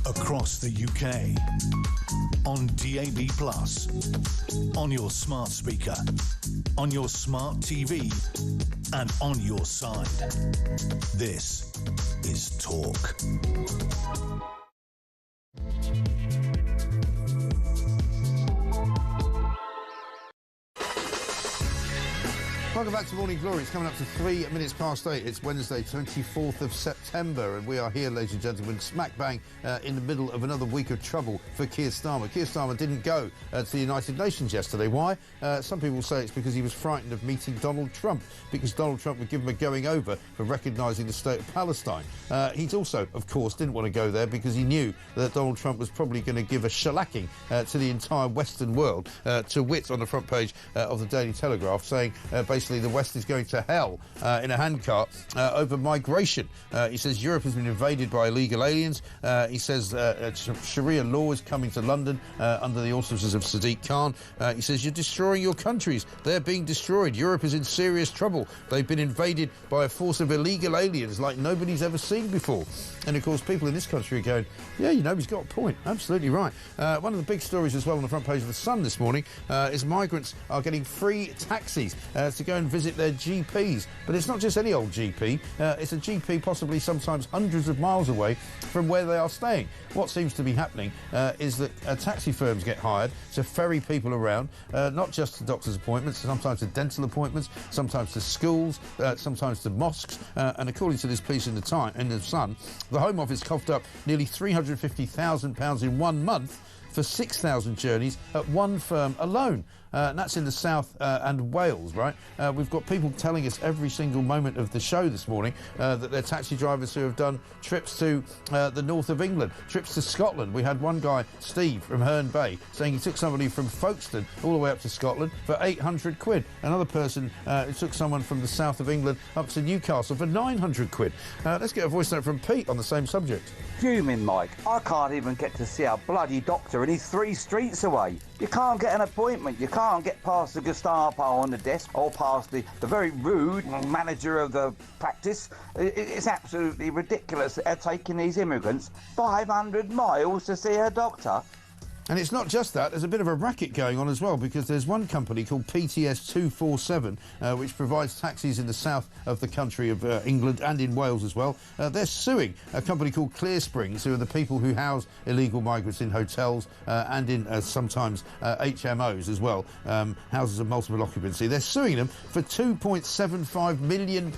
across the UK, on DAB+, on your smart speaker, on your smart TV, and on your side. This is Talk. Welcome back to Morning Glory. It's coming up to 3 minutes past 8. It's Wednesday, 24th of September, and we are here, ladies and gentlemen, smack bang in the middle of another week of trouble for Keir Starmer. Keir Starmer didn't go to the United Nations yesterday. Why? Some people say it's because he was frightened of meeting Donald Trump, because Donald Trump would give him a going over for recognising the state of Palestine. He's also, of course, didn't want to go there because he knew that Donald Trump was probably going to give a shellacking to the entire Western world, to wit on the front page of the Daily Telegraph, saying basically the West is going to hell in a handcart over migration. He says Europe has been invaded by illegal aliens. He says Sharia law is coming to London under the auspices of Sadiq Khan. He says you're destroying your countries. They're being destroyed. Europe is in serious trouble. They've been invaded by a force of illegal aliens like nobody's ever seen before. And of course people in this country are going, yeah, you know, he's got a point. Absolutely right. One of the big stories as well on the front page of The Sun this morning is migrants are getting free taxis to go and visit their GPs. But it's not just any old GP. It's a GP possibly sometimes hundreds of miles away from where they are staying. What seems to be happening is that taxi firms get hired to ferry people around, not just to doctor's appointments, sometimes to dental appointments, sometimes to schools, sometimes to mosques. And according to this piece in the Sun, the Home Office coughed up nearly £350,000 in 1 month for 6,000 journeys at one firm alone. And that's in the South and Wales, right? We've got people telling us every single moment of the show this morning that they're taxi drivers who have done trips to the north of England, trips to Scotland. We had one guy, Steve, from Herne Bay, saying he took somebody from Folkestone all the way up to Scotland for 800 quid. Another person who took someone from the south of England up to Newcastle for 900 quid. Let's get a voice note from Pete on the same subject. Fuming, Mike. I can't even get to see our bloody doctor, and he's 3 streets away. You can't get an appointment. You can't get past the Gestapo on the desk or past the very rude manager of the practice. It's absolutely ridiculous that they're taking these immigrants 500 miles to see a doctor. And it's not just that, there's a bit of a racket going on as well, because there's one company called PTS 247 which provides taxis in the south of the country of England and in Wales as well. They're suing a company called Clear Springs, who are the people who house illegal migrants in hotels and in sometimes HMOs as well, houses of multiple occupancy. They're suing them for £2.75 million.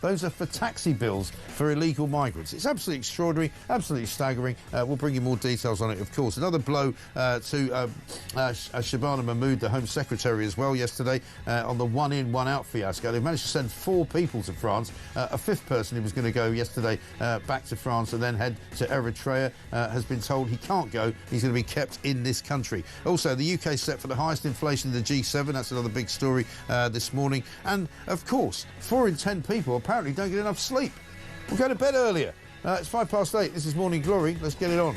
Those are for taxi bills for illegal migrants. It's absolutely extraordinary, absolutely staggering. We'll bring you more details on it, of course. Another blow to Shabana Mahmood, the Home Secretary, as well yesterday on the one-in, one-out fiasco. They've managed to send 4 people to France. A 5th person who was going to go yesterday back to France and then head to Eritrea has been told he can't go. He's going to be kept in this country. Also, the UK set for the highest inflation in the G7. That's another big story this morning. And, of course, 4 in 10 people apparently don't get enough sleep. We'll go to bed earlier. It's 8:05. This is Morning Glory. Let's get it on.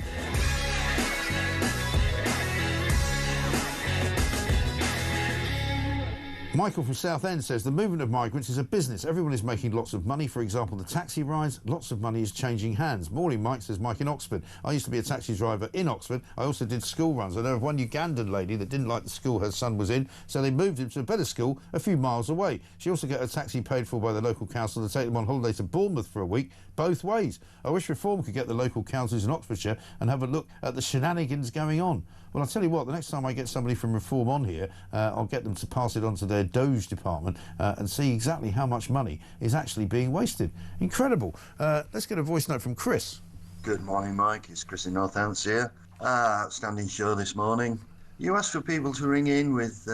Michael from Southend says the movement of migrants is a business. Everyone is making lots of money. For example, the taxi rides, lots of money is changing hands. Morning, Mike, says Mike in Oxford. I used to be a taxi driver in Oxford. I also did school runs. I know of one Ugandan lady that didn't like the school her son was in, so they moved him to a better school a few miles away. She also got a taxi paid for by the local council to take them on holiday to Bournemouth for a week, both ways. I wish Reform could get the local councils in Oxfordshire and have a look at the shenanigans going on. Well, I'll tell you what, the next time I get somebody from Reform on here, I'll get them to pass it on to their Doge department and see exactly how much money is actually being wasted. Incredible. Let's get a voice note from Chris. Good morning, Mike. It's Chris in Northamptonshire. Outstanding show this morning. You asked for people to ring in with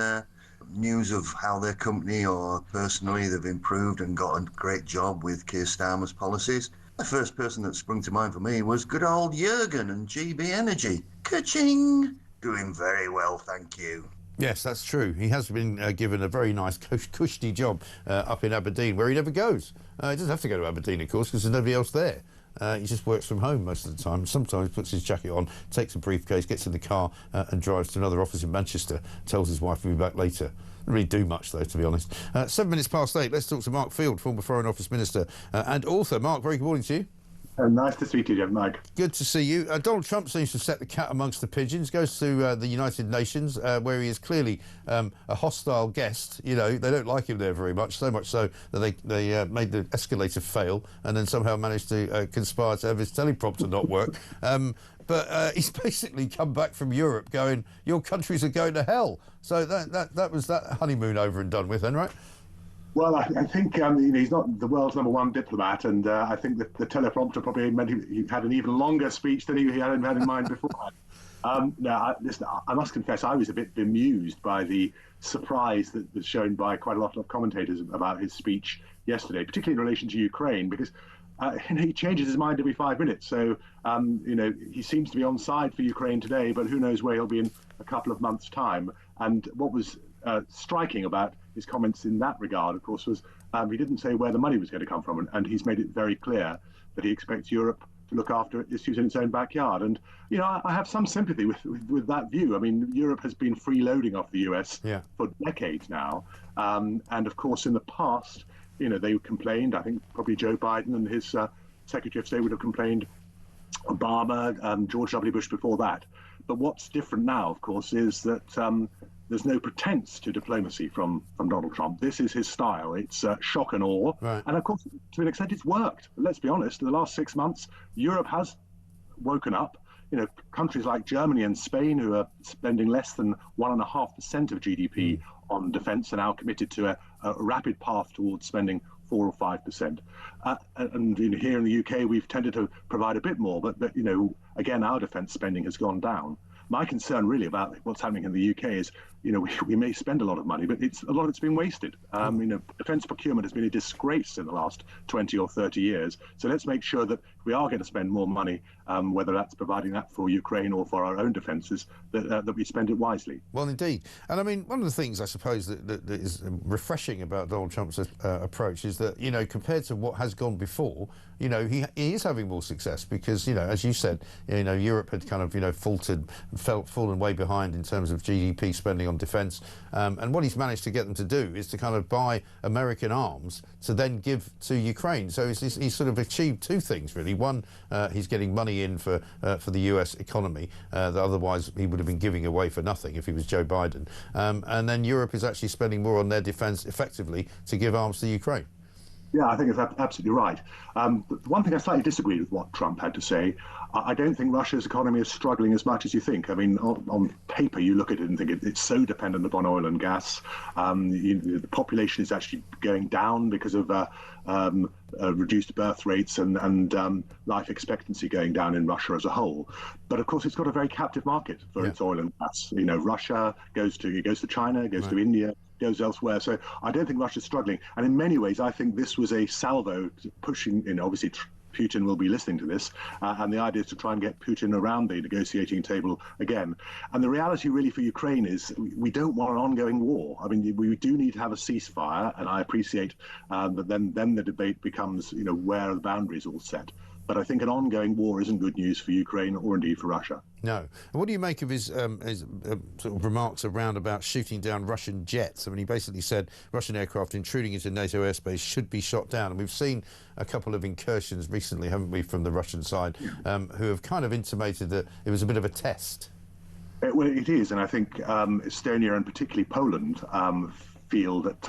news of how their company or personally they've improved and got a great job with Keir Starmer's policies. The first person that sprung to mind for me was good old Jurgen and GB Energy. Ka-ching! Doing very well, thank you. Yes, that's true. He has been given a very nice cushy job up in Aberdeen, where he never goes. He doesn't have to go to Aberdeen, of course, because there's nobody else there. He just works from home most of the time. Sometimes puts his jacket on, takes a briefcase, gets in the car and drives to another office in Manchester, tells his wife he'll be back later. Doesn't really do much, though, to be honest. 7 minutes past 8, let's talk to Mark Field, former Foreign Office Minister and author. Mark, very good morning to you. Nice to speak to you, Mike. Good to see you. Donald Trump seems to set the cat amongst the pigeons, goes to the United Nations, where he is clearly a hostile guest. You know, they don't like him there very much, so much so that they made the escalator fail and then somehow managed to conspire to have his teleprompter not work. But he's basically come back from Europe going, your countries are going to hell. So that was that honeymoon over and done with then, right? Well, I think he's not the world's #1 diplomat, and I think that the teleprompter probably meant he had an even longer speech than he had in mind before. Listen, I must confess, I was a bit bemused by the surprise that was shown by quite a lot of commentators about his speech yesterday, particularly in relation to Ukraine, because he changes his mind every 5 minutes. So, he seems to be on side for Ukraine today, but who knows where he'll be in a couple of months' time. And what was striking about his comments in that regard, of course, was he didn't say where the money was going to come from, and he's made it very clear that he expects Europe to look after issues in its own backyard. And, I have some sympathy with that view. I mean, Europe has been freeloading off the US for decades now. And, of course, in the past, they complained, I think probably Joe Biden and his Secretary of State would have complained, Obama, George W. Bush before that. But what's different now, of course, is that there's no pretense to diplomacy from Donald Trump. This is his style. It's shock and awe. Right. And of course, to an extent, it's worked. Let's be honest, in the last 6 months, Europe has woken up. Countries like Germany and Spain, who are spending less than 1.5% of GDP on defence, are now committed to a rapid path towards spending 4 or 5%. And here in the UK, we've tended to provide a bit more, but again, our defence spending has gone down. My concern really about what's happening in the UK is, we may spend a lot of money, but a lot of it's been wasted. Defence procurement has been a disgrace in the last 20 or 30 years. So let's make sure that we are going to spend more money, whether that's providing that for Ukraine or for our own defences, that we spend it wisely. Well, indeed. And I mean, one of the things I suppose that is refreshing about Donald Trump's approach is that, compared to what has gone before, he is having more success because, as you said, Europe had kind of, fallen way behind in terms of GDP spending on defence. And what he's managed to get them to do is to kind of buy American arms to then give to Ukraine. So he's sort of achieved two things, really. One, he's getting money in for the US economy that otherwise he would have been giving away for nothing if he was Joe Biden. And then Europe is actually spending more on their defence effectively to give arms to Ukraine. Yeah, I think it's absolutely right. The one thing I slightly disagree with what Trump had to say. I don't think Russia's economy is struggling as much as you think. I mean, on paper, you look at it and think it's so dependent upon oil and gas. The population is actually going down because of reduced birth rates and life expectancy going down in Russia as a whole. But of course, it's got a very captive market for its oil and gas. Russia goes to China, goes to India, goes elsewhere. So I don't think Russia's struggling. And in many ways, I think this was a salvo pushing, obviously Putin will be listening to this, and the idea is to try and get Putin around the negotiating table again. And the reality really for Ukraine is we don't want an ongoing war. I mean, we do need to have a ceasefire, and I appreciate that then the debate becomes, where are the boundaries all set. But I think an ongoing war isn't good news for Ukraine or indeed for Russia. No. And what do you make of his sort of remarks around about shooting down Russian jets? I mean, he basically said Russian aircraft intruding into NATO airspace should be shot down. And we've seen a couple of incursions recently, haven't we, from the Russian side, who have kind of intimated that it was a bit of a test. Well, it is. And I think Estonia and particularly Poland feel that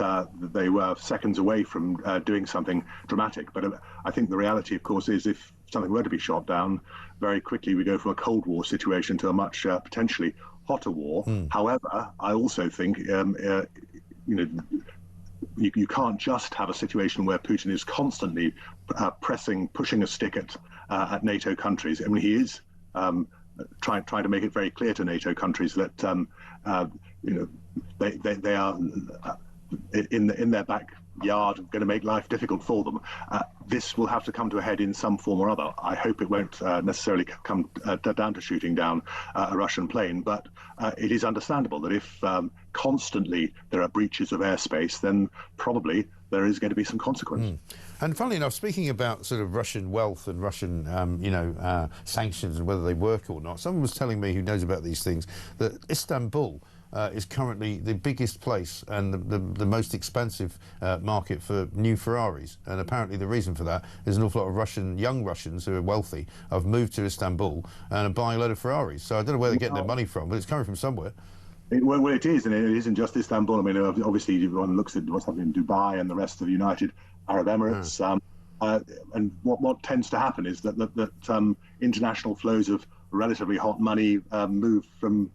they were seconds away from doing something dramatic. But I think the reality, of course, is if something were to be shot down, very quickly we go from a Cold War situation to a much potentially hotter war. However, I also think, you can't just have a situation where Putin is constantly pushing a stick at NATO countries. I mean, he is trying to make it very clear to NATO countries that they are in their backyard going to make life difficult for them. This will have to come to a head in some form or other. I hope it won't necessarily come down to shooting down a Russian plane, but it is understandable that if constantly there are breaches of airspace, then probably there is going to be some consequence. And funnily enough, speaking about sort of Russian wealth and Russian, sanctions and whether they work or not, someone was telling me who knows about these things that Istanbul is currently the biggest place and the most expensive market for new Ferraris. And apparently the reason for that is an awful lot of young Russians who are wealthy have moved to Istanbul and are buying a load of Ferraris. So I don't know where they're getting their money from, but it's coming from somewhere. Well, it is, and it isn't just Istanbul. I mean, obviously, everyone looks at what's happening in Dubai and the rest of the United Arab Emirates. And what tends to happen is that international flows of relatively hot money move from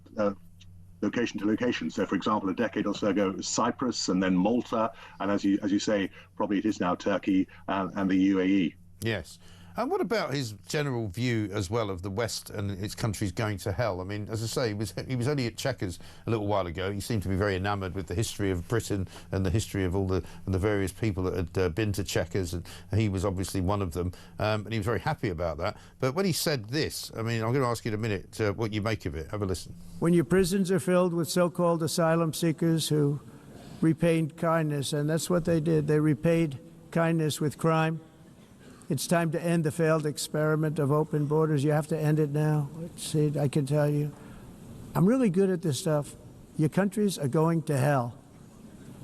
location to location. So, for example, a decade or so ago, it was Cyprus and then Malta, and as you say, probably it is now Turkey and the UAE. Yes. And what about his general view as well of the West and its countries going to hell? I mean, as I say, he was only at Chequers a little while ago. He seemed to be very enamoured with the history of Britain and the history of all the various people that had been to Chequers, and he was obviously one of them, and he was very happy about that. But when he said this, I mean, I'm going to ask you in a minute what you make of it. Have a listen. When your prisons are filled with so-called asylum seekers who repaid kindness, and that's what they did. They repaid kindness with crime. It's time to end the failed experiment of open borders. You have to end it now. See, I can tell you, I'm really good at this stuff. Your countries are going to hell.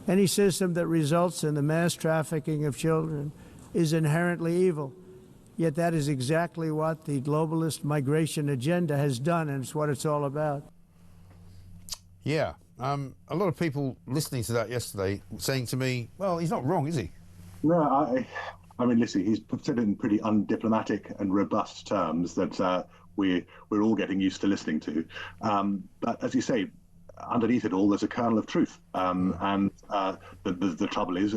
Any system that results in the mass trafficking of children is inherently evil. Yet that is exactly what the globalist migration agenda has done, and it's what it's all about. Yeah. A lot of people listening to that yesterday saying to me, well, he's not wrong, is he? No, I mean, listen, he's said it in pretty undiplomatic and robust terms that we're all getting used to listening to. But as you say, underneath it all, there's a kernel of truth. And the trouble is,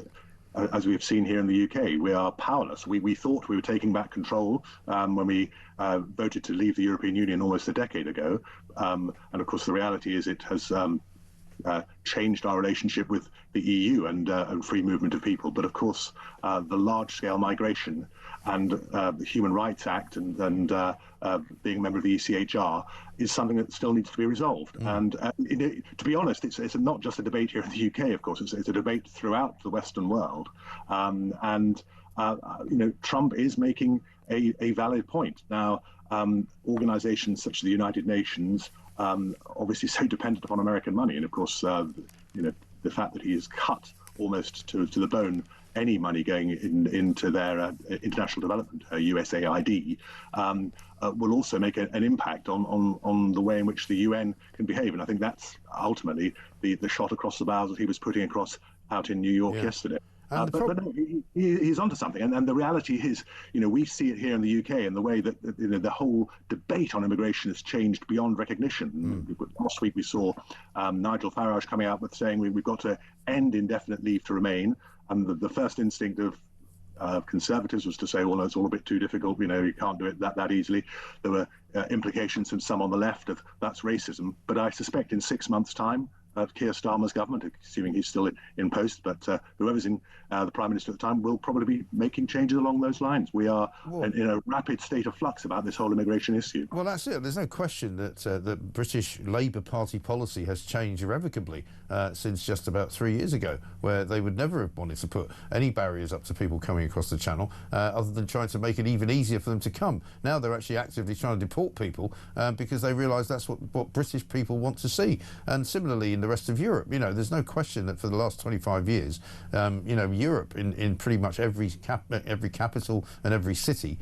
as we've seen here in the UK, we are powerless. We thought we were taking back control when we voted to leave the European Union almost a decade ago. And of course, the reality is it has changed our relationship with the EU and free movement of people. But of course, the large-scale migration and the Human Rights Act and being a member of the ECHR is something that still needs to be resolved. And to be honest, it's not just a debate here in the UK, of course. It's a debate throughout the Western world. Trump is making a valid point. Now, organizations such as the United Nations obviously so dependent upon American money, and of course, the fact that he has cut almost to the bone any money going into their international development, USAID, will also make an impact on the way in which the UN can behave. And I think that's ultimately the shot across the bows that he was putting across out in New York yesterday. But no, he's onto something, and the reality is, we see it here in the UK, and the way that the whole debate on immigration has changed beyond recognition. Last week we saw Nigel Farage coming out with saying we've got to end indefinite leave to remain, and the first instinct of Conservatives was to say, well, no, it's all a bit too difficult. You can't do it that easily. There were implications from some on the left of that's racism, but I suspect in 6 months' time, Keir Starmer's government, assuming he's still in post, but whoever's in the Prime Minister at the time will probably be making changes along those lines. We are in a rapid state of flux about this whole immigration issue. Well, that's it. There's no question that the British Labour Party policy has changed irrevocably since just about 3 years ago, where they would never have wanted to put any barriers up to people coming across the Channel, other than trying to make it even easier for them to come. Now they're actually actively trying to deport people because they realise that's what British people want to see. And similarly, in the rest of Europe, there's no question that for the last 25 years, Europe in pretty much every capital and every city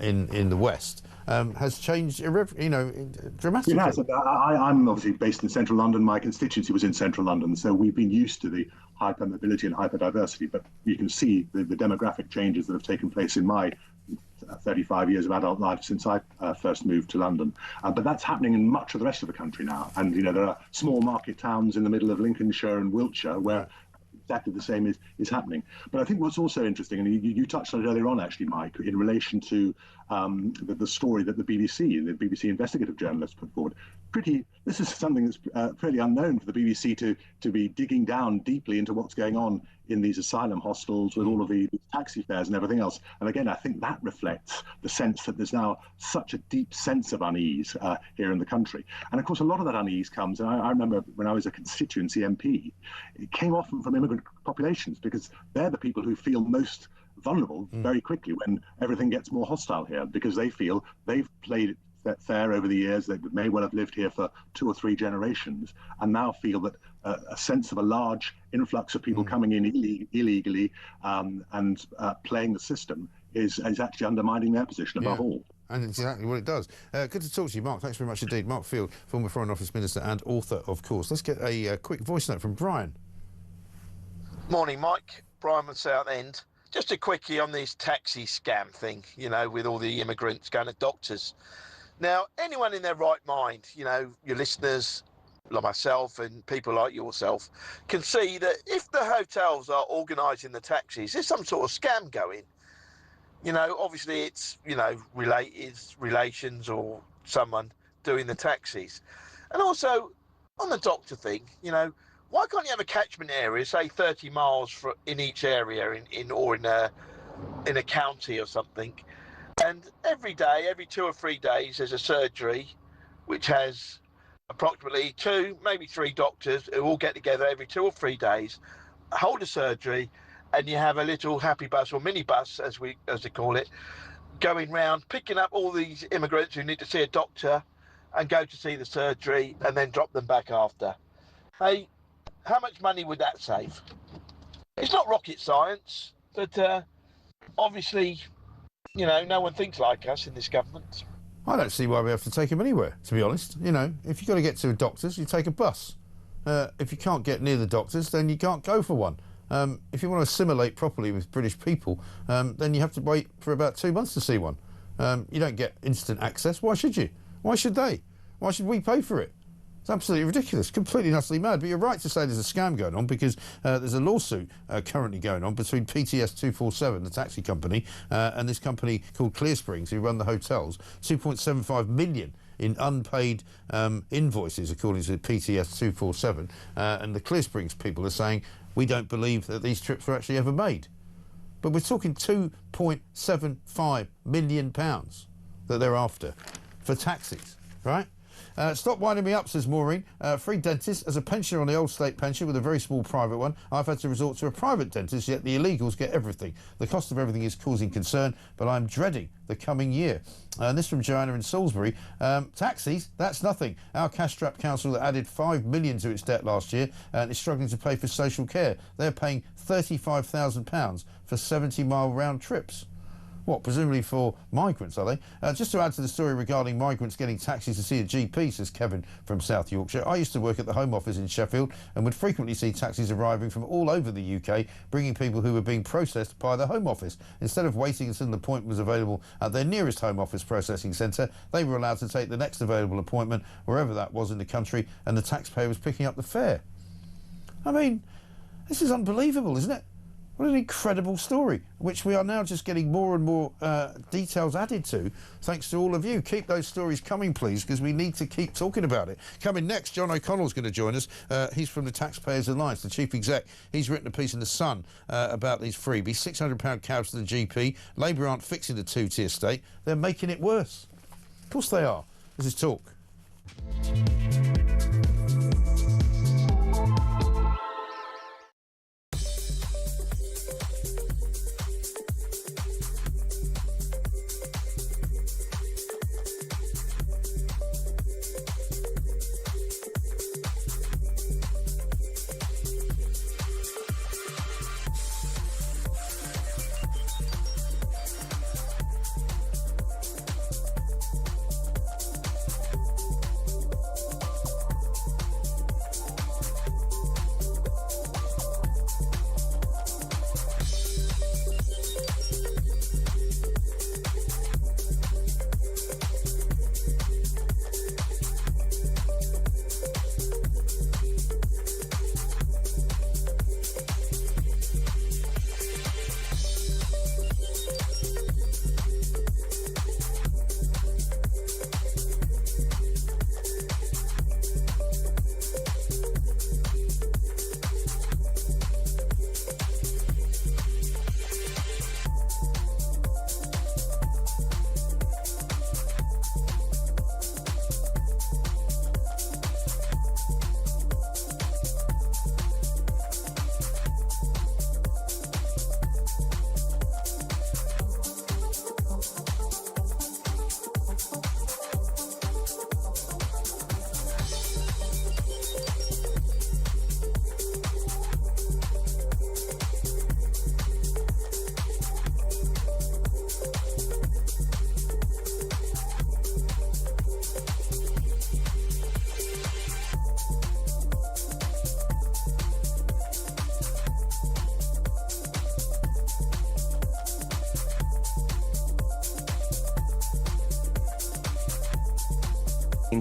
in the West has changed, dramatically. It has. I'm obviously based in central London. My constituency was in central London, so we've been used to the hyper-mobility and hyper-diversity, but you can see the demographic changes that have taken place in my 35 years of adult life since I first moved to London. But that's happening in much of the rest of the country now. And, there are small market towns in the middle of Lincolnshire and Wiltshire where exactly the same is happening. But I think what's also interesting, and you touched on it earlier on, actually, Mike, in relation to the story that the BBC investigative journalists put forward. This is something that's fairly unknown for the BBC to be digging down deeply into what's going on in these asylum hostels with all of the taxi fares and everything else. And again, I think that reflects the sense that there's now such a deep sense of unease here in the country. And of course, a lot of that unease comes, and I remember when I was a constituency MP, it came often from immigrant populations, because they're the people who feel most vulnerable very quickly when everything gets more hostile here, because they feel they've played fair over the years. They may well have lived here for 2 or 3 generations, and now feel that a sense of a large influx of people coming in illegally and playing the system is actually undermining their position above all. And it's exactly what it does. Good to talk to you, Mark. Thanks very much indeed. Mark Field, former Foreign Office Minister and author, of course. Let's get a quick voice note from Brian. Morning, Mike. Brian from Southend. Just a quickie on this taxi scam thing, you know, with all the immigrants going to doctors. Now, anyone in their right mind, you know, your listeners, like myself and people like yourself, can see that if the hotels are organising the taxis, there's some sort of scam going. You know, obviously it's, you know, relations or someone doing the taxis. And also, on the doctor thing, you know, why can't you have a catchment area, say 30 miles in each area in a county or something, and every day, every 2 or 3 days, there's a surgery which has approximately 2, maybe 3 doctors who all get together every 2 or 3 days, hold a surgery, and you have a little happy bus or minibus, as they call it, going round, picking up all these immigrants who need to see a doctor and go to see the surgery and then drop them back after. Hey, how much money would that save? It's not rocket science, but obviously, you know, no one thinks like us in this government. I don't see why we have to take them anywhere, to be honest. You know, if you've got to get to a doctor's, you take a bus. If you can't get near the doctors, then you can't go for one. If you want to assimilate properly with British people, then you have to wait for about 2 months to see one. You don't get instant access. Why should you? Why should they? Why should we pay for it? It's absolutely ridiculous, completely and utterly mad. But you're right to say there's a scam going on, because there's a lawsuit currently going on between PTS 247, the taxi company, and this company called Clear Springs, who run the hotels. 2.75 million in unpaid invoices, according to PTS 247. And the Clear Springs people are saying, we don't believe that these trips were actually ever made. But we're talking £2.75 million that they're after for taxis, right? Stop winding me up, says Maureen. Free dentist. As a pensioner on the old state pension with a very small private one, I've had to resort to a private dentist, yet the illegals get everything. The cost of everything is causing concern, but I'm dreading the coming year. This from Joanna in Salisbury. Taxis, that's nothing. Our cash-strapped council that added £5 million to its debt last year and is struggling to pay for social care. They're paying £35,000 for 70-mile round trips. What, presumably for migrants, are they? Just to add to the story regarding migrants getting taxis to see a GP, says Kevin from South Yorkshire. I used to work at the Home Office in Sheffield and would frequently see taxis arriving from all over the UK, bringing people who were being processed by the Home Office. Instead of waiting until an appointment was available at their nearest Home Office processing centre, they were allowed to take the next available appointment, wherever that was in the country, and the taxpayer was picking up the fare. I mean, this is unbelievable, isn't it? What an incredible story, which we are now just getting more and more details added to, thanks to all of you. Keep those stories coming, please, because we need to keep talking about it. Coming next, John O'Connell's going to join us. He's from the Taxpayers Alliance, the chief exec. He's written a piece in The Sun about these freebies. £600 cabs to the GP. Labour aren't fixing the two-tier state. They're making it worse. Of course they are. This is Talk.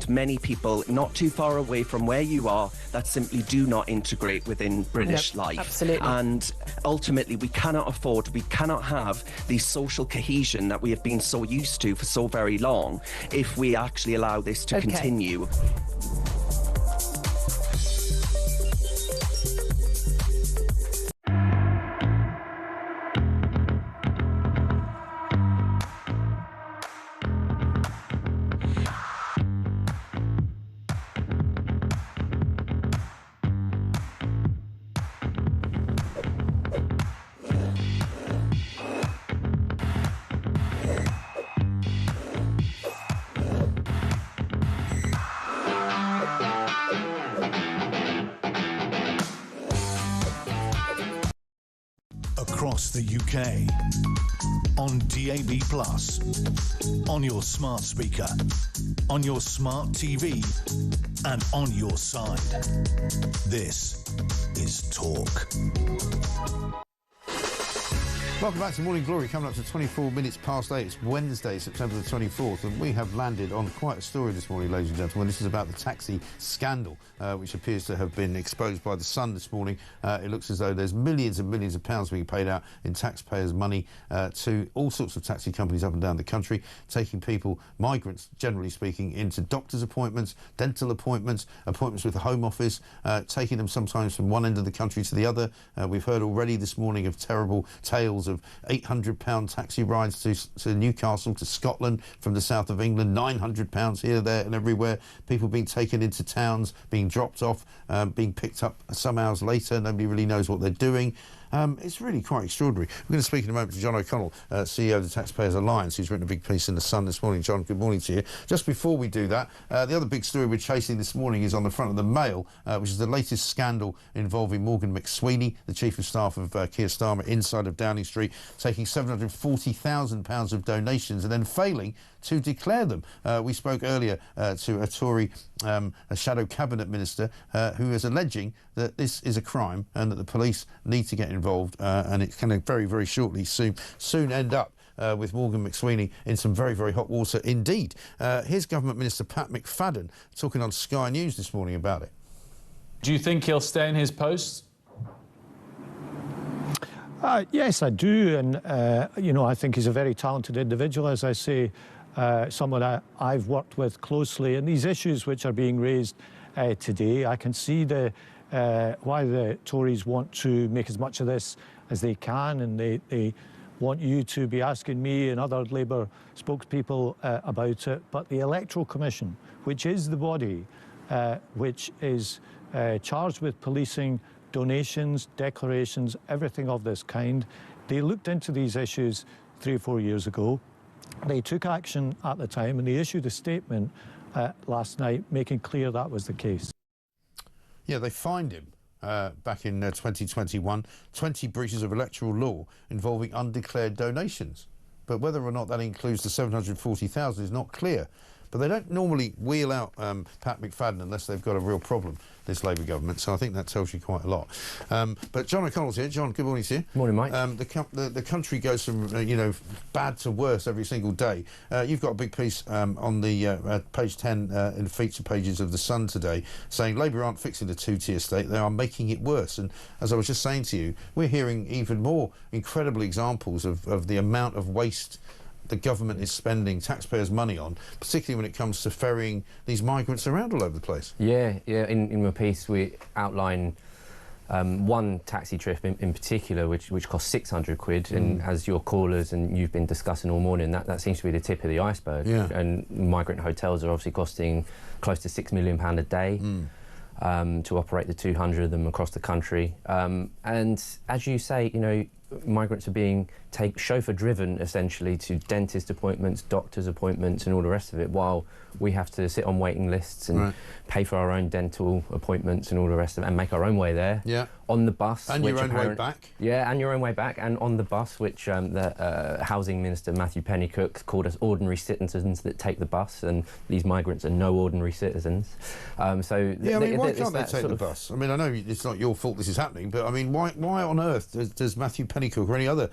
many people not too far away from where you are that simply do not integrate within British life. Absolutely. And ultimately, we cannot have the social cohesion that we have been so used to for so very long if we actually allow this to continue. Across the UK, on DAB+, on your smart speaker, on your smart TV, and on your side. This is Talk. Welcome back to Morning Glory, coming up to 24 minutes past 8. It's Wednesday, September the 24th, and we have landed on quite a story this morning, ladies and gentlemen. This is about the taxi scandal, which appears to have been exposed by The Sun this morning. It looks as though there's millions and millions of pounds being paid out in taxpayers' money to all sorts of taxi companies up and down the country, taking people, migrants generally speaking, into doctor's appointments, dental appointments, appointments with the Home Office, taking them sometimes from one end of the country to the other. We've heard already this morning of terrible tales of £800 taxi rides to Newcastle, to Scotland from the south of England, £900 here, there and everywhere. People being taken into towns, being dropped off, being picked up some hours later. Nobody really knows what they're doing. It's really quite extraordinary. We're going to speak in a moment to John O'Connell, CEO of the Taxpayers Alliance, who's written a big piece in The Sun this morning. John, good morning to you. Just before we do that, the other big story we're chasing this morning is on the front of the Mail, which is the latest scandal involving Morgan McSweeney, the Chief of Staff of Keir Starmer, inside of Downing Street, taking £740,000 of donations and then failing to declare them. We spoke earlier to a Tory, a shadow cabinet minister, who is alleging that this is a crime and that the police need to get involved, and it's going to very, very shortly soon end up with Morgan McSweeney in some very, very hot water indeed. Here's Government Minister Pat McFadden talking on Sky News this morning about it. Do you think he'll stay in his post? Yes, I do, and you know, I think he's a very talented individual, as I say, someone I've worked with closely, and these issues which are being raised today, I can see why the Tories want to make as much of this as they can, and they want you to be asking me and other Labour spokespeople about it. But the Electoral Commission, which is the body which is charged with policing donations, declarations, everything of this kind, they looked into these issues 3 or 4 years ago. They took action at the time, and they issued a statement last night making clear that was the case. Yeah, they fined him back in 2021, 20 breaches of electoral law involving undeclared donations. But whether or not that includes the 740,000 is not clear. But they don't normally wheel out Pat McFadden unless they've got a real problem, this Labour government, so I think that tells you quite a lot. But John O'Connell's here. John, good morning to you. Morning, Mike. The country goes from, you know, bad to worse every single day. You've got a big piece on the page 10 in the feature pages of The Sun today saying Labour aren't fixing the two-tier state, they are making it worse. And as I was just saying to you, we're hearing even more incredible examples of the amount of waste the government is spending taxpayers' money on, particularly when it comes to ferrying these migrants around all over the place. Yeah. In my piece, we outline one taxi trip in particular, which cost 600 quid, and as your callers and you've been discussing all morning, that seems to be the tip of the iceberg. Yeah. And migrant hotels are obviously costing close to £6 million a day. To operate the 200 of them across the country. And as you say, you know, migrants are being chauffeur-driven, essentially, to dentist appointments, doctor's appointments and all the rest of it, while we have to sit on waiting lists and pay for our own dental appointments and all the rest of it, and make our own way there. Yeah. On the bus. And your own way back. Yeah, and your own way back. And on the bus, which the Housing Minister, Matthew Pennycook, called us ordinary citizens that take the bus, and these migrants are no ordinary citizens. Yeah, I mean, why can't they take the bus? I mean, I know it's not your fault this is happening, but I mean, why on earth does Matthew Pennycook or any other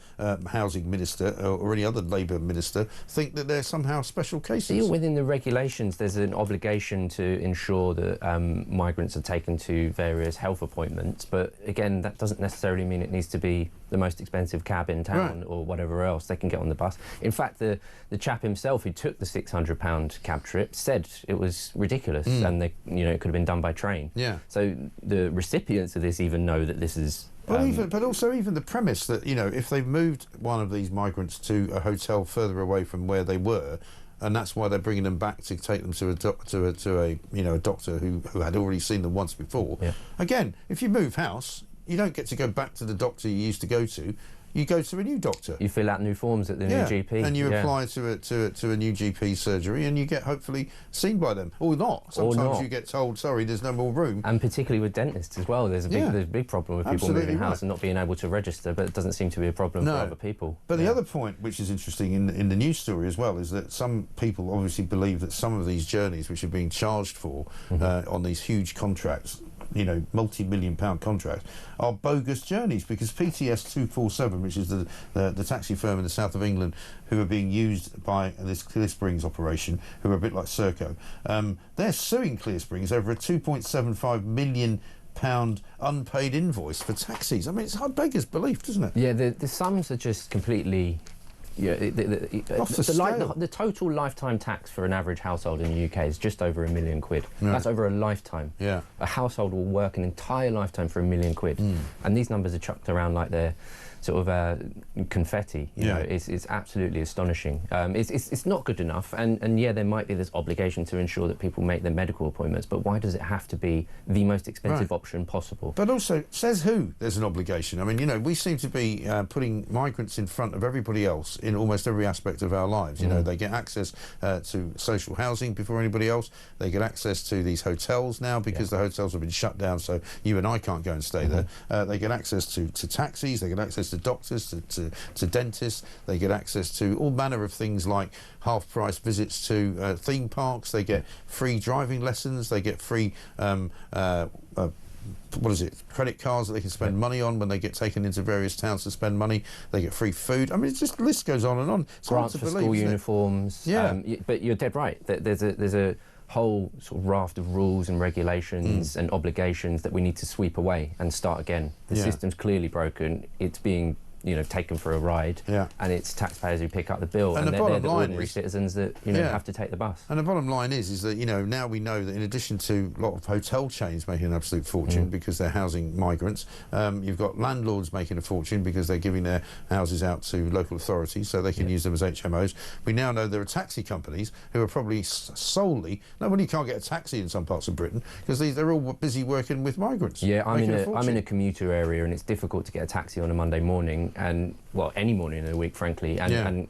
housing minister or any other Labour minister think that they're somehow special cases. Even within the regulations, there's an obligation to ensure that migrants are taken to various health appointments, but again, that doesn't necessarily mean it needs to be the most expensive cab in town or whatever else. They can get on the bus. In fact, the chap himself who took the £600 cab trip said it was ridiculous and they, it could have been done by train. Yeah. So the recipients of this even know that this is... But also even the premise that, if they've moved one of these migrants to a hotel further away from where they were, and that's why they're bringing them back to take them to a doctor who had already seen them once before. Yeah. Again, if you move house, you don't get to go back to the doctor you used to go to. You go to a new doctor. You fill out new forms at the new GP. And you apply to a new GP surgery, and you get hopefully seen by them. Or not. Sometimes you get told, sorry, there's no more room. And particularly with dentists as well. There's a big problem with people moving house and not being able to register, but it doesn't seem to be a problem for other people. But the other point, which is interesting in the news story as well, is that some people obviously believe that some of these journeys which are being charged for on these huge contracts, multi-million-pound contracts, are bogus journeys, because PTS 247, which is the taxi firm in the south of England who are being used by this Clear Springs operation, who are a bit like Serco, they're suing Clear Springs over a £2.75 million unpaid invoice for taxis. I mean, it's hard beggars belief, doesn't it? Yeah, the sums are just completely... Yeah, the total lifetime tax for an average household in the UK is just over £1 million. That's over a lifetime. Yeah. A household will work an entire lifetime for £1 million. And these numbers are chucked around like they're sort of confetti. You know, it's absolutely astonishing. It's not good enough, and yeah, there might be this obligation to ensure that people make their medical appointments, but why does it have to be the most expensive option possible? But also, says who there's an obligation? I mean, we seem to be putting migrants in front of everybody else in almost every aspect of our lives. They get access to social housing before anybody else. They get access to these hotels now because the hotels have been shut down, so you and I can't go and stay there. They get access to taxis, they get access to doctors, to dentists, they get access to all manner of things like half-price visits to theme parks, they get free driving lessons, they get free credit cards that they can spend money on when they get taken into various towns to spend money. They get free food. I mean, it's just, the list goes on and on. It's grants for school uniforms. But you're dead right. There's a whole sort of raft of rules and regulations and obligations that we need to sweep away and start again. The system's clearly broken. It's being taken for a ride, and it's taxpayers who pick up the bill, and they're the ordinary citizens that have to take the bus. And the bottom line is that now we know that in addition to a lot of hotel chains making an absolute fortune because they're housing migrants, you've got landlords making a fortune because they're giving their houses out to local authorities so they can use them as HMOs. We now know there are taxi companies who are probably solely... Nobody can't get a taxi in some parts of Britain because they're all busy working with migrants. Yeah, I'm in a commuter area, and it's difficult to get a taxi on a Monday morning, and well, any morning in the week, frankly, and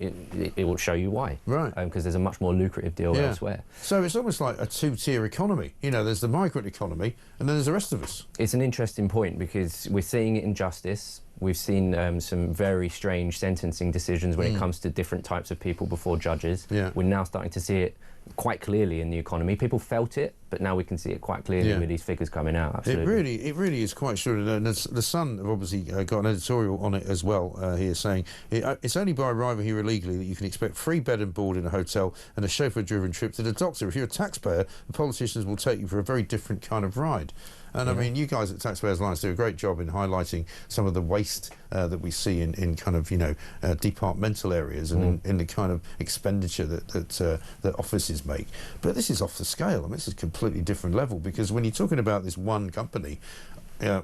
it will show you why. Right. Because there's a much more lucrative deal elsewhere. So it's almost like a two-tier economy. There's the migrant economy, and then there's the rest of us. It's an interesting point because we're seeing it in justice. We've seen some very strange sentencing decisions when it comes to different types of people before judges. Yeah. We're now starting to see it quite clearly in the economy. People felt it, but now we can see it quite clearly with these figures coming out. Absolutely. It really is quite sure. And the Sun have obviously got an editorial on it as well here saying it's only by arriving here illegally that you can expect free bed and board in a hotel and a chauffeur-driven trip to the doctor. If you're a taxpayer, the politicians will take you for a very different kind of ride. And I mean, you guys at Taxpayers Alliance do a great job in highlighting some of the waste that we see in kind of, departmental areas and in the kind of expenditure that offices make. But this is off the scale. I mean, this is a completely different level, because when you're talking about this one company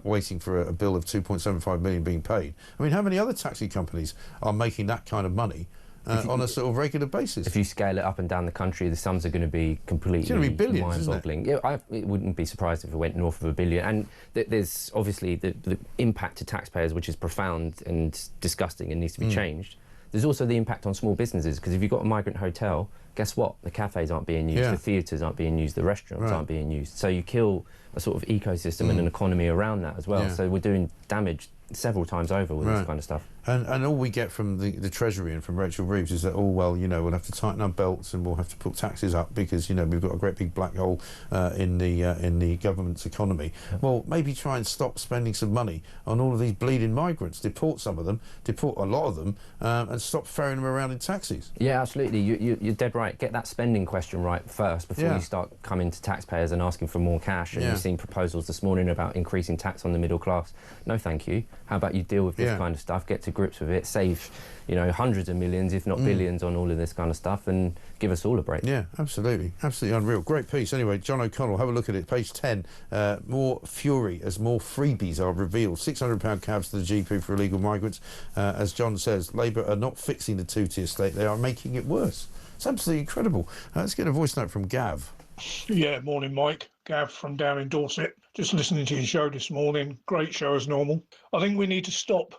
waiting for a bill of £2.75 million being paid, I mean, how many other taxi companies are making that kind of money on a sort of regular basis? If you scale it up and down the country, the sums are going to be completely mind-boggling. It wouldn't be surprised if it went north of £1 billion. And there's obviously the impact to taxpayers, which is profound and disgusting and needs to be changed. There's also the impact on small businesses, because if you've got a migrant hotel, guess what? The cafes aren't being used, the theatres aren't being used, the restaurants aren't being used. So you kill a sort of ecosystem and an economy around that as well. So we're doing damage several times over with this kind of stuff. And all we get from the Treasury and from Rachel Reeves is that, oh, well, you know, we'll have to tighten our belts and we'll have to put taxes up because, you know, we've got a great big black hole in the government's economy. Well, maybe try and stop spending some money on all of these bleeding migrants, deport some of them, deport a lot of them, and stop ferrying them around in taxis. Yeah, absolutely. You're dead right. Get that spending question right first before you start coming to taxpayers and asking for more cash. And you've seen proposals this morning about increasing tax on the middle class. No, thank you. How about you deal with this kind of stuff, get to grips with it, save, you know, hundreds of millions, if not billions, on all of this kind of stuff, and give us all a break. Yeah, absolutely. Absolutely unreal. Great piece. Anyway, John O'Connell, have a look at it. Page 10. More fury as more freebies are revealed. £600 cabs to the GP for illegal migrants. As John says, Labour are not fixing the two-tier state, they are making it worse. It's absolutely incredible. Let's get a voice note from Gav. Yeah, morning, Mike. Gav from down in Dorset. Just listening to your show this morning. Great show as normal. I think we need to stop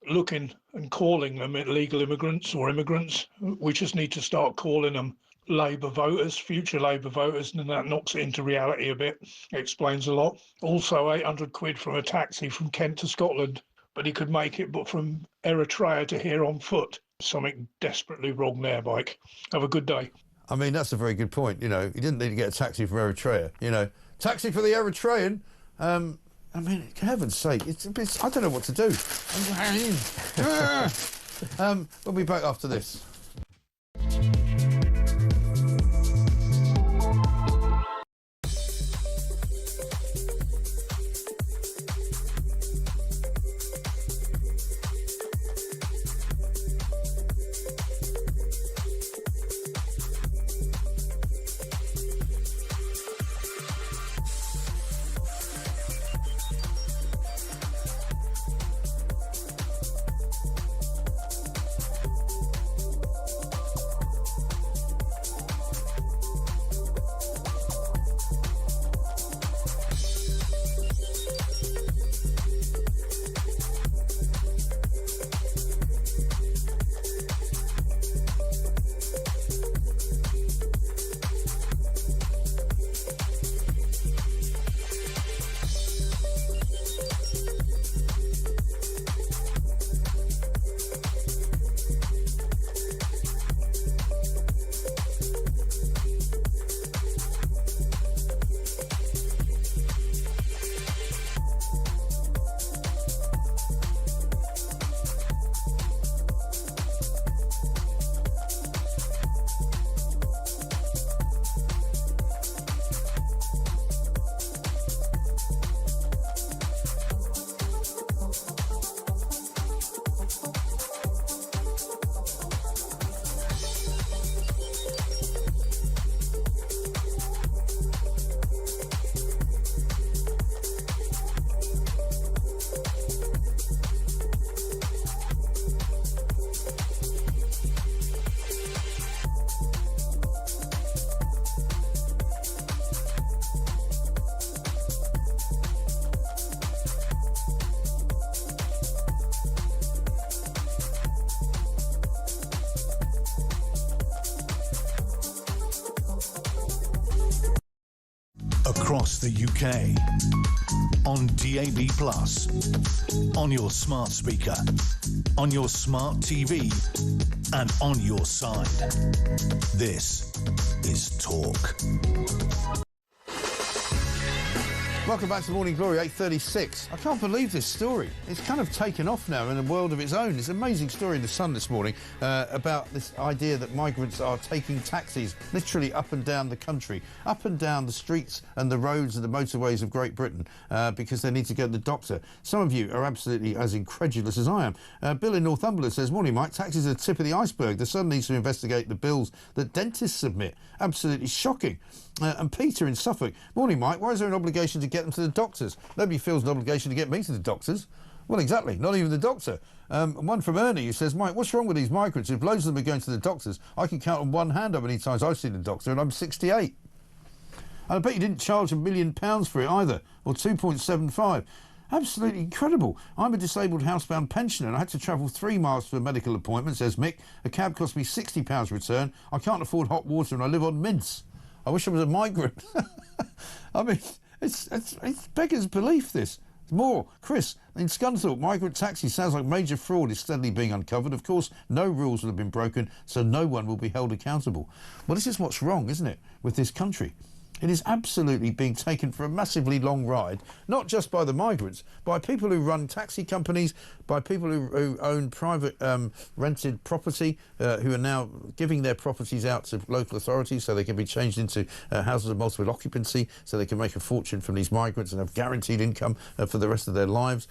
looking and calling them illegal immigrants or immigrants. We just need to start calling them Labour voters, future Labour voters, and that knocks it into reality a bit. It explains a lot. Also, 800 quid from a taxi from Kent to Scotland, but he could make it, but from Eritrea to here on foot. Something desperately wrong there, Mike. Have a good day. I mean, that's a very good point. You know, you didn't need to get a taxi from Eritrea. You know, taxi for the Eritrean. I mean, for heaven's sake, it's I don't know what to do. We'll be back after this. Across the UK, on DAB+, on your smart speaker, on your smart TV, and on your side. This is Talk. Welcome back to the Morning Glory, 8:36. I can't believe this story. It's kind of taken off now in a world of its own. It's an amazing story in The Sun this morning about this idea that migrants are taking taxis literally up and down the country, up and down the streets and the roads and the motorways of Great Britain because they need to go to the doctor. Some of you are absolutely as incredulous as I am. Bill in Northumberland says, morning, Mike, taxis are the tip of the iceberg. The Sun needs to investigate the bills that dentists submit. Absolutely shocking. And Peter in Suffolk, morning, Mike, why is there an obligation to get them to the doctors? Nobody feels an obligation to get me to the doctors. Well, exactly, not even the doctor. One from Ernie who says, Mike, what's wrong with these migrants? If loads of them are going to the doctors, I can count on one hand how many times I've seen the doctor, and I'm 68. And I bet you didn't charge £1 million for it either, or 2.75. Absolutely incredible. I'm a disabled housebound pensioner and I had to travel 3 miles for a medical appointment, says Mick. A cab cost me £60 return. I can't afford hot water and I live on mince. I wish I was a migrant. I mean, it's beggars belief, this. More. Chris, in Scunthorpe, migrant taxis sounds like major fraud is steadily being uncovered. Of course, no rules will have been broken, so no one will be held accountable. Well, this is what's wrong, isn't it, with this country? It is absolutely being taken for a massively long ride, not just by the migrants, by people who run taxi companies, by people who own private rented property, who are now giving their properties out to local authorities so they can be changed into houses of multiple occupancy, so they can make a fortune from these migrants and have guaranteed income for the rest of their lives.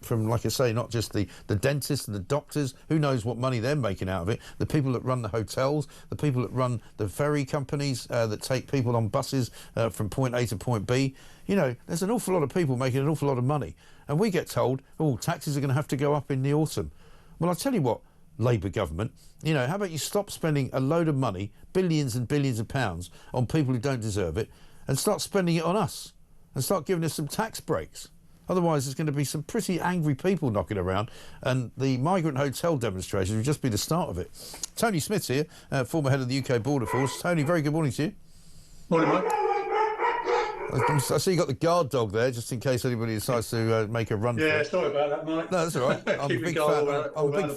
From, like I say, not just the dentists and the doctors, who knows what money they're making out of it, the people that run the hotels, the people that run the ferry companies that take people on buses from point A to point B. You know, there's an awful lot of people making an awful lot of money. And we get told, oh, taxes are going to have to go up in the autumn. Well, I'll tell you what, Labour government, you know, how about you stop spending a load of money, billions and billions of pounds, on people who don't deserve it, and start spending it on us, and start giving us some tax breaks. Otherwise, there's going to be some pretty angry people knocking around, and the migrant hotel demonstrations will just be the start of it. Tony Smith's here, former head of the UK Border Force. Tony, very good morning to you. Morning, Mike. I see you got the guard dog there, just in case anybody decides to make a run for it. Yeah, sorry about that, Mike. No, that's all right. I'm a big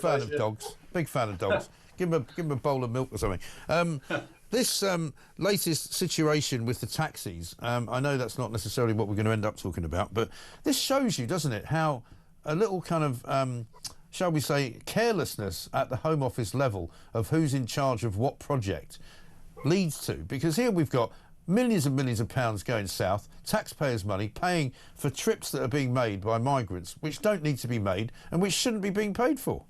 fan of dogs. Big fan of dogs. Give him a bowl of milk or something. This latest situation with the taxis, I know that's not necessarily what we're going to end up talking about, but this shows you, doesn't it, how a little kind of, shall we say, carelessness at the Home Office level of who's in charge of what project leads to. Because here we've got millions and millions of pounds going south, taxpayers' money paying for trips that are being made by migrants which don't need to be made and which shouldn't be being paid for.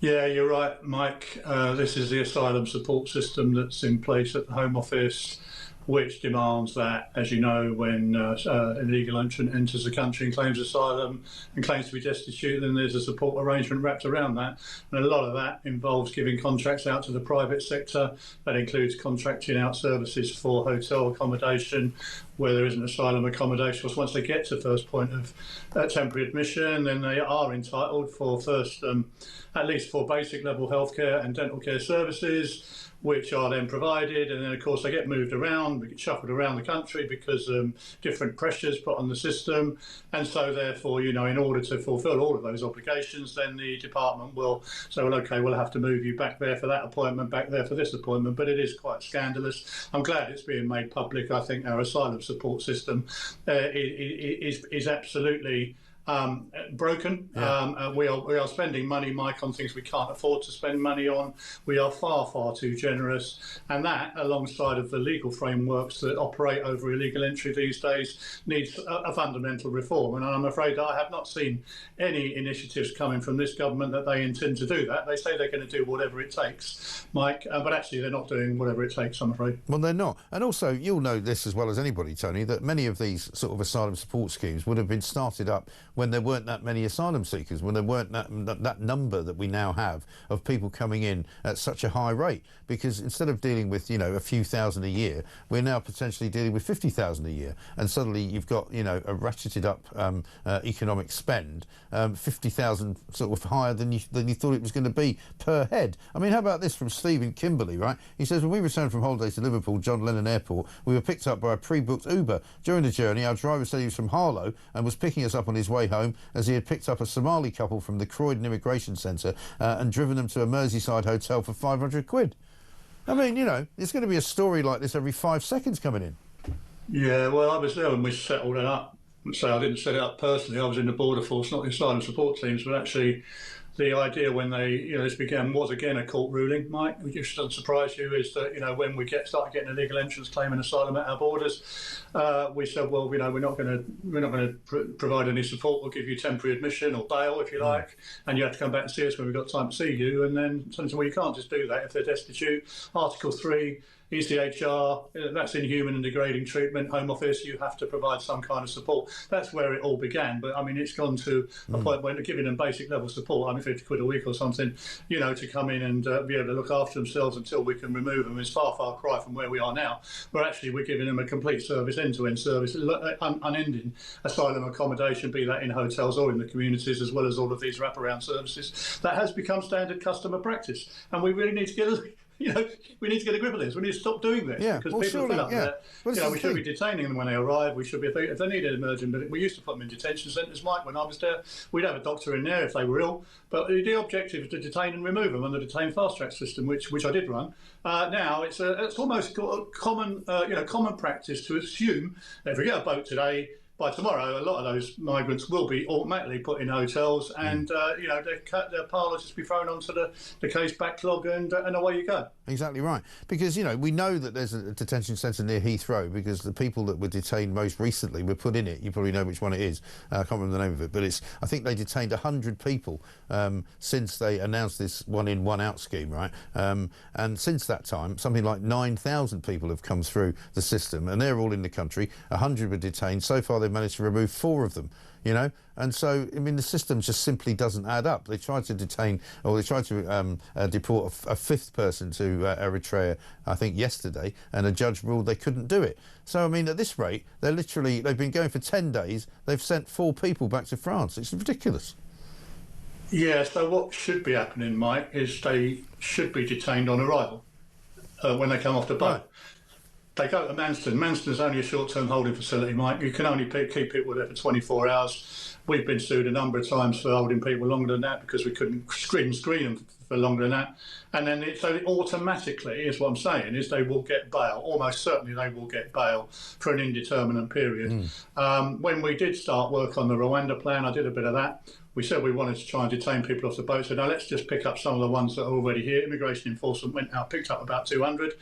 Yeah, you're right, Mike. This is the asylum support system that's in place at the Home Office, which demands that, as you know, when an illegal entrant enters the country and claims asylum and claims to be destitute, then there's a support arrangement wrapped around that. And a lot of that involves giving contracts out to the private sector. That includes contracting out services for hotel accommodation where there isn't asylum accommodation. Because once they get to first point of temporary admission, then they are entitled for first, at least for basic level healthcare and dental care services, which are then provided, and then of course they get moved around, they get shuffled around the country because different pressures put on the system, and so therefore, you know, in order to fulfil all of those obligations, then the department will say, well, okay, we'll have to move you back there for that appointment, back there for this appointment. But it is quite scandalous. I'm glad it's being made public. I think our asylum support system is absolutely broken. Yeah. We are spending money, Mike, on things we can't afford to spend money on. We are far, far too generous, and that, alongside of the legal frameworks that operate over illegal entry these days, needs a fundamental reform. And I'm afraid I have not seen any initiatives coming from this government that they intend to do that. They say they're going to do whatever it takes, Mike, but actually they're not doing whatever it takes, I'm afraid. Well, they're not. And also, you'll know this as well as anybody, Tony, that many of these sort of asylum support schemes would have been started up when there weren't that many asylum seekers, when there weren't that number that we now have of people coming in at such a high rate. Because instead of dealing with, you know, a few thousand a year, we're now potentially dealing with 50,000 a year. And suddenly you've got, you know, a ratcheted up economic spend, 50,000 sort of higher than you thought it was going to be per head. I mean, how about this from Stephen Kimberley, right? He says, when we returned from holidays to Liverpool John Lennon Airport, we were picked up by a pre-booked Uber. During the journey, our driver said he was from Harlow and was picking us up on his way home, as he had picked up a Somali couple from the Croydon Immigration Centre and driven them to a Merseyside hotel for 500 quid. I mean, you know, there's going to be a story like this every 5 seconds coming in. Yeah, well, I was there when we settled it up. So I didn't set it up personally. I was in the Border Force, not the asylum support teams, but actually the idea when they, you know, this began was again a court ruling, Mike, which doesn't surprise you, is that, you know, when we started getting illegal entrants claiming asylum at our borders, we said, well, you know, we're not going to provide any support. We'll give you temporary admission or bail, if you like, and you have to come back and see us when we've got time to see you. And then something, well, you can't just do that if they're destitute. Article 3. ECHR, that's inhuman and degrading treatment. Home Office, you have to provide some kind of support. That's where it all began. But I mean, it's gone to a point where giving them basic level support. I mean, £250 a week or something, you know, to come in and be able to look after themselves until we can remove them. It's far cry from where we are now, where actually we're giving them a complete service, end-to-end service, unending asylum accommodation, be that in hotels or in the communities, as well as all of these wraparound services. That has become standard customer practice, and we really need to get we need to get a grip of this. We need to stop doing this, because people feel like that. We should be detaining them when they arrive. We should be, if they need an emergent. But we used to put them in detention centres, Mike. When I was there, we'd have a doctor in there if they were ill. But the objective is to detain and remove them on the detain fast track system, which I did run. Now it's almost a common common practice to assume that if we get a boat today, by tomorrow, a lot of those migrants will be automatically put in hotels, and their pile will just be thrown onto the case backlog, and away you go. Exactly right. Because, you know, we know that there's a detention centre near Heathrow, because the people that were detained most recently were put in it. You probably know which one it is. I can't remember the name of it, but I think they detained 100 people since they announced this one in, one out scheme, right? And since that time, something like 9,000 people have come through the system, and they're all in the country. 100 were detained. So far, they've managed to remove 4 of them. You know, and so, I mean, the system just simply doesn't add up. They tried to detain, or they tried to deport a 5th person to Eritrea, I think, yesterday, and a judge ruled they couldn't do it. So, I mean, at this rate, they've been going for 10 days, they've sent 4 people back to France. It's ridiculous. Yeah, so what should be happening, Mike, is they should be detained on arrival when they come off the boat. Right. They go to Manston. Manston's only a short-term holding facility, Mike. You can only keep people there for 24 hours. We've been sued a number of times for holding people longer than that, because we couldn't screen them for longer than that. And then so automatically, is what I'm saying, is they will get bail. Almost certainly they will get bail for an indeterminate period. When we did start work on the Rwanda plan, I did a bit of that. We said we wanted to try and detain people off the boat. So now let's just pick up some of the ones that are already here. Immigration enforcement went out, picked up about 200,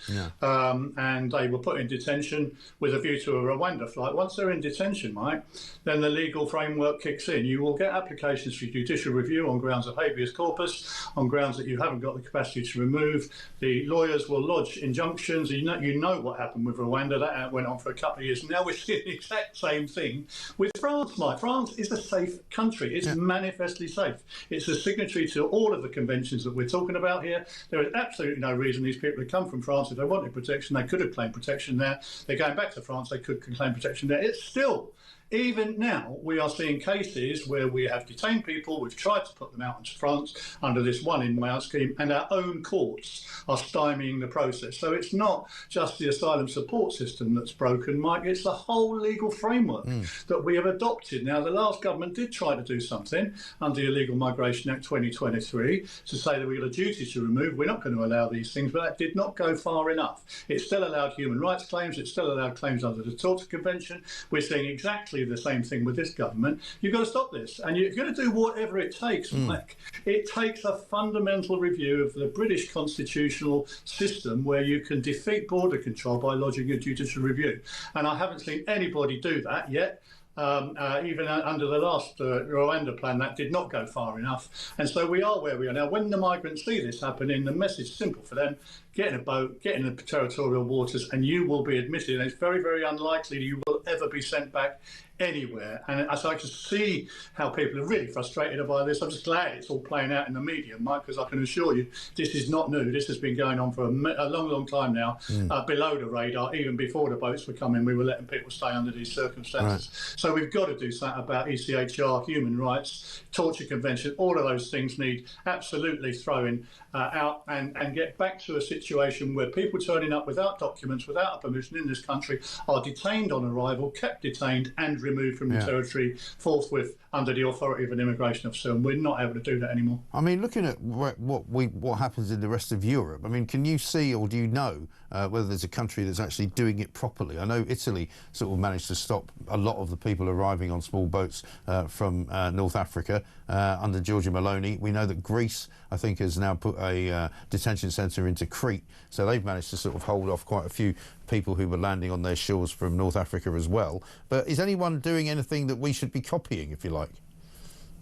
and they were put in detention with a view to a Rwanda flight. Once they're in detention, Mike, then the legal framework kicks in. You will get applications for judicial review on grounds of habeas corpus, on grounds that you haven't got the capacity to remove. The lawyers will lodge injunctions. You know what happened with Rwanda. That went on for a couple of years. Now we're seeing the exact same thing with France, Mike. France is a safe country. It's manifestly safe. It's a signatory to all of the conventions that we're talking about here. There is absolutely no reason these people had come from France. If they wanted protection, they could have claimed protection there. They're going back to France, they could claim protection there. It's still, even now, we are seeing cases where we have detained people, we've tried to put them out into France under this one in, one out scheme, and our own courts are stymieing the process. So it's not just the asylum support system that's broken, Mike, it's the whole legal framework that we have adopted. Now, the last government did try to do something under the Illegal Migration Act 2023 to say that we've got a duty to remove. We're not going to allow these things, but that did not go far enough. It still allowed human rights claims, it still allowed claims under the Torture Convention. We're seeing exactly the same thing with this government. You've got to stop this, and you're going to do whatever it takes, Mike. It takes a fundamental review of the British constitutional system where you can defeat border control by lodging a judicial review. And I haven't seen anybody do that yet. Even under the last Rwanda plan, that did not go far enough. And so we are where we are now. When the migrants see this happening, the message is simple for them. Get in a boat, get in the territorial waters, and you will be admitted. And it's very, very unlikely you will ever be sent back anywhere. And as I can see how people are really frustrated by this, I'm just glad it's all playing out in the media, Mike, because I can assure you this is not new. This has been going on for a long, long time now, below the radar. Even before the boats were coming, we were letting people stay under these circumstances. Right. So we've got to do something about ECHR, human rights, torture convention. All of those things need absolutely throwing out and get back to a situation where people turning up without documents, without a permission in this country, are detained on arrival, kept detained and removed from the territory forthwith under the authority of an immigration officer, and we're not able to do that anymore. I mean, looking at what happens in the rest of Europe, I mean, can you see, or do you know whether there's a country that's actually doing it properly? I know Italy sort of managed to stop a lot of the people arriving on small boats from North Africa under Giorgia Meloni. We know that Greece, I think, has now put a detention centre into Crete, so they've managed to sort of hold off quite a few people who were landing on their shores from North Africa as well. But is anyone doing anything that we should be copying, if you like?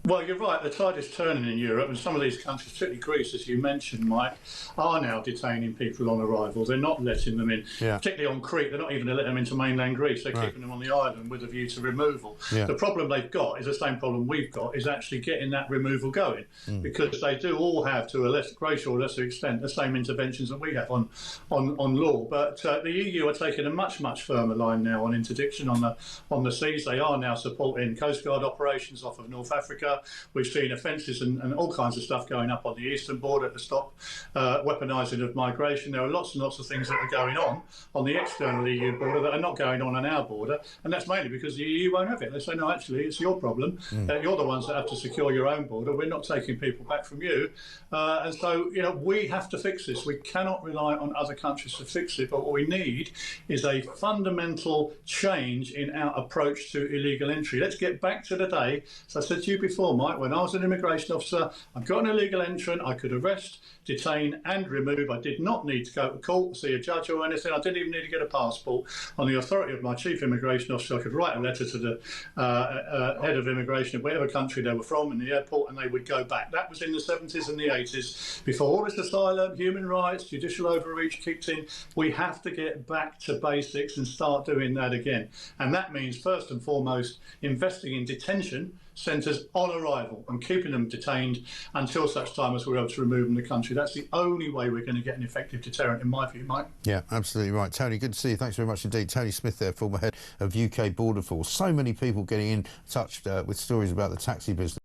Well, you're right. The tide is turning in Europe, and some of these countries, particularly Greece, as you mentioned, Mike, are now detaining people on arrival. They're not letting them in, particularly on Crete. They're not even letting them into mainland Greece. They're keeping them on the island with a view to removal. The problem they've got is the same problem we've got, is actually getting that removal going, because they do all have, to a greater or lesser extent, the same interventions that we have on law. But the EU are taking a much firmer line now on interdiction on the seas. They are now supporting Coast Guard operations off of North Africa. We've seen offences and all kinds of stuff going up on the eastern border to stop weaponising of migration. There are lots and lots of things that are going on the external EU border that are not going on our border, and that's mainly because the EU won't have it. They say, no, actually, it's your problem. You're the ones that have to secure your own border. We're not taking people back from you. And so, we have to fix this. We cannot rely on other countries to fix it, but what we need is a fundamental change in our approach to illegal entry. Let's get back to the day, as I said to you before, Mike, when I was an immigration officer, I've got an illegal entrant, I could arrest, detain and remove. I did not need to go to court, see a judge or anything. I didn't even need to get a passport. On the authority of my chief immigration officer, I could write a letter to the head of immigration of whatever country they were from in the airport, and they would go back. That was in the 70s and the 80s, before all this asylum, human rights, judicial overreach kicked in. We have to get back to basics and start doing that again. And that means, first and foremost, investing in detention centres on arrival and keeping them detained until such time as we're able to remove them from the country. That's the only way we're going to get an effective deterrent, in my view, Mike. Yeah, absolutely right. Tony, good to see you. Thanks very much indeed. Tony Smith there, former head of UK Border Force. So many people getting in touch with stories about the taxi business.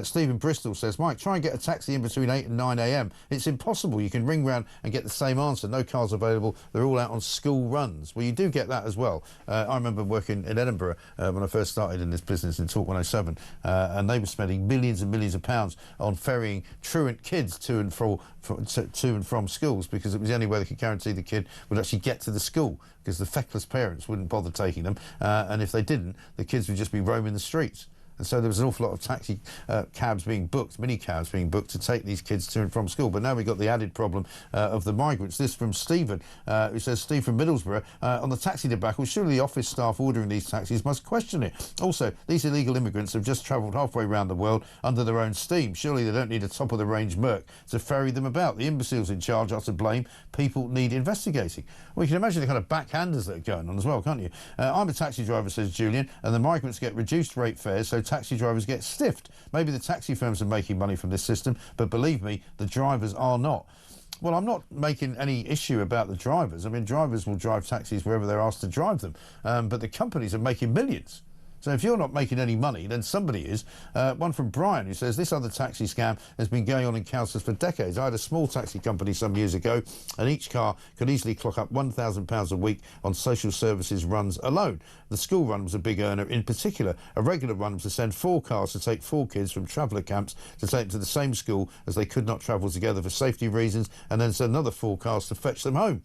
Stephen Bristol says, Mike, try and get a taxi in between 8 and 9 a.m. It's impossible. You can ring round and get the same answer. No cars available. They're all out on school runs. Well, you do get that as well. I remember working in Edinburgh when I first started in this business in Talk 107, and they were spending millions and millions of pounds on ferrying truant kids to and from schools, because it was the only way they could guarantee the kid would actually get to the school, because the feckless parents wouldn't bother taking them, and if they didn't, the kids would just be roaming the streets. And so there was an awful lot of taxi cabs being booked, mini cabs being booked to take these kids to and from school. But now we've got the added problem of the migrants. This from Stephen, who says, Steve from Middlesbrough, on the taxi debacle, surely the office staff ordering these taxis must question it. Also, these illegal immigrants have just travelled halfway around the world under their own steam. Surely they don't need a top-of-the-range Merc to ferry them about. The imbeciles in charge are to blame. People need investigating. Well, you can imagine the kind of backhanders that are going on as well, can't you? I'm a taxi driver, says Julian, and the migrants get reduced rate fares, so taxi drivers get stiffed. Maybe the taxi firms are making money from this system, but believe me, the drivers are not. Well, I'm not making any issue about the drivers. I mean, drivers will drive taxis wherever they're asked to drive them, but the companies are making millions. So if you're not making any money, then somebody is. One from Brian, who says, this other taxi scam has been going on in councils for decades. I had a small taxi company some years ago, and each car could easily clock up £1,000 a week on social services runs alone. The school run was a big earner in particular. A regular run was to send 4 cars to take 4 kids from traveller camps to take them to the same school, as they could not travel together for safety reasons, and then send another 4 cars to fetch them home.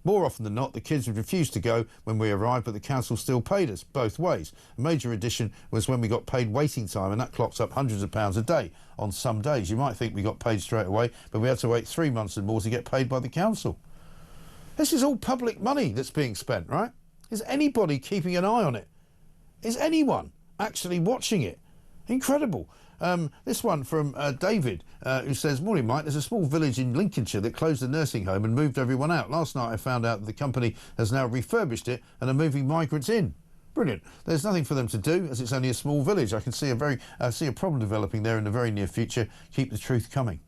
More often than not, the kids would refuse to go when we arrived, but the council still paid us, both ways. A major addition was when we got paid waiting time, and that clocks up hundreds of pounds a day on some days. You might think we got paid straight away, but we had to wait 3 months and more to get paid by the council. This is all public money that's being spent, right? Is anybody keeping an eye on it? Is anyone actually watching it? Incredible. This one from David, who says, morning Mike, there's a small village in Lincolnshire that closed the nursing home and moved everyone out. Last night I found out that the company has now refurbished it and are moving migrants in. Brilliant. There's nothing for them to do, as it's only a small village. I can see a problem developing there in the very near future. Keep the truth coming.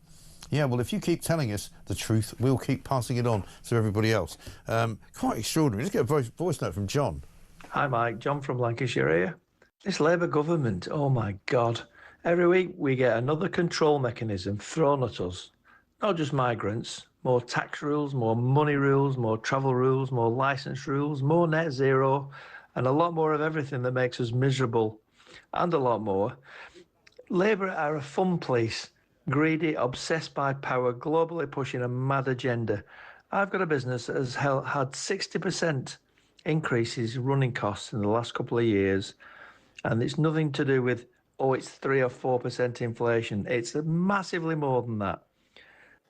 Yeah, well, if you keep telling us the truth, we'll keep passing it on to everybody else. Quite extraordinary. Let's get a voice note from John. Hi Mike, John from Lancashire here. This Labour government, oh my God. Every week we get another control mechanism thrown at us. Not just migrants, more tax rules, more money rules, more travel rules, more licence rules, more net zero, and a lot more of everything that makes us miserable, and a lot more. Labour are a fun police, greedy, obsessed by power, globally pushing a mad agenda. I've got a business that has had 60% increases in running costs in the last couple of years, and it's nothing to do with, oh, it's 3 or 4% inflation. It's massively more than that.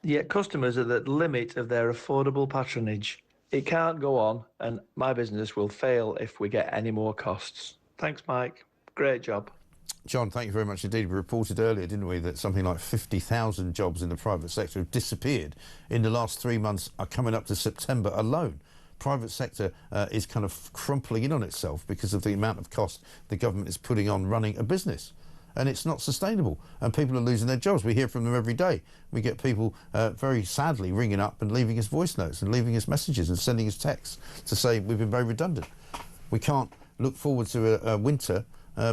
Yet customers are at the limit of their affordable patronage. It can't go on, and my business will fail if we get any more costs. Thanks, Mike. Great job. John, thank you very much indeed. We reported earlier, didn't we, that something like 50,000 jobs in the private sector have disappeared in the last 3 months, are coming up to September alone. Private sector is kind of crumpling in on itself because of the amount of cost the government is putting on running a business. And it's not sustainable, and people are losing their jobs. We hear from them every day. We get people very sadly ringing up and leaving us voice notes and leaving us messages and sending us texts to say we've been very redundant. We can't look forward to a winter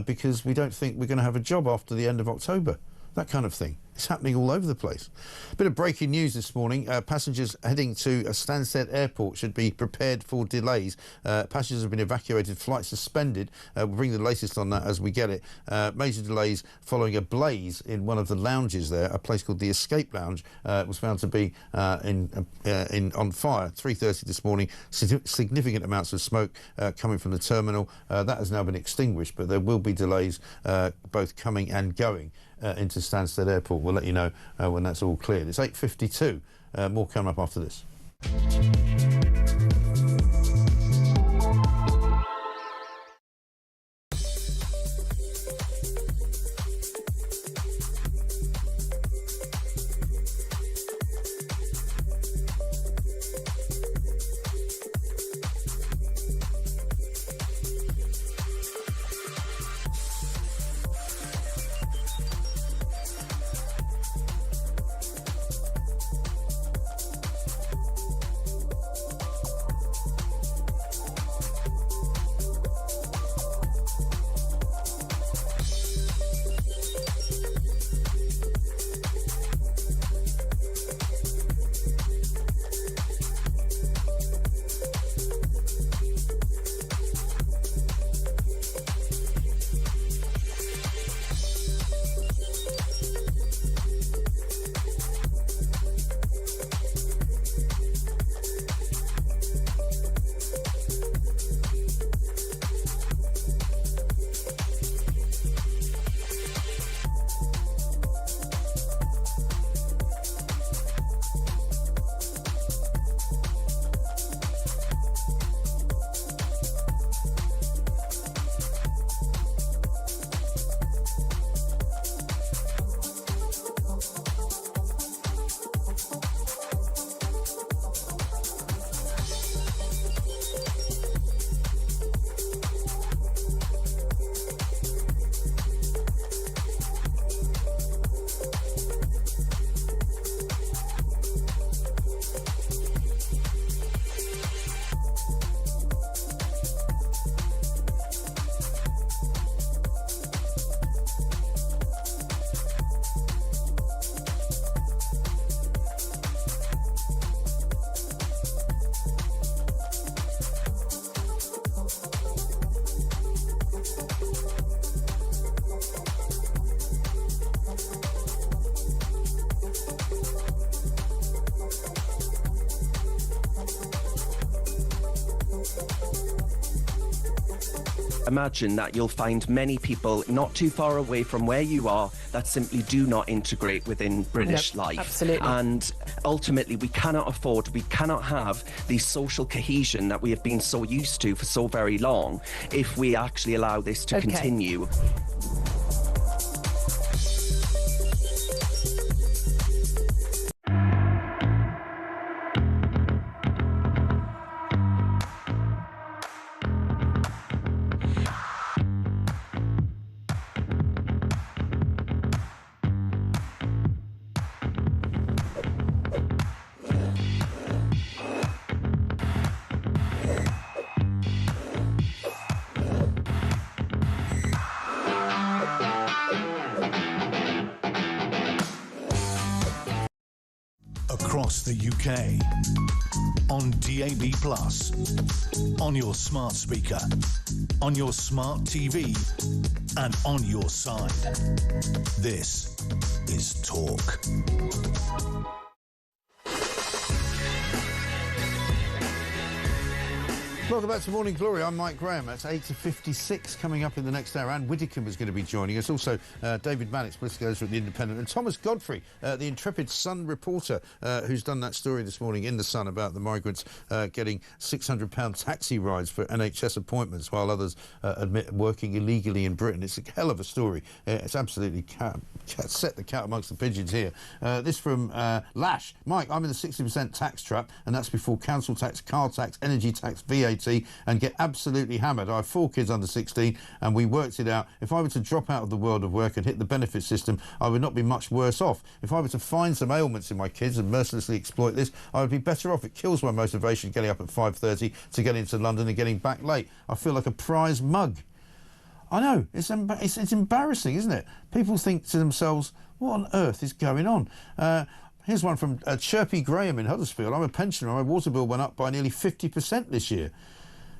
because we don't think we're going to have a job after the end of October. That kind of thing. It's happening all over the place. A bit of breaking news this morning. Passengers heading to Stansted Airport should be prepared for delays. Passengers have been evacuated, flights suspended. We'll bring the latest on that as we get it. Major delays following a blaze in one of the lounges there, a place called the Escape Lounge. Was found to be on fire 3:30 this morning. Significant amounts of smoke coming from the terminal. That has now been extinguished, but there will be delays both coming and going into Stansted Airport. We'll let you know when that's all cleared. It's 8:52. More coming up after this. Imagine that you'll find many people not too far away from where you are that simply do not integrate within British life. Absolutely. And ultimately, we cannot have the social cohesion that we have been so used to for so very long if we actually allow this to continue. Across the UK, on DAB+, on your smart speaker, on your smart TV, and on your side. This is Talk. Welcome back to Morning Glory. I'm Mike Graham. That's 8:56 coming up in the next hour. Anne Widdicombe is going to be joining us. Also, David Mannix, political editor at The Independent, and Thomas Godfrey, the intrepid Sun reporter, who's done that story this morning in The Sun about the migrants getting £600 taxi rides for NHS appointments while others admit working illegally in Britain. It's a hell of a story. It's absolutely set the cat amongst the pigeons here. This from Lash. Mike, I'm in the 60% tax trap, and that's before council tax, car tax, energy tax, VAT, and get absolutely hammered. I have 4 kids under 16, and we worked it out. If I were to drop out of the world of work and hit the benefit system, I would not be much worse off. If I were to find some ailments in my kids and mercilessly exploit this, I would be better off. It kills my motivation getting up at 5:30 to get into London and getting back late. I feel like a prize mug. I know, it's embarrassing, isn't it? People think to themselves, what on earth is going on? Here's one from Chirpy Graham in Huddersfield. I'm a pensioner. My water bill went up by nearly 50% this year.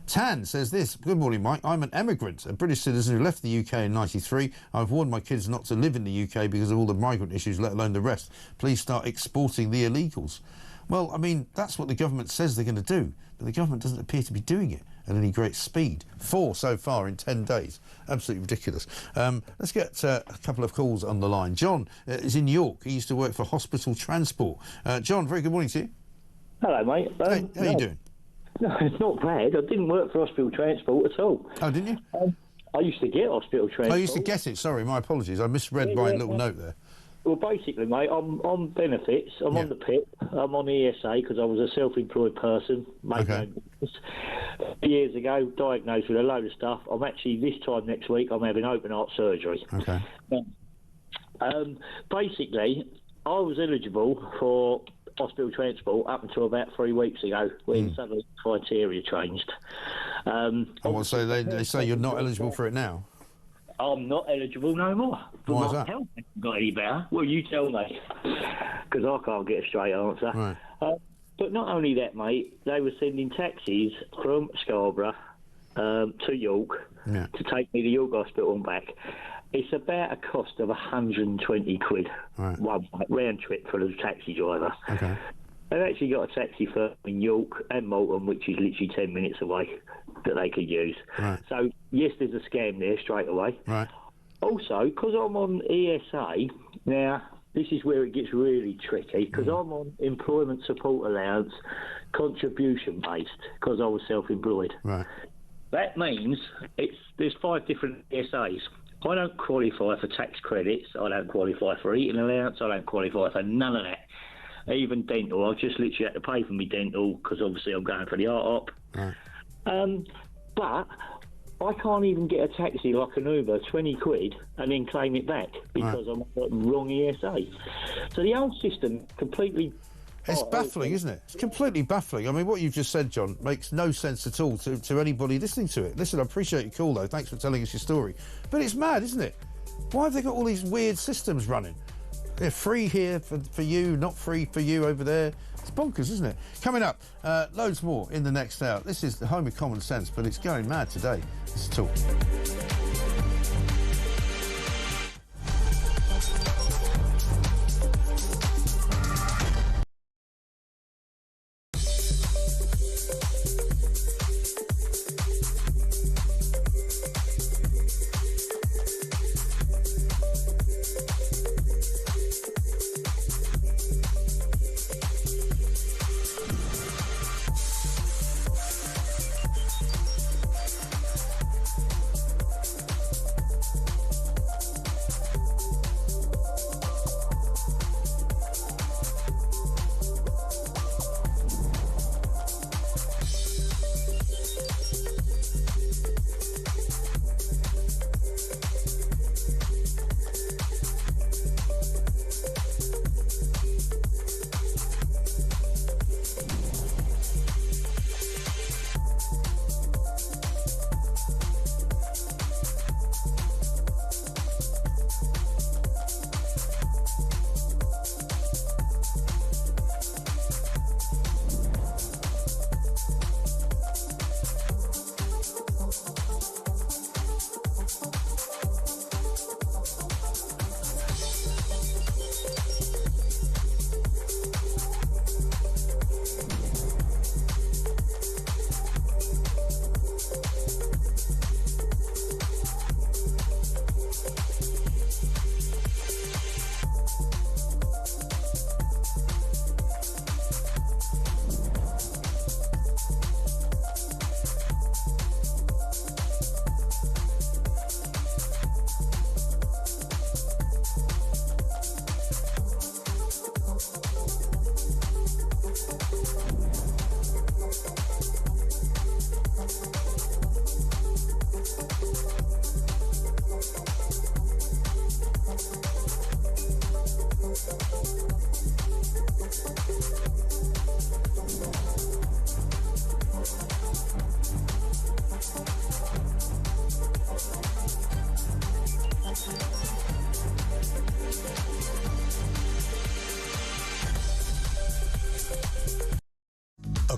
Tan says this. Good morning, Mike. I'm an emigrant, a British citizen who left the UK in '93. I've warned my kids not to live in the UK because of all the migrant issues, let alone the rest. Please start exporting the illegals. Well, I mean, that's what the government says they're going to do, but the government doesn't appear to be doing it at any great speed. 4 so far in 10 days. Absolutely ridiculous. Let's get a couple of calls on the line. John is in York. He used to work for hospital transport. John, very good morning to you. Hello, mate. Hey, how you doing? No, it's not bad. I didn't work for hospital transport at all. Oh, didn't you? I used to get hospital transport. I used to get it. Sorry, my apologies. I misread my little note there. Well, basically, mate, I'm on benefits. I'm on the PIP. I'm on ESA because I was a self-employed person. Years ago, diagnosed with a load of stuff. I'm actually, this time next week, I'm having open heart surgery. Okay. Basically, I was eligible for hospital transport up until about 3 weeks ago when suddenly the criteria changed. So they say you're not eligible for it now? I'm not eligible no more. But why is that? Health hasn't got any better. Well, you tell me, because I can't get a straight answer. Right. But not only that, mate, they were sending taxis from Scarborough to York to take me to York Hospital and back. It's about a cost of 120 quid, one round trip for the taxi driver. Okay. They've actually got a taxi firm in York and Malton, which is literally 10 minutes away, that they could use. Right. So, yes, there's a scam there straight away. Right. Also, because I'm on ESA, now, this is where it gets really tricky, because I'm on employment support allowance, contribution-based, because I was self-employed. Right. That means there's 5 different ESAs. I don't qualify for tax credits. I don't qualify for eating allowance. I don't qualify for none of that. Even dental. I've just literally had to pay for my dental because obviously I'm going for the art op. Right. But I can't even get a taxi like an Uber, 20 quid, and then claim it back because I'm on the wrong ESA. So the whole system completely... It's baffling, isn't it? It's completely baffling. I mean, what you've just said, John, makes no sense at all to anybody listening to it. Listen, I appreciate your call, though. Thanks for telling us your story. But it's mad, isn't it? Why have they got all these weird systems running? They're free here for you, not free for you over there. It's bonkers, isn't it? Coming up, loads more in the next hour. This is the home of common sense, but it's going mad today. This is Talk.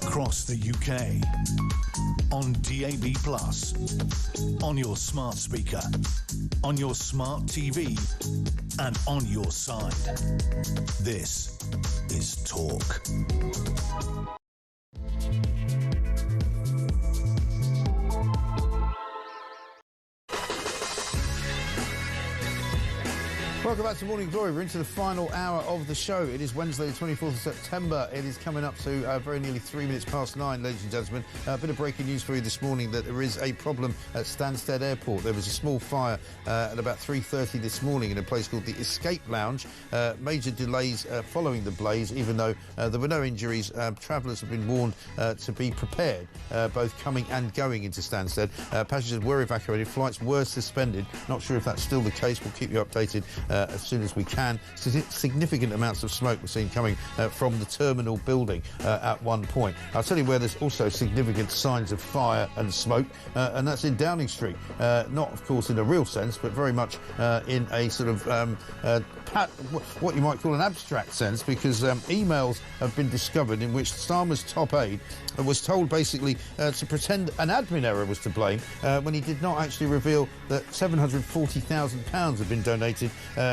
across the UK, on DAB+, on your smart speaker, on your smart TV, and on your side. This is Talk. Welcome back to Morning Glory. We're into the final hour of the show. It is Wednesday, the 24th of September. It is coming up to very nearly 3 minutes past 9, ladies and gentlemen. A bit of breaking news for you this morning that there is a problem at Stansted Airport. There was a small fire at about 3:30 this morning in a place called the Escape Lounge. Major delays following the blaze, even though there were no injuries. Travellers have been warned to be prepared, both coming and going into Stansted. Passengers were evacuated. Flights were suspended. Not sure if that's still the case. We'll keep you updated as soon as we can. Significant amounts of smoke were seen coming from the terminal building at one point. I'll tell you where there's also significant signs of fire and smoke, and that's in Downing Street. Not, of course, in a real sense, but very much in a sort of what you might call an abstract sense, because emails have been discovered in which Starmer's top aide was told basically to pretend an admin error was to blame when he did not actually reveal that £740,000 had been donated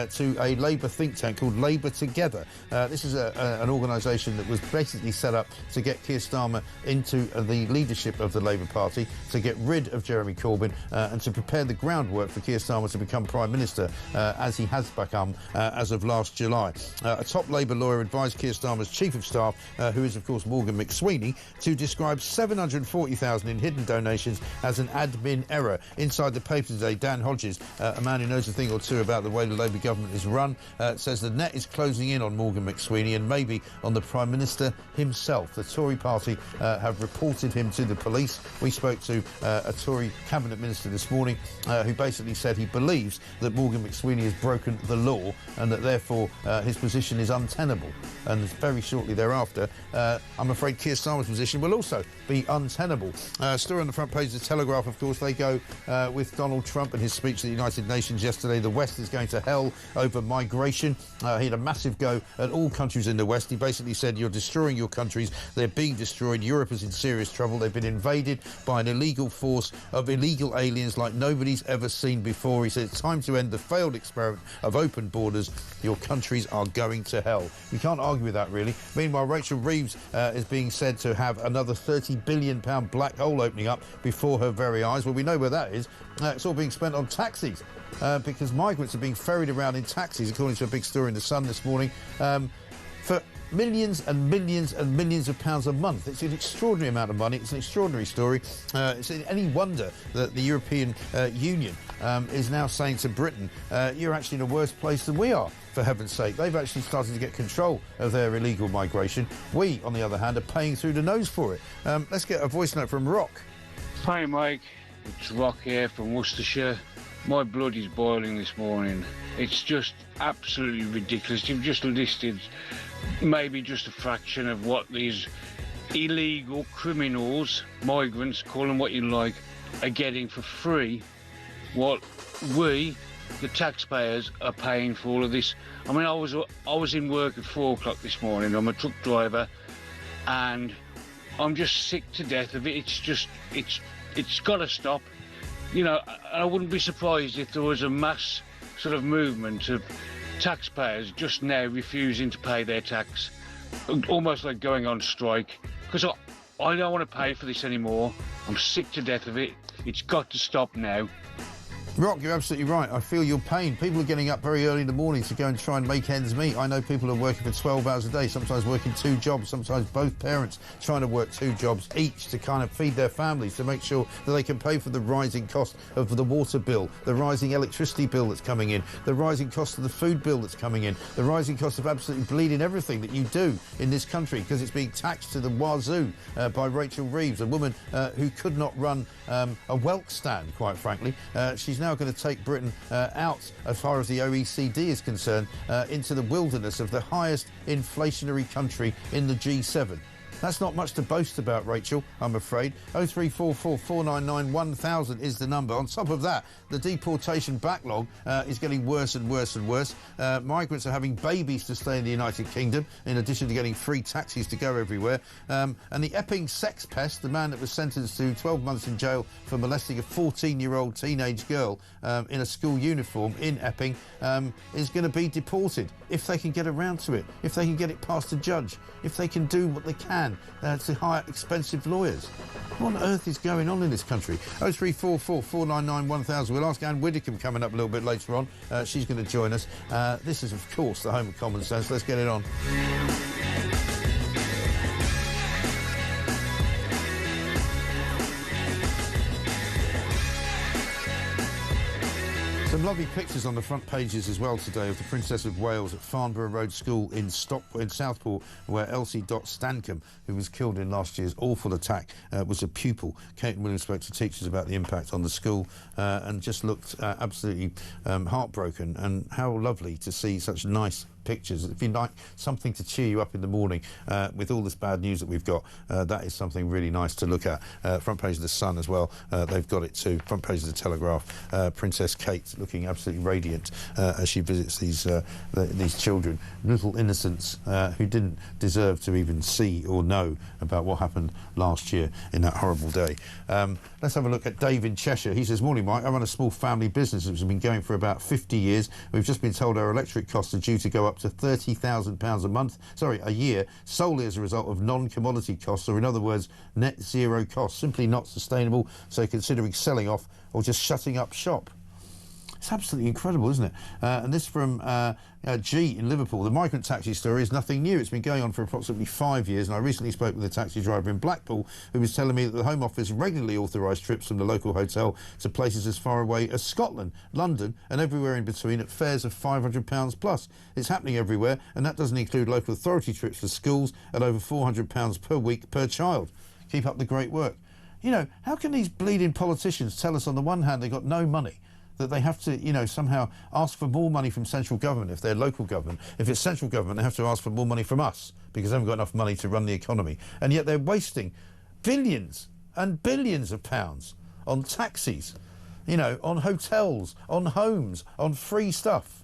to a Labour think tank called Labour Together. This is an organisation that was basically set up to get Keir Starmer into the leadership of the Labour Party, to get rid of Jeremy Corbyn and to prepare the groundwork for Keir Starmer to become Prime Minister, as he has become as of last July. A top Labour lawyer advised Keir Starmer's Chief of Staff, who is of course Morgan McSweeney, to describe £740,000 in hidden donations as an admin error. Inside the paper today, Dan Hodges, a man who knows a thing or two about the way the Labour government is run, says the net is closing in on Morgan McSweeney and maybe on the Prime Minister himself. The Tory party have reported him to the police. We spoke to a Tory cabinet minister this morning who basically said he believes that Morgan McSweeney has broken the law and that therefore his position is untenable. And very shortly thereafter, I'm afraid Keir Starmer's position will also be untenable. Story on the front page of the Telegraph, of course, they go with Donald Trump and his speech at the United Nations yesterday. The West is going to hell over migration. He had a massive go at all countries in the West. He basically said, you're destroying your countries. They're being destroyed. Europe is in serious trouble. They've been invaded by an illegal force of illegal aliens like nobody's ever seen before. He said, it's time to end the failed experiment of open borders. Your countries are going to hell. You can't argue with that, really. Meanwhile, Rachel Reeves is being said to have another £30 billion black hole opening up before her very eyes. Well, we know where that is. It's all being spent on taxis because migrants are being ferried around in taxis, according to a big story in The Sun this morning, for millions and millions and millions of pounds a month. It's an extraordinary amount of money. It's an extraordinary story. It's any wonder that the European Union is now saying to Britain, you're actually in a worse place than we are, for heaven's sake. They've actually started to get control of their illegal migration. We, on the other hand, are paying through the nose for it. Let's get a voice note from Rock. Hi, Mike. It's Rock here from Worcestershire. My blood is boiling this morning. It's just absolutely ridiculous. You've just listed maybe just a fraction of what these illegal criminals, migrants, call them what you like, are getting for free, what we, the taxpayers, are paying for all of this. I mean, I was in work at 4 o'clock this morning. I'm a truck driver, and I'm just sick to death of it. It's got to stop. You know, I wouldn't be surprised if there was a mass sort of movement of taxpayers just now refusing to pay their tax, almost like going on strike, because I don't want to pay for this anymore. I'm sick to death of it. It's got to stop now. Rock, you're absolutely right. I feel your pain. People are getting up very early in the morning to go and try and make ends meet. I know people are working for 12 hours a day, sometimes working 2 jobs, sometimes both parents trying to work 2 jobs each to kind of feed their families, to make sure that they can pay for the rising cost of the water bill, the rising electricity bill that's coming in, the rising cost of the food bill that's coming in, the rising cost of absolutely bleeding everything that you do in this country, because it's being taxed to the wazoo by Rachel Reeves, a woman who could not run a Welk stand, quite frankly. She's now going to take Britain out, as far as the OECD is concerned, into the wilderness of the highest inflationary country in the G7. That's not much to boast about, Rachel, I'm afraid. 0344 499 1000 is the number. On top of that, the deportation backlog is getting worse and worse and worse. Migrants are having babies to stay in the United Kingdom, in addition to getting free taxis to go everywhere. And the Epping sex pest, the man that was sentenced to 12 months in jail for molesting a 14-year-old teenage girl in a school uniform in Epping, is going to be deported if they can get around to it, if they can get it past a judge, if they can do what they can to hire expensive lawyers. What on earth is going on in this country? 0344 499 1000. We'll ask Anne Widdicombe coming up a little bit later on. She's going to join us. This is, of course, the home of common sense. Let's get it on. Some lovely pictures on the front pages as well today of the Princess of Wales at Farnborough Road School in Southport, where Elsie Dot Stancombe, who was killed in last year's awful attack, was a pupil. Kate and William spoke to teachers about the impact on the school and just looked absolutely heartbroken. And how lovely to see such nice pictures. If you'd like something to cheer you up in the morning with all this bad news that we've got, that is something really nice to look at. Front page of the Sun as well, they've got it too. Front page of the Telegraph, Princess Kate looking absolutely radiant as she visits these children, little innocents who didn't deserve to even see or know about what happened last year in that horrible day. Let's have a look at Dave in Cheshire. He says, "Morning, Mike. I run a small family business which has been going for about 50 years. We've just been told our electric costs are due to go up to £30,000 a year, solely as a result of non-commodity costs, or in other words, net zero costs. Simply not sustainable, so considering selling off or just shutting up shop." It's absolutely incredible, isn't it? And this from G in Liverpool. The migrant taxi story is nothing new. It's been going on for approximately 5 years, and I recently spoke with a taxi driver in Blackpool who was telling me that the Home Office regularly authorised trips from the local hotel to places as far away as Scotland, London and everywhere in between at fares of £500 plus. It's happening everywhere, and that doesn't include local authority trips for schools at over £400 per week per child. Keep up the great work. You know, how can these bleeding politicians tell us on the one hand they've got no money, that they have to, you know, somehow ask for more money from central government if they're local government. If it's central government, they have to ask for more money from us because they haven't got enough money to run the economy. And yet they're wasting billions and billions of pounds on taxis, you know, on hotels, on homes, on free stuff,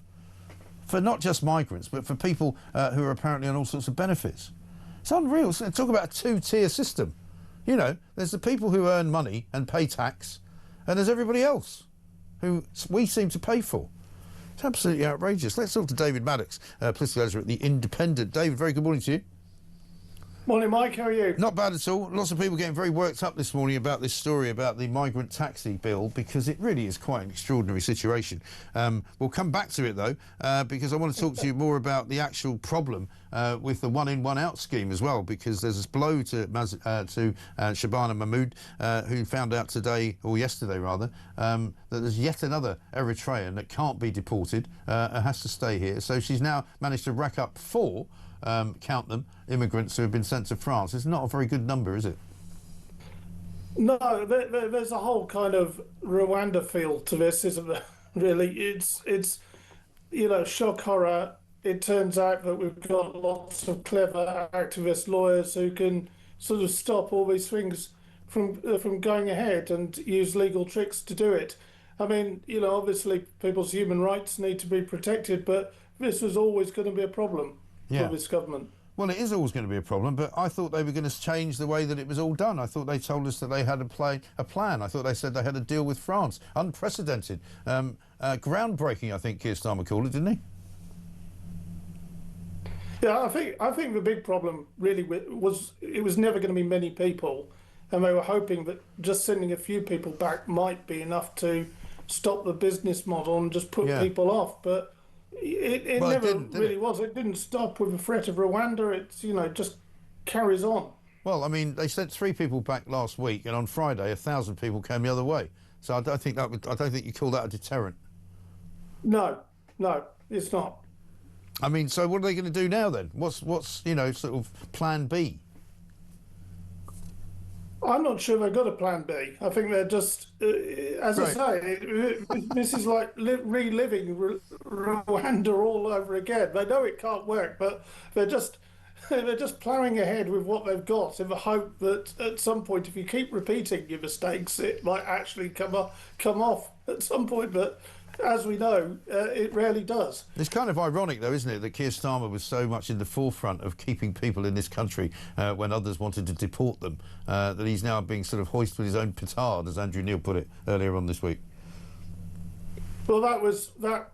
for not just migrants, but for people who are apparently on all sorts of benefits. It's unreal. So talk about a two-tier system. You know, there's the people who earn money and pay tax, and there's everybody else who we seem to pay for. It's absolutely outrageous. Let's talk to David Maddox, political editor at The Independent. David, very good morning to you. Morning, Mike. How are you? Not bad at all. Lots of people getting very worked up this morning about this story about the migrant taxi bill, because it really is quite an extraordinary situation. We'll come back to it, though, because I want to talk to you more about the actual problem with the one-in, one-out scheme as well, because there's this blow to Shabana Mahmood, who found out today, or yesterday rather, that there's yet another Eritrean that can't be deported and has to stay here. So she's now managed to rack up 4 count them, immigrants who have been sent to France. It's not a very good number, is it? No, there's a whole kind of Rwanda feel to this, isn't there? Really, it's you know, shock horror. It turns out that we've got lots of clever activist lawyers who can sort of stop all these things from going ahead and use legal tricks to do it. I mean, you know, obviously people's human rights need to be protected, but this was always going to be a problem. For this government. Well, it is always going to be a problem, but I thought they were going to change the way that it was all done. I thought they told us that they had a plan. I thought they said they had a deal with France. Unprecedented. Groundbreaking, I think Keir Starmer called it, didn't he? Yeah, I think the big problem really was it was never going to be many people, and they were hoping that just sending a few people back might be enough to stop the business model and just put people off. But it never really was. It didn't stop with the threat of Rwanda. It's, you know, just carries on. Well, I mean, they sent 3 people back last week, and on Friday 1,000 people came the other way. So I don't think you call that a deterrent. No, it's not. I mean, so what are they going to do now then? What's you know, sort of plan B? I'm not sure they've got a plan B. I think they're just, as I say, this is like reliving Rwanda all over again. They know it can't work, but they're just they're just ploughing ahead with what they've got in the hope that at some point, if you keep repeating your mistakes, it might actually come off at some point. But as we know, it rarely does. It's kind of ironic, though, isn't it, that Keir Starmer was so much in the forefront of keeping people in this country when others wanted to deport them, that he's now being sort of hoisted with his own petard, as Andrew Neil put it earlier on this week. Well, that.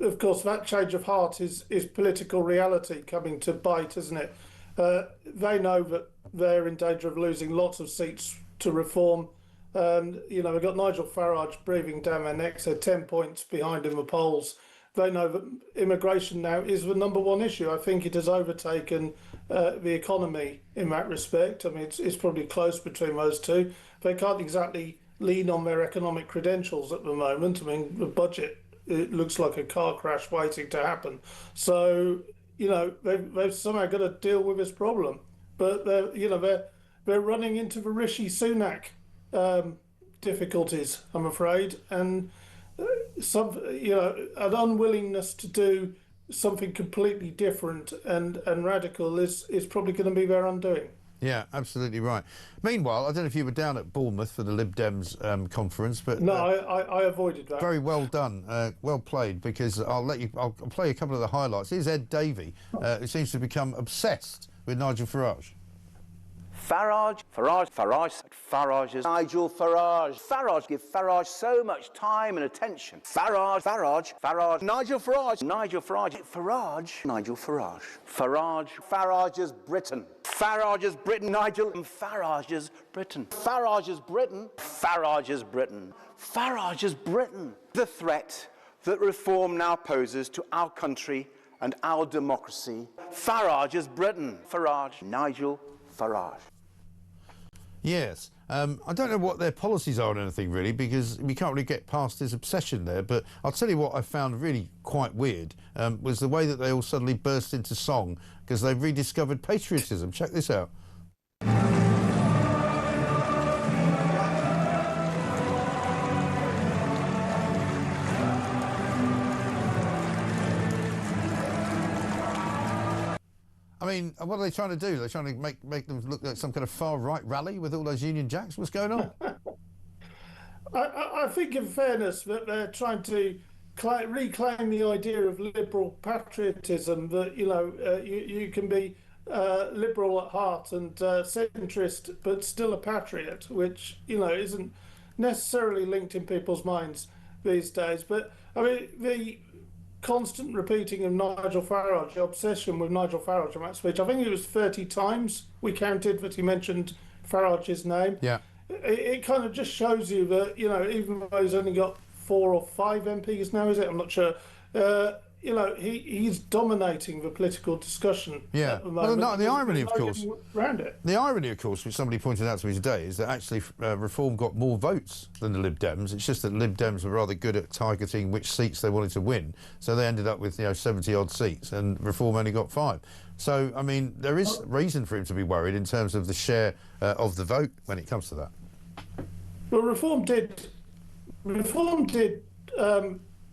Of course, that change of heart is political reality coming to bite, isn't it? They know that they're in danger of losing lots of seats to Reform. And, you know, we've got Nigel Farage breathing down their necks. They're 10 points behind in the polls. They know that immigration now is the #1 issue. I think it has overtaken the economy in that respect. I mean, it's probably close between those two. They can't exactly lean on their economic credentials at the moment. I mean, the budget, it looks like a car crash waiting to happen. So, you know, they've somehow got to deal with this problem. But they're running into the Rishi Sunak difficulties, I'm afraid, and an unwillingness to do something completely different and radical is probably going to be their undoing. Yeah, absolutely right. Meanwhile, I don't know if you were down at Bournemouth for the Lib Dem's conference, but no, I avoided that. Very well done, well played. Because I'll play a couple of the highlights. Here's Ed Davey, who seems to become obsessed with Nigel Farage. Farage, Nigel Farage. Give Farage so much time and attention. Farage, Nigel Farage, Nigel Farage. Farage's Britain. Farage's Britain, Nigel. Farage's Britain. Farage's Britain. The threat that Reform now poses to our country and our democracy. Farage's Britain. Farage, Nigel Farage. Yes. I don't know what their policies are on anything, really, because we can't really get past his obsession there. But I'll tell you what I found really quite weird was the way that they all suddenly burst into song because they've rediscovered patriotism. Check this out. I mean, what are they trying to do? They're trying to make them look like some kind of far-right rally with all those Union Jacks? What's going on? I think, in fairness, that they're trying to reclaim the idea of liberal patriotism, that, you know, you can be liberal at heart and centrist, but still a patriot, which, you know, isn't necessarily linked in people's minds these days. But, I mean, the constant repeating of Nigel Farage, the obsession with Nigel Farage in that speech. I think it was 30 times we counted that he mentioned Farage's name. Yeah. It kind of just shows you that, you know, even though he's only got 4 or 5 MPs now, is it? I'm not sure. You know, he's dominating the political discussion at the moment. Well, the irony, of course, around it. The irony, of course, which somebody pointed out to me today, is that actually Reform got more votes than the Lib Dems. It's just that Lib Dems were rather good at targeting which seats they wanted to win, so they ended up with 70-odd seats, and Reform only got 5. So, I mean, there is reason for him to be worried in terms of the share of the vote when it comes to that. Well, Reform did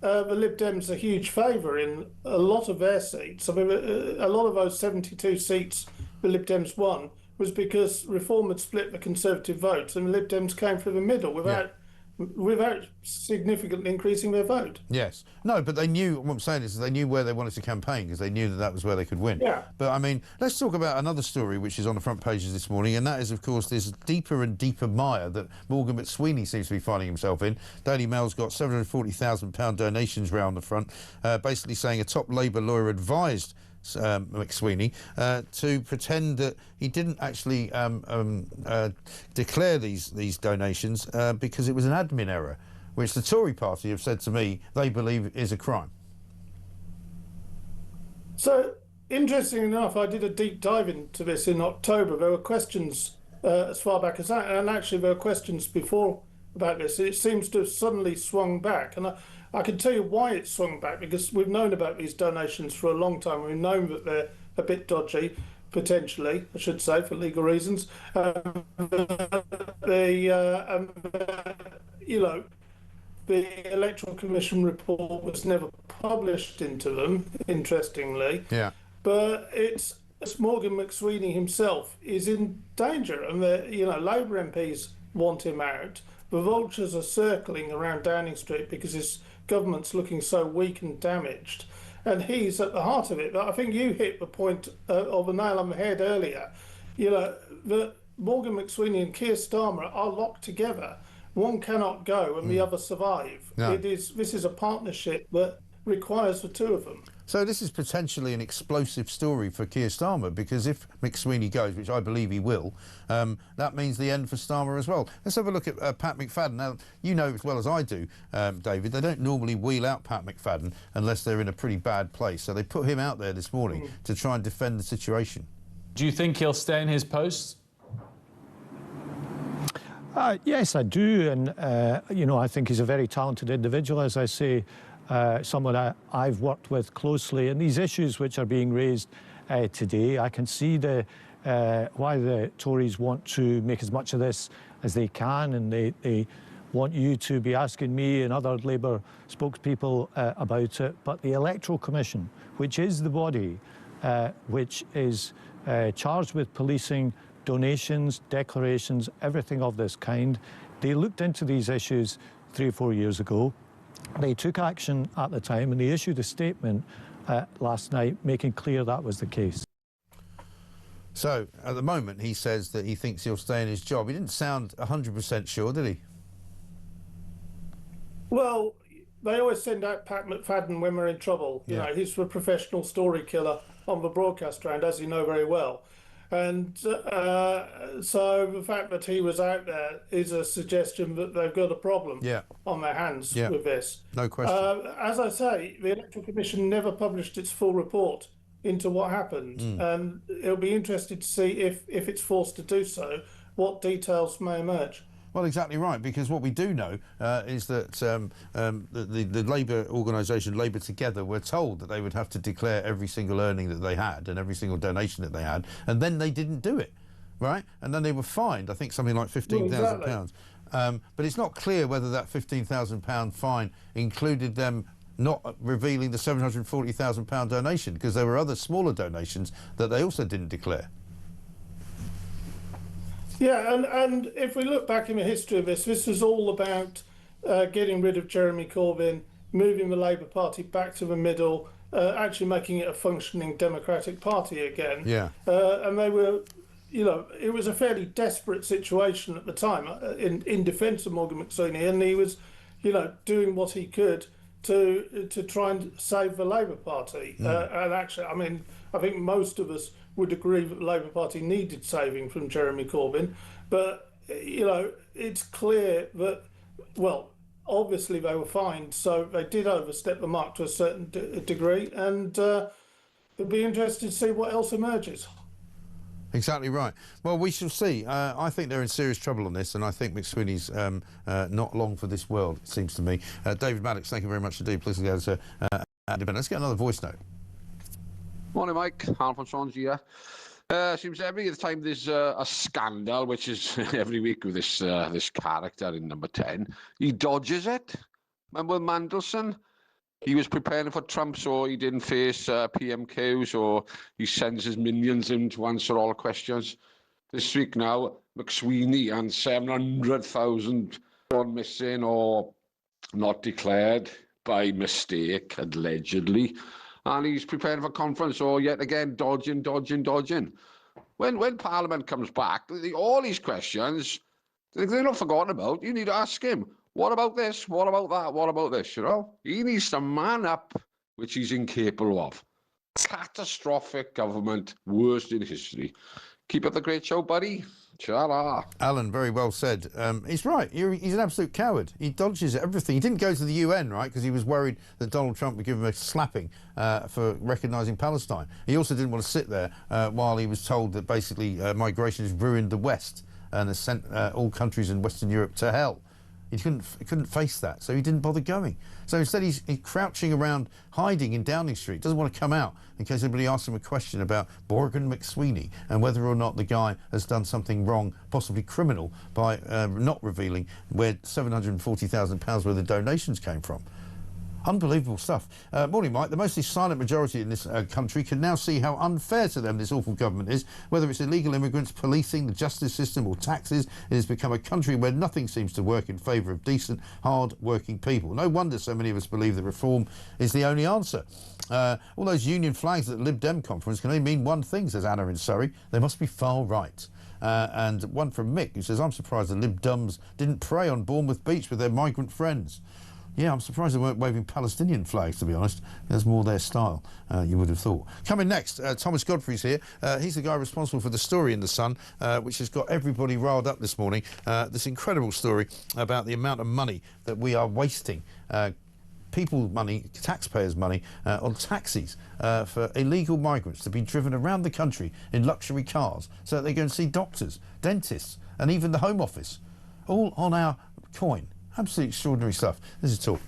the Lib Dems a huge favour in a lot of their seats. I mean, a lot of those 72 seats the Lib Dems won was because Reform had split the Conservative votes, and the Lib Dems came through the middle without significantly increasing their vote. Yes. No, but they knew, what I'm saying is they knew where they wanted to campaign because they knew that was where they could win. Yeah. But, I mean, let's talk about another story which is on the front pages this morning, and that is, of course, this deeper and deeper mire that Morgan McSweeney seems to be finding himself in. Daily Mail's got £740,000 donations round the front, basically saying a top Labour lawyer advised McSweeney to pretend that he didn't actually declare these donations because it was an admin error, which the Tory party have said to me they believe is a crime. So, interestingly enough, I did a deep dive into this in October. There were questions as far back as that, and actually there were questions before about this. It seems to have suddenly swung back, and I can tell you why it swung back, because we've known about these donations for a long time. We've known that they're a bit dodgy, potentially, I should say, for legal reasons. The Electoral Commission report was never published into them, interestingly. Yeah. But it's Morgan McSweeney himself is in danger, and Labour MPs want him out. The vultures are circling around Downing Street because his government's looking so weak and damaged, and he's at the heart of it. But I think you hit the point of a nail on the head earlier. That Morgan McSweeney and Keir Starmer are locked together. One cannot go and the other survive. No. This is a partnership that requires the two of them. So this is potentially an explosive story for Keir Starmer, because if McSweeney goes, which I believe he will, that means the end for Starmer as well. Let's have a look at Pat McFadden. Now, you know as well as I do, David, they don't normally wheel out Pat McFadden unless they're in a pretty bad place. So they put him out there this morning to try and defend the situation. Do you think he'll stay in his post? Yes, I do, and I think he's a very talented individual, as I say, someone I've worked with closely, and these issues which are being raised today, I can see why the Tories want to make as much of this as they can, and they want you to be asking me and other Labour spokespeople about it. But the Electoral Commission, which is the body which is charged with policing donations, declarations, everything of this kind, they looked into these issues 3 or 4 years ago. They took action at the time, and they issued a statement last night making clear that was the case. So, at the moment, he says that he thinks he'll stay in his job. He didn't sound 100% sure, did he? Well, they always send out Pat McFadden when we're in trouble. You know, he's the professional story killer on the broadcast round, as you know very well. And so the fact that he was out there is a suggestion that they've got a problem on their hands with this. No question. As I say, the Electoral Commission never published its full report into what happened. And it'll be interesting to see if it's forced to do so, what details may emerge. Well, exactly right, because what we do know is that the Labour organisation, Labour Together, were told that they would have to declare every single earning that they had and every single donation that they had, and then they didn't do it, right? And then they were fined, I think, something like £15,000. But it's not clear whether that £15,000 fine included them not revealing the £740,000 donation, because there were other smaller donations that they also didn't declare. Yeah, and if we look back in the history of this was all about getting rid of Jeremy Corbyn, moving the Labour Party back to the middle, actually making it a functioning democratic party again. Yeah. And they were, it was a fairly desperate situation at the time in defence of Morgan McSweeney, and he was, doing what he could to try and save the Labour Party. And actually, I think most of us would agree that the Labour Party needed saving from Jeremy Corbyn. But, it's clear that, well, obviously they were fined, so they did overstep the mark to a certain degree, and it'll be interesting to see what else emerges. Exactly right. Well, we shall see. I think they're in serious trouble on this, and I think McSweeney's not long for this world, it seems to me. David Maddox, thank you very much indeed. Please go to let's get another voice note. Morning, Mike. Harlan from Swansea here. Seems every time there's a scandal, which is every week with this character in number 10, he dodges it. Remember Mandelson? He was preparing for Trump, so he didn't face PMQs, or he sends his minions in to answer all questions. This week now, McSweeney and 700,000 gone missing or not declared by mistake, allegedly. And he's preparing for conference, or yet again, dodging. When Parliament comes back, all these questions, they're not forgotten about. You need to ask him, what about this? What about that? What about this? He needs to man up, which he's incapable of. Catastrophic government, worst in history. Keep up the great show, buddy. Ta-ra. Alan, very well said. He's right. He's an absolute coward. He dodges everything. He didn't go to the UN, right, because he was worried that Donald Trump would give him a slapping for recognising Palestine. He also didn't want to sit there while he was told that basically migration has ruined the West and has sent all countries in Western Europe to hell. He couldn't face that, so he didn't bother going. So instead he's crouching around, hiding in Downing Street, doesn't want to come out in case anybody asks him a question about Morgan McSweeney and whether or not the guy has done something wrong, possibly criminal, by not revealing where £740,000 worth of donations came from. Unbelievable stuff. Morning, Mike. The mostly silent majority in this country can now see how unfair to them this awful government is. Whether it's illegal immigrants, policing, the justice system or taxes, it has become a country where nothing seems to work in favour of decent, hard-working people. No wonder so many of us believe that reform is the only answer. All those union flags at the Lib Dem conference can only mean one thing, says Anna in Surrey. They must be far right. And one from Mick, who says, I'm surprised the Lib Dems didn't pray on Bournemouth Beach with their migrant friends. Yeah, I'm surprised they weren't waving Palestinian flags, to be honest. That's more their style, you would have thought. Coming next, Thomas Godfrey's here. He's the guy responsible for the story in The Sun, which has got everybody riled up this morning. This incredible story about the amount of money that we are wasting, people's money, taxpayers' money, on taxis for illegal migrants to be driven around the country in luxury cars so that they go and see doctors, dentists, and even the Home Office, all on our coin. Absolutely extraordinary stuff. This is Talk.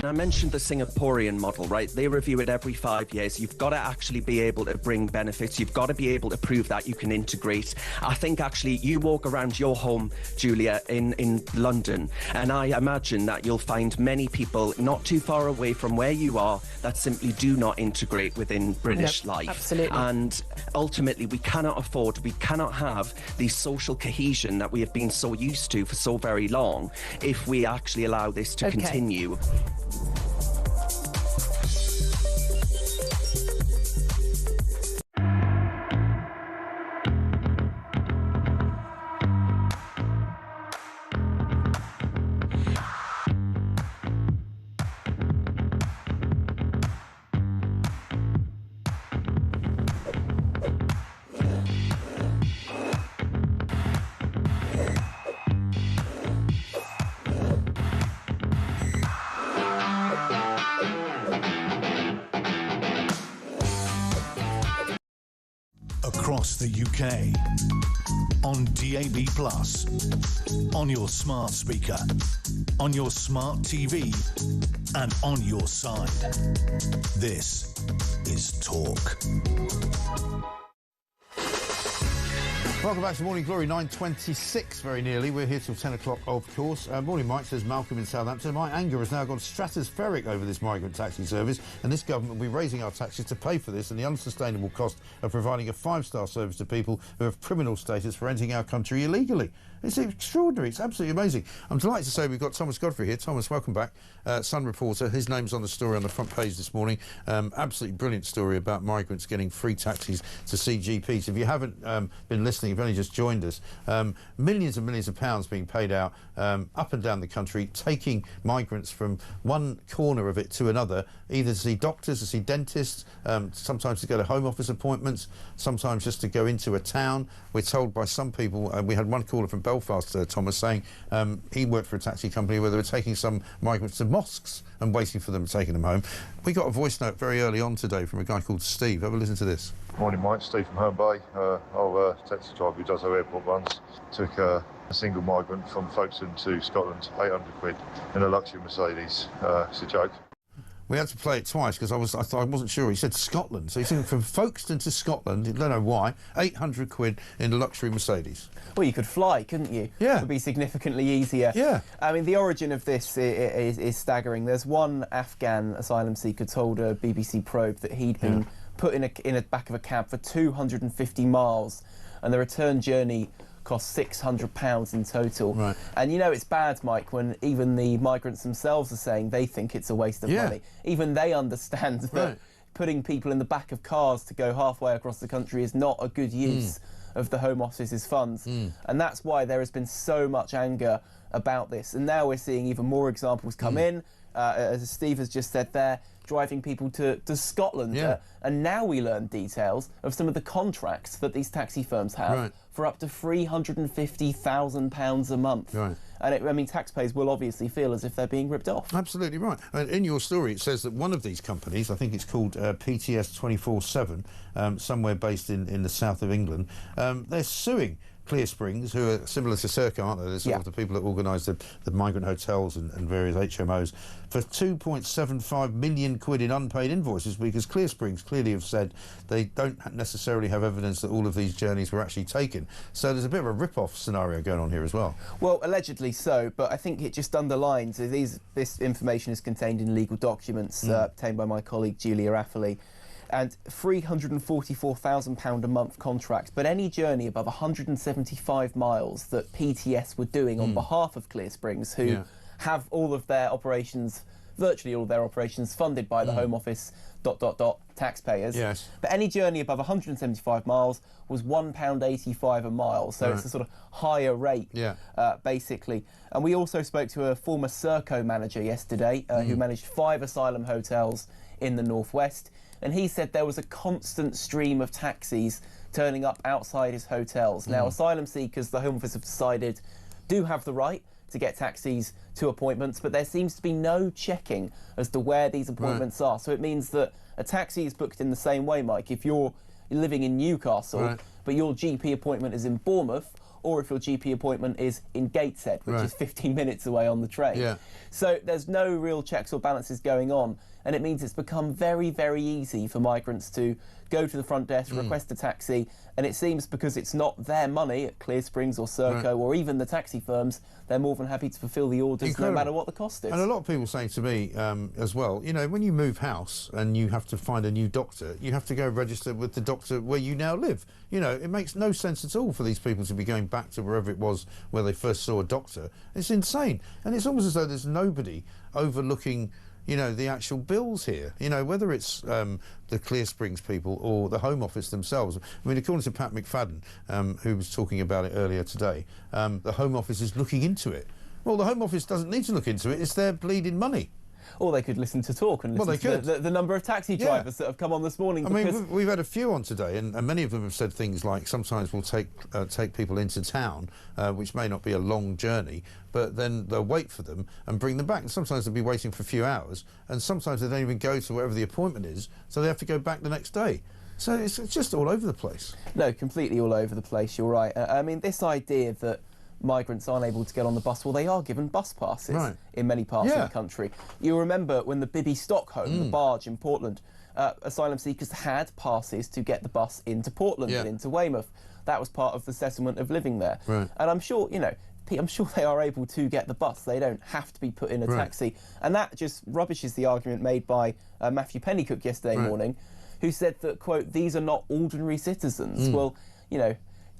I mentioned the Singaporean model, right? They review it every 5 years. You've got to actually be able to bring benefits. You've got to be able to prove that you can integrate. I think actually you walk around your home, Julia, in London, and I imagine that you'll find many people not too far away from where you are that simply do not integrate within British life. Absolutely. And ultimately, we cannot have the social cohesion that we have been so used to for so very long if we actually allow this to continue. Across the UK, on DAB+, on your smart speaker, on your smart TV, and on your side. This is Talk. Welcome back to Morning Glory, 9:26 very nearly. We're here till 10 o'clock, of course. Morning, Mike, says Malcolm in Southampton. My anger has now gone stratospheric over this migrant taxi service, and this government will be raising our taxes to pay for this and the unsustainable cost of providing a five-star service to people who have criminal status for entering our country illegally. It's extraordinary. It's absolutely amazing. I'm delighted to say we've got Thomas Godfrey here. Thomas, welcome back. Sun reporter. His name's on the story on the front page this morning. Absolutely brilliant story about migrants getting free taxis to see GPs. If you haven't been listening you've only just joined us, millions and millions of pounds being paid out up and down the country, taking migrants from one corner of it to another, either to see doctors, to see dentists, sometimes to go to Home Office appointments, sometimes just to go into a town. We're told by some people, we had one caller from Belfast, Thomas, saying he worked for a taxi company where they were taking some migrants to mosques and waiting for them, taking them home. We got a voice note very early on today from a guy called Steve. Have a listen to this. Morning, Mike. Steve from Herne Bay. Our taxi driver who does our airport runs took a single migrant from Folkestone to Scotland, 800 quid in a luxury Mercedes. It's a joke. We had to play it twice because I wasn't sure. He said Scotland, so he said from Folkestone to Scotland. I don't know why. 800 quid in a luxury Mercedes. Well, you could fly, couldn't you? Yeah. It would be significantly easier. Yeah. I mean, the origin of this is staggering. There's one Afghan asylum seeker told a BBC Probe that he'd been put in a back of a cab for 250 miles, and the return journey cost £600 in total. Right. And you know it's bad, Mike, when even the migrants themselves are saying they think it's a waste of money. Even they understand that putting people in the back of cars to go halfway across the country is not a good use of the Home Office's funds. And that's why there has been so much anger about this. And now we're seeing even more examples come in, as Steve has just said there, driving people to Scotland. And now we learn details of some of the contracts that these taxi firms have for up to £350,000 a month. Right. And I mean, taxpayers will obviously feel as if they're being ripped off. Absolutely right. And in your story, it says that one of these companies, I think it's called PTS 24/7, somewhere based in the south of England, they're suing Clear Springs, who are similar to Circa, aren't they? They're sort of the people that organise the migrant hotels and various HMOs, for 2.75 million quid in unpaid invoices, because Clear Springs clearly have said they don't necessarily have evidence that all of these journeys were actually taken. So there's a bit of a rip-off scenario going on here as well. Well, allegedly so, but I think it just underlines, this information is contained in legal documents obtained by my colleague Julia Rafferty, and £344,000 a month contract, but any journey above 175 miles that PTS were doing on behalf of Clear Springs, who have all of their operations, virtually all of their operations, funded by the Home Office, taxpayers. Yes. But any journey above 175 miles was £1.85 a mile, so it's a sort of higher rate, basically. And we also spoke to a former Serco manager yesterday who managed 5 asylum hotels in the northwest. And he said there was a constant stream of taxis turning up outside his hotels. Now, asylum seekers, the Home Office have decided, do have the right to get taxis to appointments, but there seems to be no checking as to where these appointments are. So it means that a taxi is booked in the same way, Mike. If you're living in Newcastle, but your GP appointment is in Bournemouth, or if your GP appointment is in Gateshead, which is 15 minutes away on the train. So there's no real checks or balances going on, and it means it's become very, very easy for migrants to go to the front desk, request a taxi, and it seems because it's not their money at Clear Springs or Serco or even the taxi firms, they're more than happy to fulfil the orders no matter what the cost is. And a lot of people say to me as well, you know, when you move house and you have to find a new doctor, you have to go register with the doctor where you now live. You know, it makes no sense at all for these people to be going back to wherever it was where they first saw a doctor. It's insane. And it's almost as though there's nobody overlooking, you know, the actual bills here, you know, whether it's the Clear Springs people or the Home Office themselves. I mean, according to Pat McFadden, who was talking about it earlier today, the Home Office is looking into it. Well, the Home Office doesn't need to look into it, it's their bleeding money. Or they could listen to talk and listen to the number of taxi drivers that have come on this morning. I mean, we've had a few on today, and many of them have said things like sometimes we'll take people into town, which may not be a long journey, but then they'll wait for them and bring them back. And sometimes they'll be waiting for a few hours, and sometimes they don't even go to wherever the appointment is, so they have to go back the next day. So it's just all over the place. No, completely all over the place, you're right. I mean, this idea that migrants aren't able to get on the bus, well, they are given bus passes in many parts of the country. You remember when the Bibby Stockholm, the barge in Portland, asylum seekers had passes to get the bus into Portland and into Weymouth. That was part of the settlement of living there. And I'm sure, you know, I'm sure they are able to get the bus. They don't have to be put in a taxi. And that just rubbishes the argument made by Matthew Pennycook yesterday morning, who said that, quote, these are not ordinary citizens. Well, you know,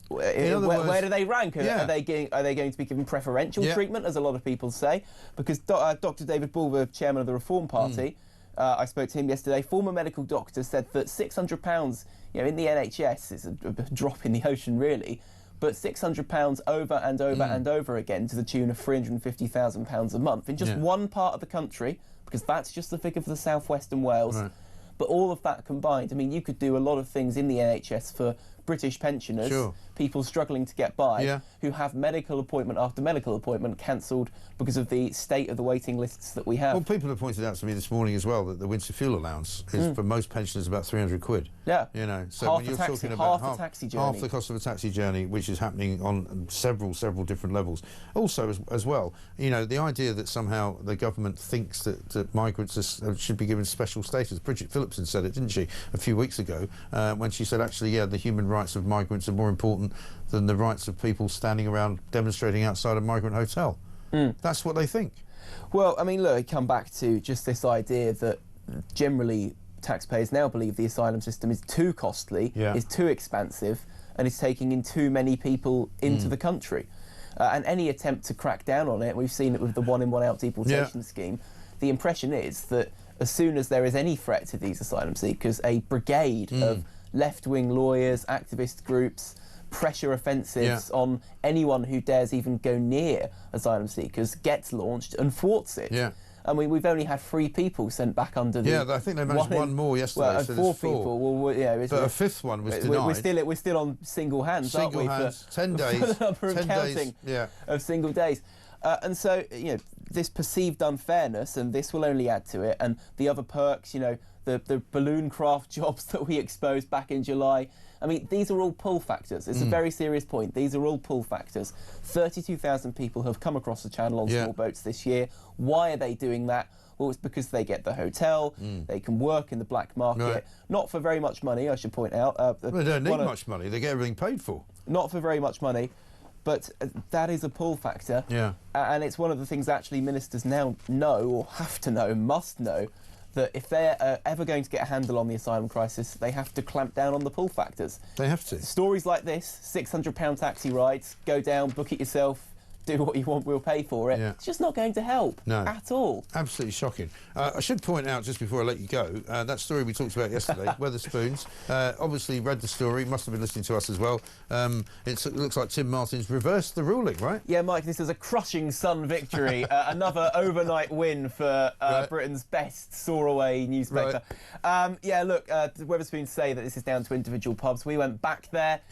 where do they rank? Are they going to be given preferential treatment, as a lot of people say? Because Dr. David Bulwer, chairman of the Reform Party, I spoke to him yesterday. Former medical doctor said that £600, you know, in the NHS is a drop in the ocean, really. but £600 over and over and over again to the tune of £350,000 a month in just one part of the country, because that's just the figure for the South West and Wales. Right. But all of that combined, I mean, you could do a lot of things in the NHS for British pensioners, people struggling to get by, who have medical appointment after medical appointment cancelled because of the state of the waiting lists that we have. Well, people have pointed out to me this morning as well that the winter fuel allowance is for most pensioners about 300 quid. Yeah. You know, so half when you're taxi, talking about half the cost of a taxi journey, which is happening on several different levels. Also, as well, you know, the idea that somehow the government thinks that migrants should be given special status. Bridget Phillipson said it, didn't she, a few weeks ago, when she said, actually, yeah, the human rights of migrants are more important than the rights of people standing around demonstrating outside a migrant hotel. That's what they think. Well, I mean, look, I come back to just this idea that generally taxpayers now believe the asylum system is too costly, is too expansive, and is taking in too many people into the country. And any attempt to crack down on it, we've seen it with the one-in, one-out deportation scheme, the impression is that as soon as there is any threat to these asylum seekers, a brigade of left-wing lawyers, activist groups, pressure offensives on anyone who dares even go near asylum seekers gets launched and thwarts it. I mean, we've only had 3 people sent back under the... Yeah, I think they managed one more yesterday, well, so 4 people. Well, yeah, but a 5th one was denied. We're still on single hands, aren't we? Single hands, 10 days. For the number of 10 counting days, of single days. And so, you know, this perceived unfairness, and this will only add to it, and the other perks, you know, the balloon craft jobs that we exposed back in July. I mean, these are all pull factors. It's a very serious point. These are all pull factors. 32,000 people have come across the channel on small boats this year. Why are they doing that? Well, it's because they get the hotel, they can work in the black market, not for very much money, I should point out. Well, they don't need much money. They get everything paid for. Not for very much money. But that is a pull factor. And it's one of the things actually ministers now know, or have to know, must know, that if they're ever going to get a handle on the asylum crisis, they have to clamp down on the pull factors. They have to. Stories like this, £600 taxi rides, go down, book it yourself, do what you want, we'll pay for it. It's just not going to help at all. Absolutely shocking. I should point out, just before I let you go, that story we talked about yesterday, Wetherspoons, obviously read the story, must have been listening to us as well. It looks like Tim Martin's reversed the ruling, right? Yeah, Mike, this is a crushing Sun victory, another overnight win for Britain's best soar-away newspaper. Yeah, look, Wetherspoons say that this is down to individual pubs. We went back there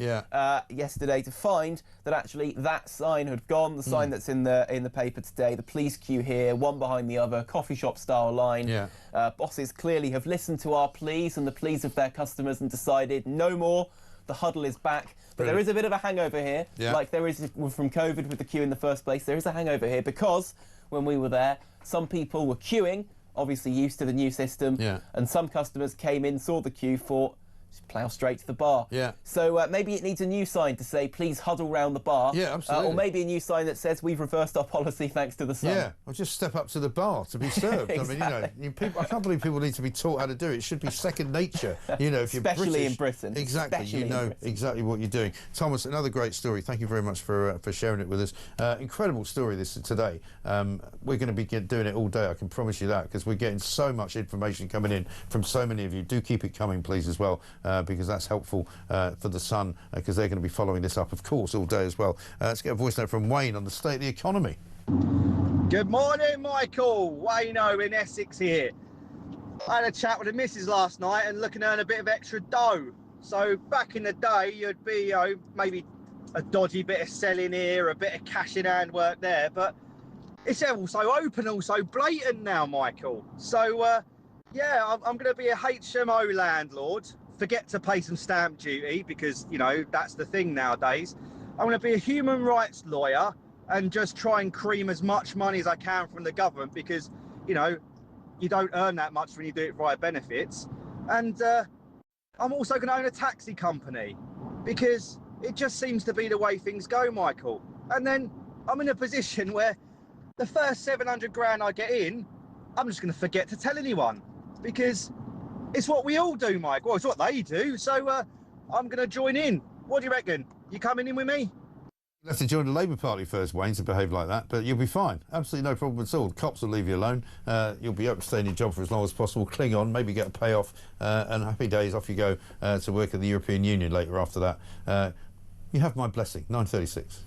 yesterday to find that actually that sign had gone. The sign that's in the paper today, the police queue here, one behind the other, coffee shop style line. Bosses clearly have listened to our pleas and the pleas of their customers and decided no more. The huddle is back. But there is a bit of a hangover here, like there is from COVID with the queue in the first place. There is a hangover here because when we were there, some people were queuing, obviously used to the new system, and some customers came in, saw the queue, thought, just plough straight to the bar. So maybe it needs a new sign to say, please huddle round the bar. Absolutely. Or maybe a new sign that says, we've reversed our policy thanks to the sun. Or just step up to the bar to be served. Exactly. I mean, people, I can't believe people need to be taught how to do it. It should be second nature. You know, if you're Especially British, in Britain. Exactly. Especially you know exactly what you're doing. Thomas, another great story. Thank you very much for sharing it with us. Incredible story this today. We're going to be doing it all day, I can promise you that, because we're getting so much information coming in from so many of you. Do keep it coming, please, as well, because that's helpful for the Sun, because they're going to be following this up, of course, all day as well. Let's get a voice note from Wayne on the state of the economy. Good morning, Michael. Wayno in Essex here. I had a chat with the missus last night and looking to earn a bit of extra dough. So back in the day, you'd be, you know, maybe a dodgy bit of selling here, a bit of cash in hand work there, but it's also open, also blatant now, Michael. So yeah, I'm going to be a HMO landlord. Forget to pay some stamp duty because, you know, that's the thing nowadays. I'm going to be a human rights lawyer and just try and cream as much money as I can from the government because, you know, you don't earn that much when you do it via benefits. And I'm also going to own a taxi company because it just seems to be the way things go, Michael. And then I'm in a position where the first 700 grand I get in, I'm just going to forget to tell anyone because it's what we all do, Mike. Well, it's what they do. So I'm going to join in. What do you reckon? You coming in with me? You'll have to join the Labour Party first, Wayne, to behave like that, but you'll be fine. Absolutely no problem at all. The cops will leave you alone. You'll be able to stay in your job for as long as possible. Cling on, maybe get a payoff, and happy days, off you go to work at the European Union later after that. You have my blessing. 9:36.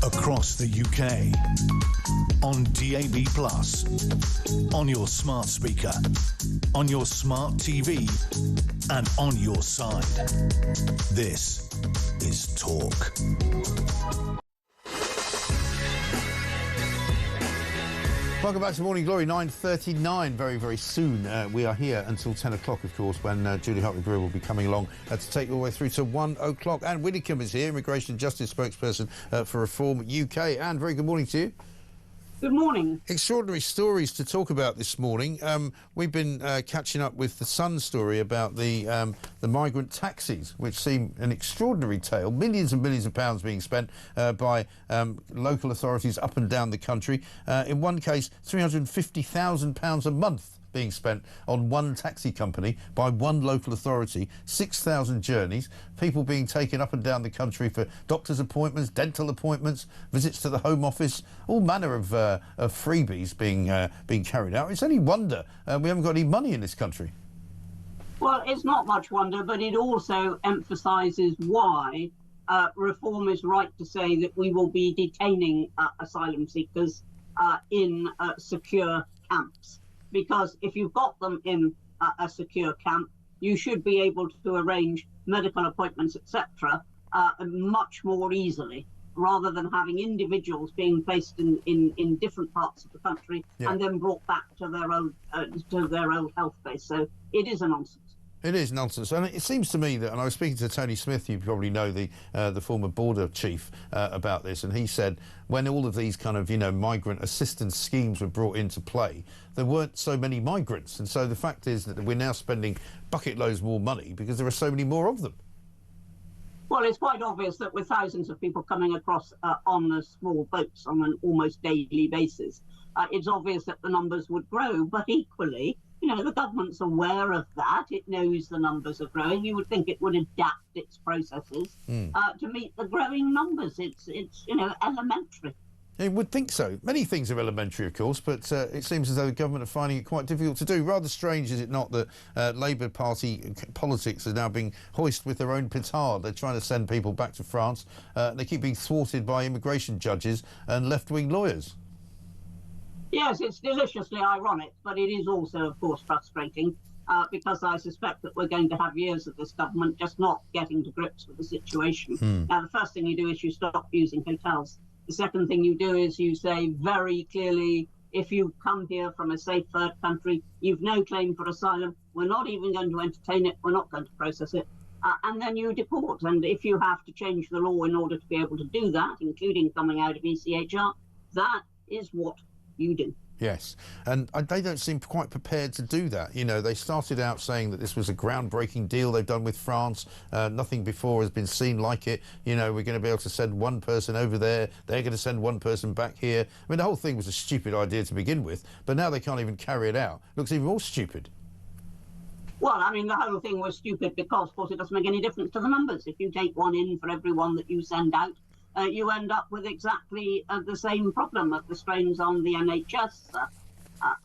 Across the UK, on DAB+, on your smart speaker, on your smart TV, and on your side. This is Talk. Welcome back to Morning Glory, 9:39. Very, very soon. We are here until 10 o'clock, of course, when Julie Hartley-Greer will be coming along to take you all the way through to 1 o'clock. Anne Widdicombe is here, Immigration and Justice spokesperson for Reform UK. Anne, very good morning to you. Good morning. Extraordinary stories to talk about this morning. We've been catching up with the Sun story about the migrant taxis, which seem an extraordinary tale. Millions and millions of pounds being spent by local authorities up and down the country. In one case, £350,000 a month being spent on one taxi company by one local authority, 6,000 journeys, people being taken up and down the country for doctor's appointments, dental appointments, visits to the Home Office, all manner of freebies being carried out. It's only wonder we haven't got any money in this country. Well, it's not much wonder, but it also emphasises why Reform is right to say that we will be detaining asylum seekers in secure camps. Because if you've got them in a secure camp, you should be able to arrange medical appointments, etc., much more easily, rather than having individuals being placed in different parts of the country and then brought back to their old health base. So it is a nonsense. It is nonsense, and it seems to me that, and I was speaking to Tony Smith, you probably know the former border chief, about this, and he said when all of these kind of, migrant assistance schemes were brought into play, there weren't so many migrants, and so the fact is that we're now spending bucket loads more money because there are so many more of them. Well, it's quite obvious that with thousands of people coming across on the small boats on an almost daily basis, it's obvious that the numbers would grow, but equally, the government's aware of that. It knows the numbers are growing. You would think it would adapt its processes to meet the growing numbers. It's elementary. You would think so. Many things are elementary, of course, but it seems as though the government are finding it quite difficult to do. Rather strange, is it not, that Labour Party politics is now being hoisted with their own petard. They're trying to send people back to France. They keep being thwarted by immigration judges and left-wing lawyers. Yes, it's deliciously ironic, but it is also, of course, frustrating because I suspect that we're going to have years of this government just not getting to grips with the situation. Now, the first thing you do is you stop using hotels. The second thing you do is you say very clearly if you come here from a safe third country, you've no claim for asylum, we're not even going to entertain it, we're not going to process it, and then you deport. And if you have to change the law in order to be able to do that, including coming out of ECHR, that is what you do. Yes, and they don't seem quite prepared to do that. You know, they started out saying that this was a groundbreaking deal they've done with France. Nothing before has been seen like it. You know, we're going to be able to send one person over there. They're going to send one person back here. I mean, the whole thing was a stupid idea to begin with, but now they can't even carry it out. It looks even more stupid. Well, I mean, the whole thing was stupid because, of course, it doesn't make any difference to the numbers. If you take one in for every one that you send out, you end up with exactly the same problem of the strains on the NHS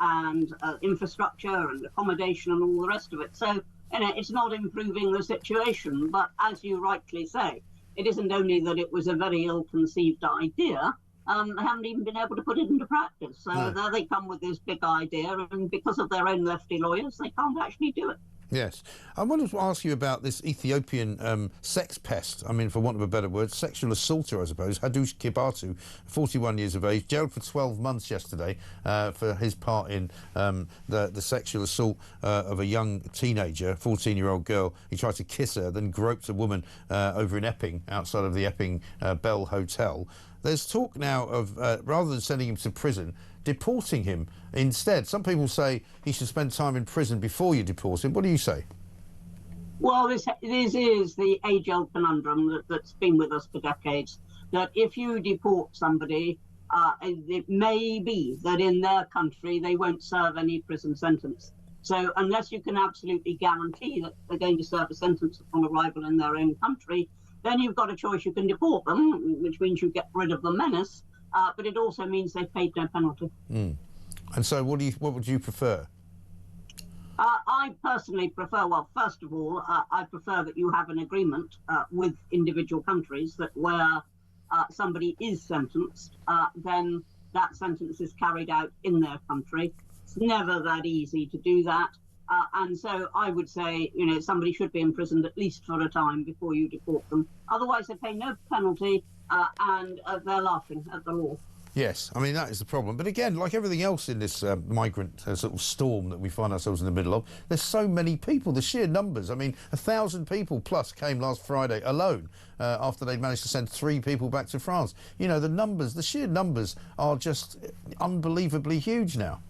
and infrastructure and accommodation and all the rest of it. So, you know, it's not improving the situation. But as you rightly say, it isn't only that it was a very ill-conceived idea, they haven't even been able to put it into practice. So there they come with this big idea, and because of their own lefty lawyers, they can't actually do it. Yes. I wanted to ask you about this Ethiopian sex pest, I mean, for want of a better word, sexual assaulter, I suppose, Hadush Kibatu, 41 years of age, jailed for 12 months yesterday for his part in the sexual assault of a young teenager, 14-year-old girl. He tried to kiss her, then groped a woman over in Epping, outside of the Epping Bell Hotel. There's talk now of, rather than sending him to prison, deporting him instead. Some people say he should spend time in prison before you deport him. What do you say? Well, this is the age-old conundrum that's been with us for decades, that if you deport somebody, it may be that in their country they won't serve any prison sentence. So unless you can absolutely guarantee that they're going to serve a sentence upon arrival in their own country, then you've got a choice. You can deport them, which means you get rid of the menace, but it also means they've paid no penalty. Mm. And so what would you prefer? I personally prefer, well, first of all, I prefer that you have an agreement with individual countries that where somebody is sentenced, then that sentence is carried out in their country. It's never that easy to do that. And so I would say, you know, somebody should be imprisoned at least for a time before you deport them. Otherwise, they pay no penalty and they're laughing at the law. Yes, I mean, that is the problem. But again, like everything else in this migrant sort of storm that we find ourselves in the middle of, there's so many people, the sheer numbers. I mean, 1,000 people plus came last Friday alone after they'd managed to send 3 people back to France. You know, the numbers, the sheer numbers are just unbelievably huge now.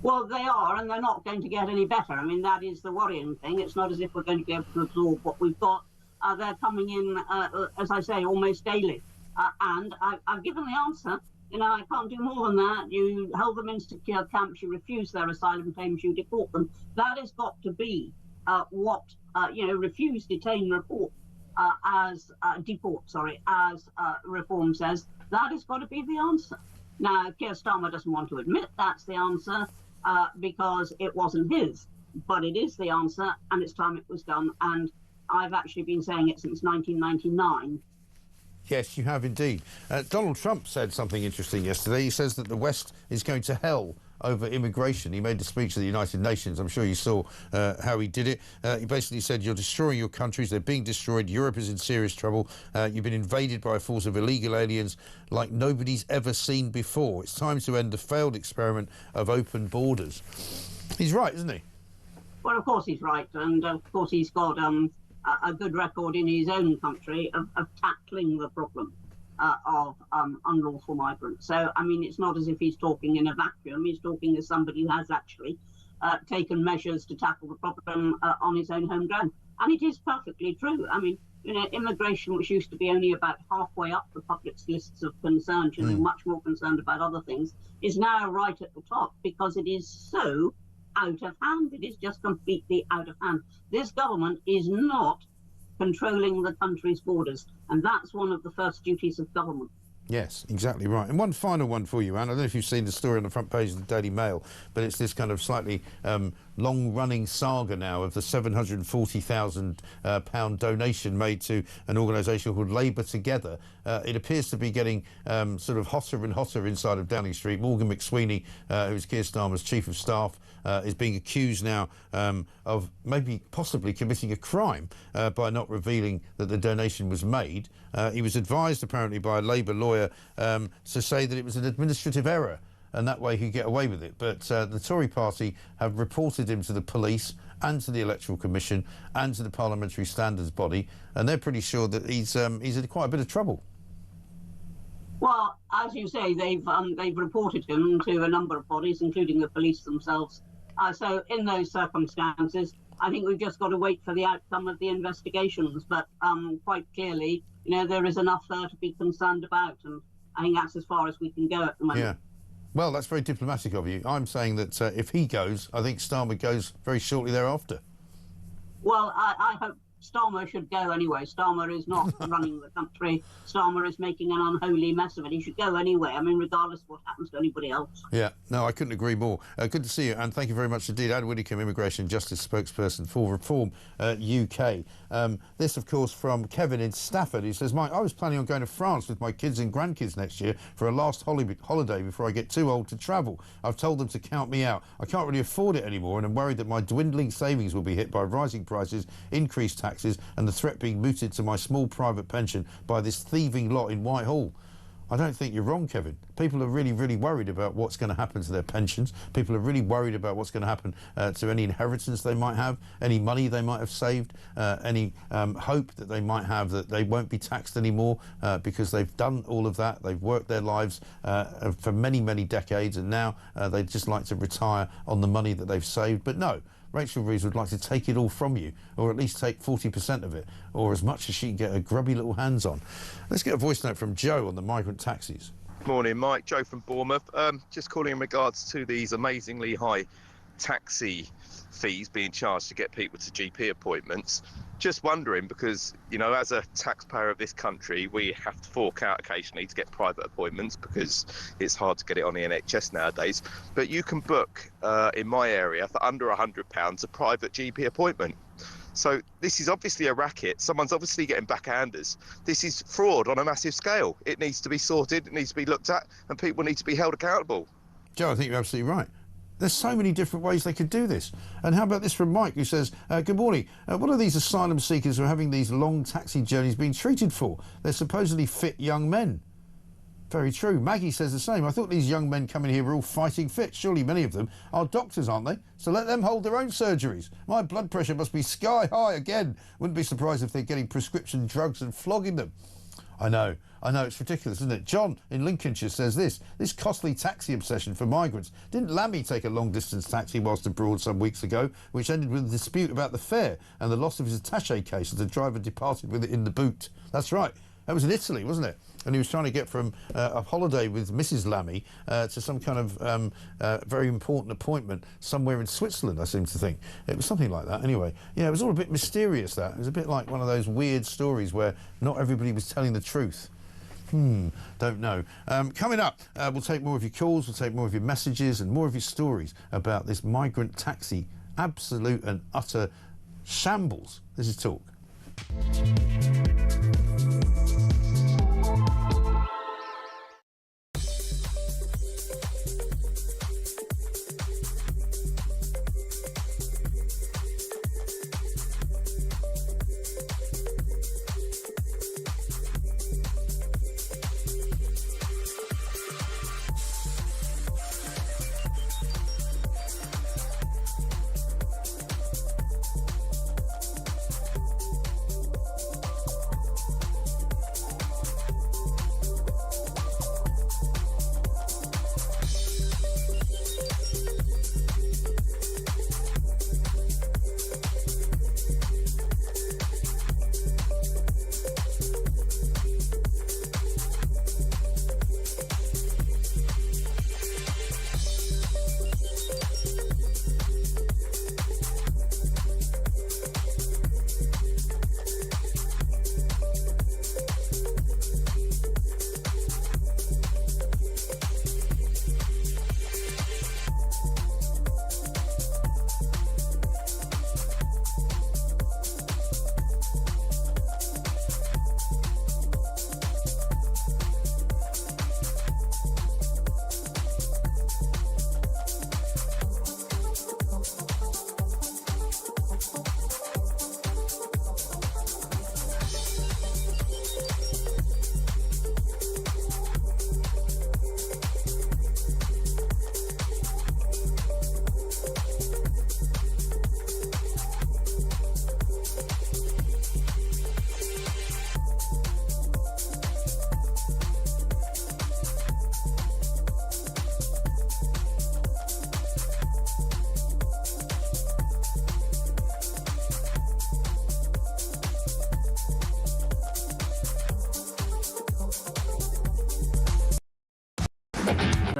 Well, they are, and they're not going to get any better. I mean, that is the worrying thing. It's not as if we're going to be able to absorb what we've got. They're coming in, as I say, almost daily. And I've given the answer. You know, I can't do more than that. You hold them in secure camps, you refuse their asylum claims, you deport them. That has got to be what, you know, refuse, detain, report, as reform says. That has got to be the answer. Now, Keir Starmer doesn't want to admit that's the answer because it wasn't his, but it is the answer, and it's time it was done. And I've actually been saying it since 1999. Yes, you have indeed. Donald Trump said something interesting yesterday. He says that the West is going to hell over immigration. He made a speech to the United Nations. I'm sure you saw how he did it. He basically said, you're destroying your countries. They're being destroyed. Europe is in serious trouble. You've been invaded by a force of illegal aliens like nobody's ever seen before. It's time to end the failed experiment of open borders. He's right, isn't he? Well, of course he's right. And of course he's got a good record in his own country of tackling the problem of unlawful migrants. So, I mean, it's not as if he's talking in a vacuum. He's talking as somebody who has actually taken measures to tackle the problem on his own home ground. And it is perfectly true. I mean, you know, immigration, which used to be only about halfway up the public's lists of concerns, you know, much more concerned about other things, is now right at the top because it is so out of hand. It is just completely out of hand. This government is not controlling the country's borders, and that's one of the first duties of government. Yes, exactly right. And one final one for you, Anne. I don't know if you've seen the story on the front page of the Daily Mail, but it's this kind of slightly long-running saga now of the £740,000 donation made to an organisation called Labour Together. It appears to be getting sort of hotter and hotter inside of Downing Street. Morgan McSweeney, who's Keir Starmer's Chief of Staff, is being accused now of possibly committing a crime by not revealing that the donation was made. He was advised apparently by a Labour lawyer to say that it was an administrative error. and that way he'd get away with it. But the Tory party have reported him to the police and to the Electoral Commission and to the Parliamentary Standards Body, and they're pretty sure that he's in quite a bit of trouble. Well, as you say, they've reported him to a number of bodies, including the police themselves. So in those circumstances, I think we've just got to wait for the outcome of the investigations. But quite clearly, there is enough there to be concerned about, and I think that's as far as we can go at the moment. Yeah. Well, that's very diplomatic of you. I'm saying that if he goes, I think Starmer goes very shortly thereafter. Well, I hope Starmer should go anyway. Starmer is not running the country. Starmer is making an unholy mess of it. He should go anyway. I mean, regardless of what happens to anybody else. Yeah, no, I couldn't agree more. Good to see you, and thank you very much indeed. Ad Widdicombe, Immigration and Justice spokesperson for Reform UK. This, of course, from Kevin in Stafford. He says, Mike, I was planning on going to France with my kids and grandkids next year for a last holiday before I get too old to travel. I've told them to count me out. I can't really afford it anymore, and I'm worried that my dwindling savings will be hit by rising prices, increased taxes, and the threat being mooted to my small private pension by this thieving lot in Whitehall. I don't think you're wrong, Kevin. People are really, really worried about what's going to happen to their pensions. People are really worried about what's going to happen to any inheritance they might have, any money they might have saved, any hope that they might have that they won't be taxed anymore because they've done all of that. They've worked their lives for many, many decades, and now they'd just like to retire on the money that they've saved. But no, Rachel Reeves would like to take it all from you, or at least take 40% of it, or as much as she can get her grubby little hands on. Let's get a voice note from Joe on the migrant taxis. Morning, Mike. Joe from Bournemouth. Just calling in regards to these amazingly high taxi fees being charged to get people to GP appointments. Just wondering, because, as a taxpayer of this country, we have to fork out occasionally to get private appointments because it's hard to get it on the NHS nowadays. But you can book in my area for under £100 a private GP appointment. So this is obviously a racket. Someone's obviously getting backhanders. This is fraud on a massive scale. It needs to be sorted, it needs to be looked at, and people need to be held accountable. Joe, I think you're absolutely right. There's so many different ways they could do this. And how about this from Mike, who says, good morning. What are these asylum seekers who are having these long taxi journeys being treated for? They're supposedly fit young men. Very true. Maggie says the same. I thought these young men coming here were all fighting fit. Surely many of them are doctors, aren't they? So let them hold their own surgeries. My blood pressure must be sky high again. Wouldn't be surprised if they're getting prescription drugs and flogging them. I know, it's ridiculous, isn't it? John in Lincolnshire says this costly taxi obsession for migrants. Didn't Lammy take a long-distance taxi whilst abroad some weeks ago, which ended with a dispute about the fare and the loss of his attaché case as the driver departed with it in the boot? That's right. That was in Italy, wasn't it? And he was trying to get from a holiday with Mrs. Lammy to some kind of very important appointment somewhere in Switzerland, I seem to think. It was something like that. Anyway, it was all a bit mysterious, that. It was a bit like one of those weird stories where not everybody was telling the truth. Don't know. Coming up, we'll take more of your calls, we'll take more of your messages and more of your stories about this migrant taxi absolute and utter shambles. This is Talk.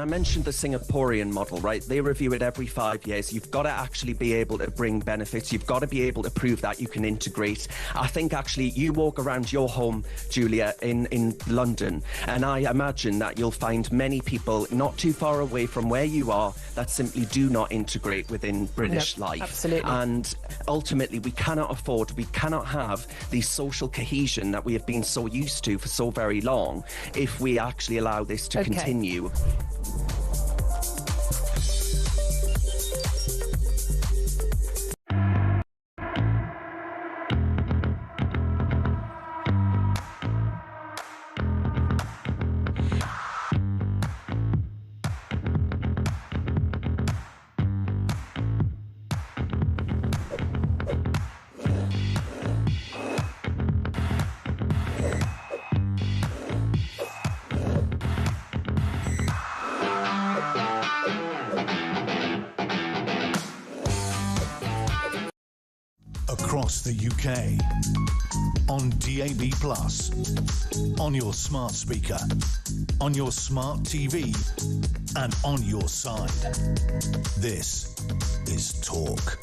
I mentioned the Singaporean model, right? They review it every 5 years. You've got to actually be able to bring benefits. You've got to be able to prove that you can integrate. I think actually you walk around your home, Julia, in London, and I imagine that you'll find many people not too far away from where you are that simply do not integrate within British life. Absolutely. And ultimately, we cannot have the social cohesion that we have been so used to for so very long if we actually allow this to continue. Across the UK, on DAB+, on your smart speaker, on your smart TV, and on your side. This is Talk.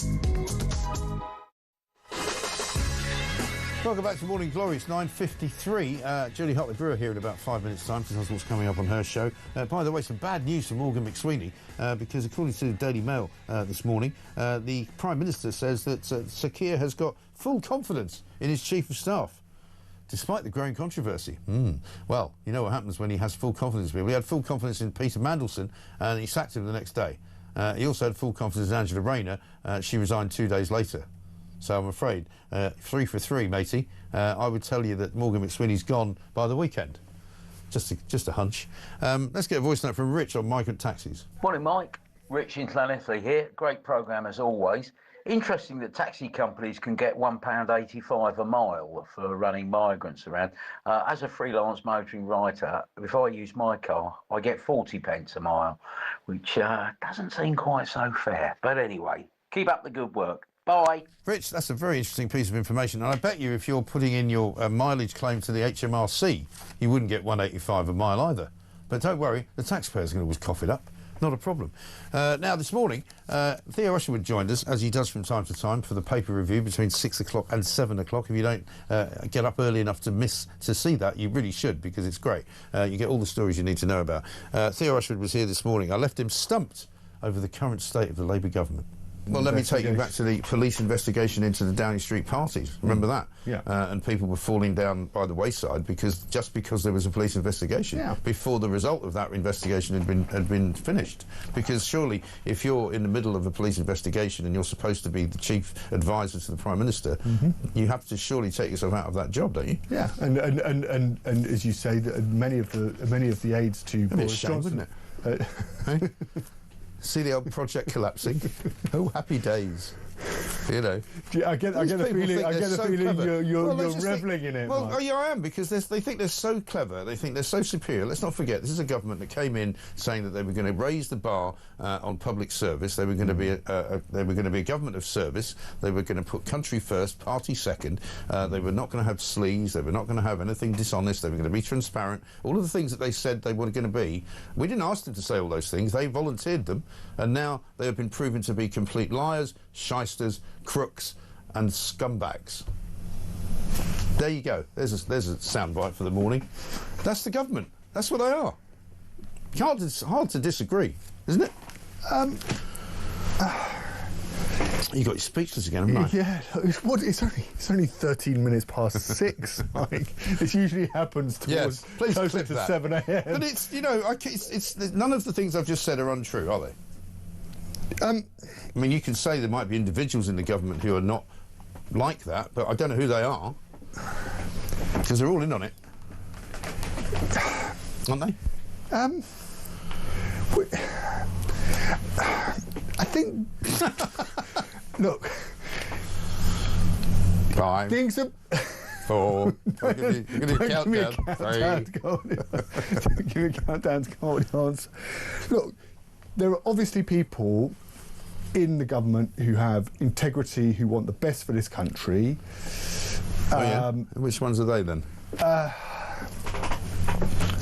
Welcome back to Morning Glory. It's 9:53. Julie Hartley-Brewer here in about 5 minutes' time to tell us what's coming up on her show. By the way, some bad news from Morgan McSweeney, because according to the Daily Mail this morning, the Prime Minister says that Sir Keir has got full confidence in his Chief of Staff, despite the growing controversy. Well, you know what happens when he has full confidence in people. He had full confidence in Peter Mandelson, and he sacked him the next day. He also had full confidence in Angela Rayner. She resigned 2 days later. So I'm afraid, 3 for 3, matey. I would tell you that Morgan McSweeney's gone by the weekend. Just a hunch. Let's get a voice note from Rich on migrant taxis. Morning, Mike. Rich in Llanelli here. Great programme as always. Interesting that taxi companies can get £1.85 a mile for running migrants around. As a freelance motoring writer, if I use my car, I get 40 pence a mile, which doesn't seem quite so fair. But anyway, keep up the good work. Bye. Rich, that's a very interesting piece of information, and I bet you if you're putting in your mileage claim to the HMRC, you wouldn't get £1.85 a mile either. But don't worry, the taxpayers can always cough it up. Not a problem. Now, this morning, Theo Usherwood joined us, as he does from time to time, for the paper review between 6 o'clock and 7 o'clock. If you don't get up early enough to see that, you really should, because it's great. You get all the stories you need to know about. Theo Usherwood was here this morning. I left him stumped over the current state of the Labour government. Well, let me take you back to the police investigation into the Downing Street parties. Remember that? Yeah. And people were falling down by the wayside because there was a police investigation before the result of that investigation had been finished. Because surely, if you're in the middle of a police investigation and you're supposed to be the chief advisor to the Prime Minister, you have to surely take yourself out of that job, don't you? Yeah. And as you say, many of the aides to Boris Johnson, wouldn't it? See the old project collapsing. Oh, happy days. You know. I get a feeling you're revelling in it. Well, Mark. Yeah, I am, because they think they're so clever. They think they're so superior. Let's not forget, this is a government that came in saying that they were going to raise the bar on public service. They were going to be a government of service. They were going to put country first, party second. They were not going to have sleaze. They were not going to have anything dishonest. They were going to be transparent. All of the things that they said they were going to be. We didn't ask them to say all those things. They volunteered them, and now they have been proven to be complete liars, shysters, crooks and scumbags. There you go. There's a soundbite for the morning. That's the government. That's what they are. It's hard to disagree, isn't it? You got your speechless again, haven't you? Yeah. It's only 13 minutes past 6. Like, it usually happens towards closer to 7 a.m. But it's none of the things I've just said are untrue, are they? I mean, you can say there might be individuals in the government who are not like that, but I don't know who they are, because they're all in on it, aren't they? I think. Look. 5. Things are. 4. Give me a countdown. 3. Give me a countdown to come up with the answer. Look. There are obviously people in the government who have integrity, who want the best for this country. Which ones are they then?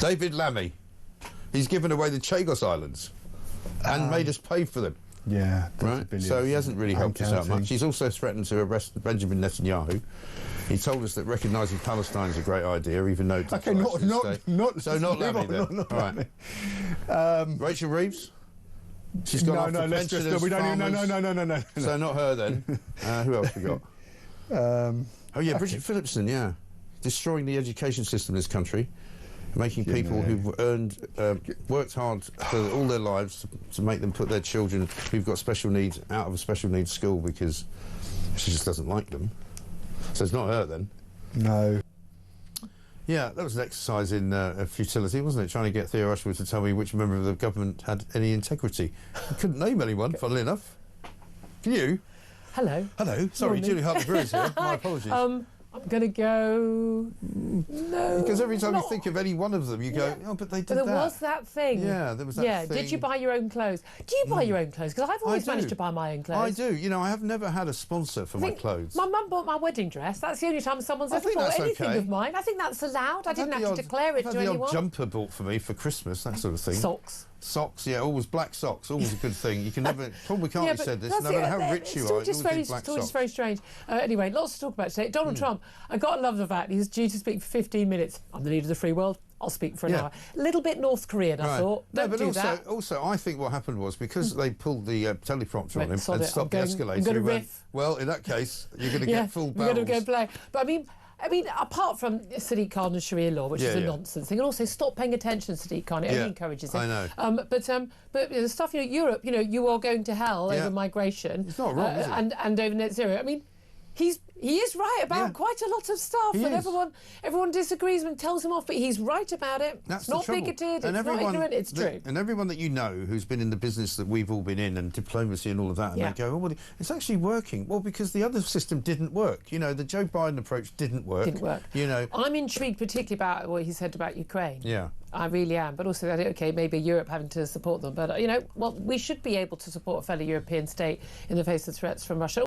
David Lammy. He's given away the Chagos Islands and made us pay for them. Yeah, right. So he hasn't really helped us out much. He's also threatened to arrest Benjamin Netanyahu. He told us that recognising Palestine is a great idea, even though... OK, not Lammy then. All right. Rachel Reeves? She's gone after pensioners, No. So not her then. Who else we got? Bridget Phillipson, yeah. Destroying the education system in this country, making people who've earned, worked hard for all their lives to make them put their children who've got special needs out of a special needs school because she just doesn't like them. So it's not her then. No. Yeah, that was an exercise in futility, wasn't it? Trying to get Theo Ashwood to tell me which member of the government had any integrity. I couldn't name anyone, funnily enough. Can you? Hello. Hello. Sorry, Julie Hartley-Brewer's here. My apologies. I'm going to go... No. Because every time you think of any one of them, you go, oh, but they did that. But there was that thing. Yeah, there was that thing. Did you buy your own clothes? Do you buy your own clothes? Because I've always managed to buy my own clothes. I do. You know, I have never had a sponsor for my clothes. My mum bought my wedding dress. That's the only time someone's ever bought anything of mine. I think that's allowed. I didn't have to declare it to anyone. I've had the odd jumper bought for me for Christmas, that sort of thing. Socks, yeah, always black socks, always a good thing. You can never... Paul McCartney said this, no matter how rich you are, you always need black socks. It's very strange. Anyway, lots to talk about today. Donald Trump, I've got to love the fact he's due to speak for 15 minutes. I'm the leader of the free world. I'll speak for an hour. A little bit North Korean, I thought. Also, I think what happened was because they pulled the teleprompter on him and stopped the escalator. I'm going to riff. Well, in that case, you're going to get full barrels. You're going to go play. But I mean, apart from Sadiq Khan and Sharia law, which is a nonsense thing, and also stop paying attention to Sadiq Khan, it only encourages it. I know. But the stuff, Europe, you are going to hell over migration. It's not wrong, is it? And over net zero. I mean, he is right about quite a lot of stuff, and everyone disagrees and tells him off, but he's right about it. That's it's not bigoted, it's not ignorant, it's true. And everyone that you know who's been in the business that we've all been in, and diplomacy and all of that, and they go, oh, well, it's actually working. Well, because the other system didn't work. You know, the Joe Biden approach didn't work. You know, I'm intrigued particularly about what he said about Ukraine. Yeah. I really am, but also that, OK, maybe Europe having to support them. But, we should be able to support a fellow European state in the face of threats from Russia.